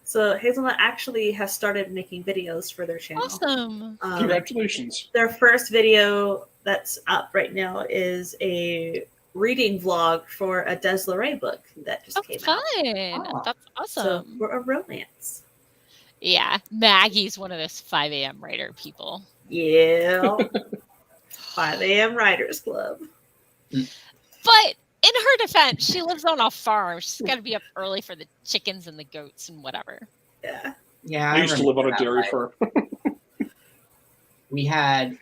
So Hazelnut actually has started making videos for their channel. Awesome. Congratulations. Their first video that's up right now is a reading vlog for a Des LeRae book that just came out. Fun. That's awesome. So for a romance. Yeah, Maggie's one of those 5 a.m. writer people. Yeah. 5 a.m. Writers Club. But in her defense, she lives on a farm. She's got to be up early for the chickens and the goats and whatever. Yeah. Yeah, I used to live on a remember dairy that, farm. We had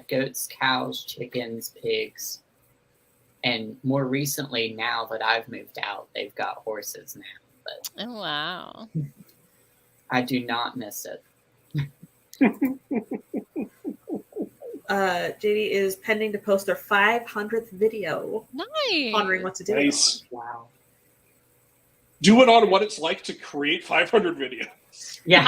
goats, cows, chickens, pigs, and more recently, now that I've moved out, they've got horses now. But Oh, wow. I do not miss it. JD is pending to post their 500th video, Nice. pondering what to do. Nice. Wow. Do it on what it's like to create 500 videos. Yeah.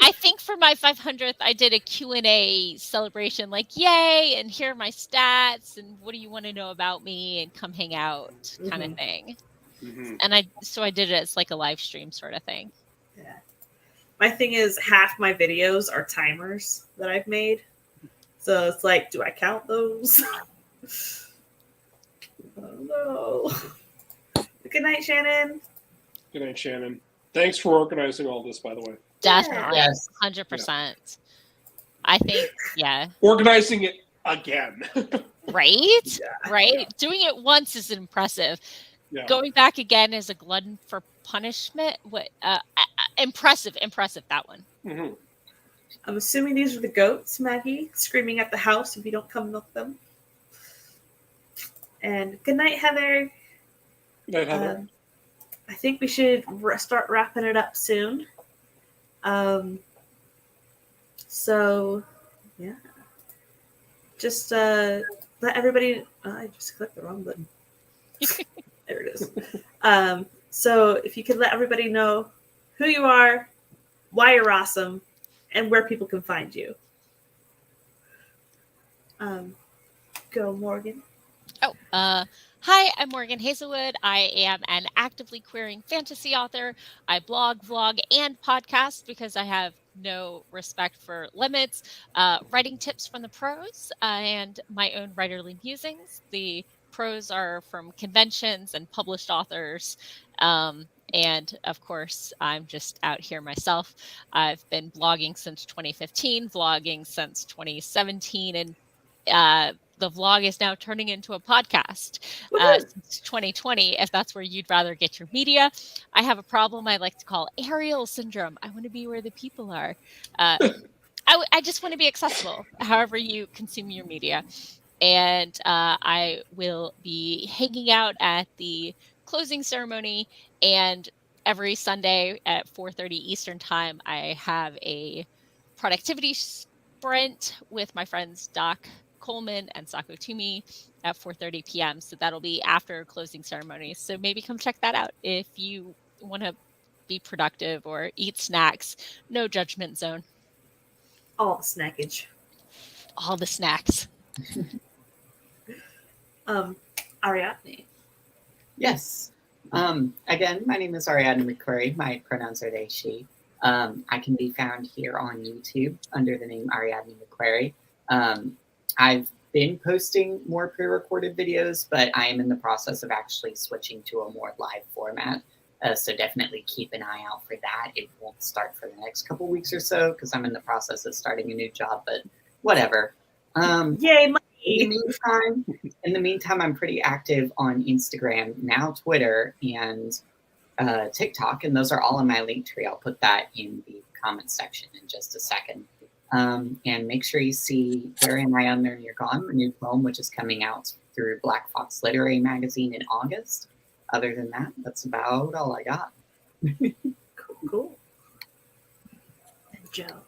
I think for my 500th, I did a Q&A celebration, like, yay, and here are my stats, and what do you want to know about me, and come hang out kind of thing. Mm-hmm. And I did it as like a live stream sort of thing. Yeah. My thing is half my videos are timers that I've made. So it's like, do I count those? Oh no. Good night, Shannon. Good night, Shannon. Thanks for organizing all this, by the way. Definitely. Yes. 100%. I think, yeah. Organizing it again. Right? Yeah. Right? Doing it once is impressive. Yeah. Going back again is a glutton for punishment. What? Impressive, that one. Mm-hmm. I'm assuming these are the goats, Maggie, screaming at the house if you don't come milk them. And good night, Heather. Good night, Heather. I think we should start wrapping it up soon. So, yeah. Just let everybody... I just clicked the wrong button. There it is. So if you could let everybody know who you are, why you're awesome, and where people can find you. Go, Morgan. Hi, I'm Morgan Hazelwood. I am an actively queering fantasy author. I blog, vlog, and podcast because I have no respect for limits. Writing tips from the pros and my own writerly musings. The pros are from conventions and published authors. And of course, I'm just out here myself. I've been blogging since 2015, vlogging since 2017, and the vlog is now turning into a podcast since 2020, if that's where you'd rather get your media. I have a problem I like to call Ariel syndrome. I want to be where the people are. I just want to be accessible, however you consume your media. And I will be hanging out at the closing ceremony, and every Sunday at 4:30 Eastern time, I have a productivity sprint with my friends Doc Coleman and Sako Toomey at 4:30 p.m. So that'll be after closing ceremonies. So maybe come check that out if you want to be productive or eat snacks. No judgment zone. All the snackage. All the snacks. Ariadne. Yes. Again, my name is Ariadne Macquarie. My pronouns are they, she. I can be found here on YouTube under the name Ariadne Macquarie. I've been posting more pre-recorded videos, but I am in the process of actually switching to a more live format. So definitely keep an eye out for that. It won't start for the next couple weeks or so because I'm in the process of starting a new job, but whatever. Yay, money. In the meantime, I'm pretty active on Instagram, now Twitter, and TikTok, and those are all in my link tree. I'll put that in the comment section in just a second. And make sure you see Wherein I Unknown You're Gone, my new poem, which is coming out through Black Fox Literary Magazine in August. Other than that, that's about all I got. Cool. And Joe.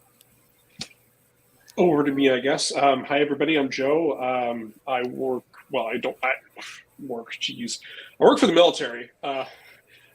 Over to me, I guess. Hi, everybody. I'm Joe. I work for the military.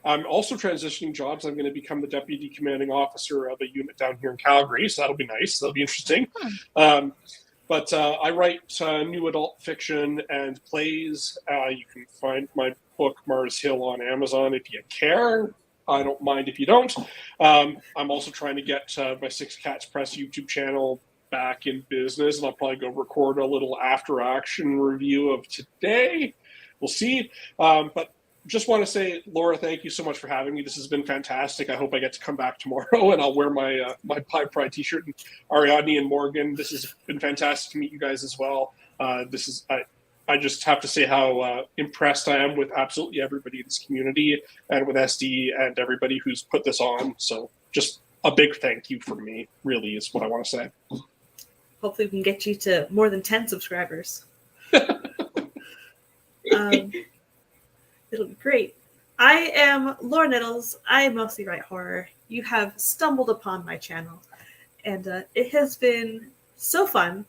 I'm also transitioning jobs. I'm going to become the deputy commanding officer of a unit down here in Calgary, so that'll be nice. That'll be interesting. But I write new adult fiction and plays. You can find my book, Mars Hill, on Amazon if you care. I don't mind if you don't. I'm also trying to get my Six Cats Press YouTube channel back in business, and I'll probably go record a little after-action review of today. We'll see. But just want to say, Laura, thank you so much for having me. This has been fantastic. I hope I get to come back tomorrow and I'll wear my my Pi Pride t-shirt. And Ariadne and Morgan, this has been fantastic to meet you guys as well. I just have to say how impressed I am with absolutely everybody in this community and with SD and everybody who's put this on. So just a big thank you from me, really, is what I want to say. Hopefully we can get you to more than 10 subscribers. It'll be great. I am Laura Nettles. I mostly write horror. You have stumbled upon my channel, and it has been so fun.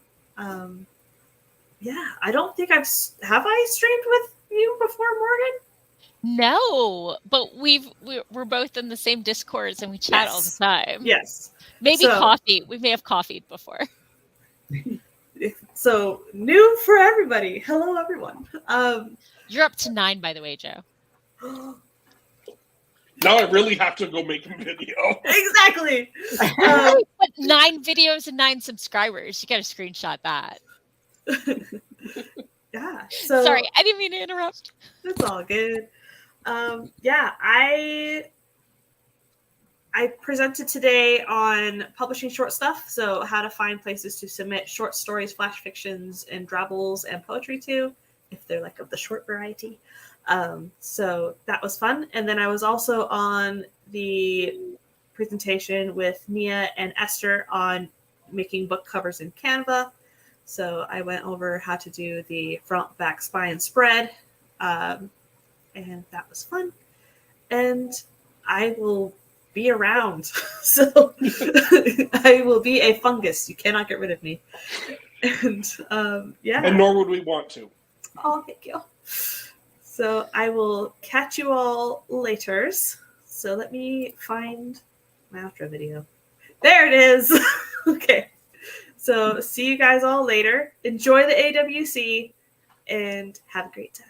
Yeah, I don't think have I streamed with you before, Morgan? No, but we're both in the same Discords and we chat all the time. Yes. Maybe coffee. We may have coffeed before. So new for everybody. Hello, everyone. You're up to 9, by the way, Joe. Now I really have to go make a video. Exactly. 9 videos and 9 subscribers. You got to screenshot that. Yeah. So sorry, I didn't mean to interrupt. It's all good. Yeah, I presented today on publishing short stuff, so how to find places to submit short stories, flash fictions, and drabbles and poetry to, if they're like of the short variety. So that was fun. And then I was also on the presentation with Nia and Esther on making book covers in Canva. So I went over how to do the front, back, spine spread, and that was fun. And I will be around. So I will be a fungus. You cannot get rid of me. And yeah. And nor would we want to. Oh, thank you. So I will catch you all later. So let me find my outro video. There it is. Okay. So see you guys all later. Enjoy the AWC and have a great time.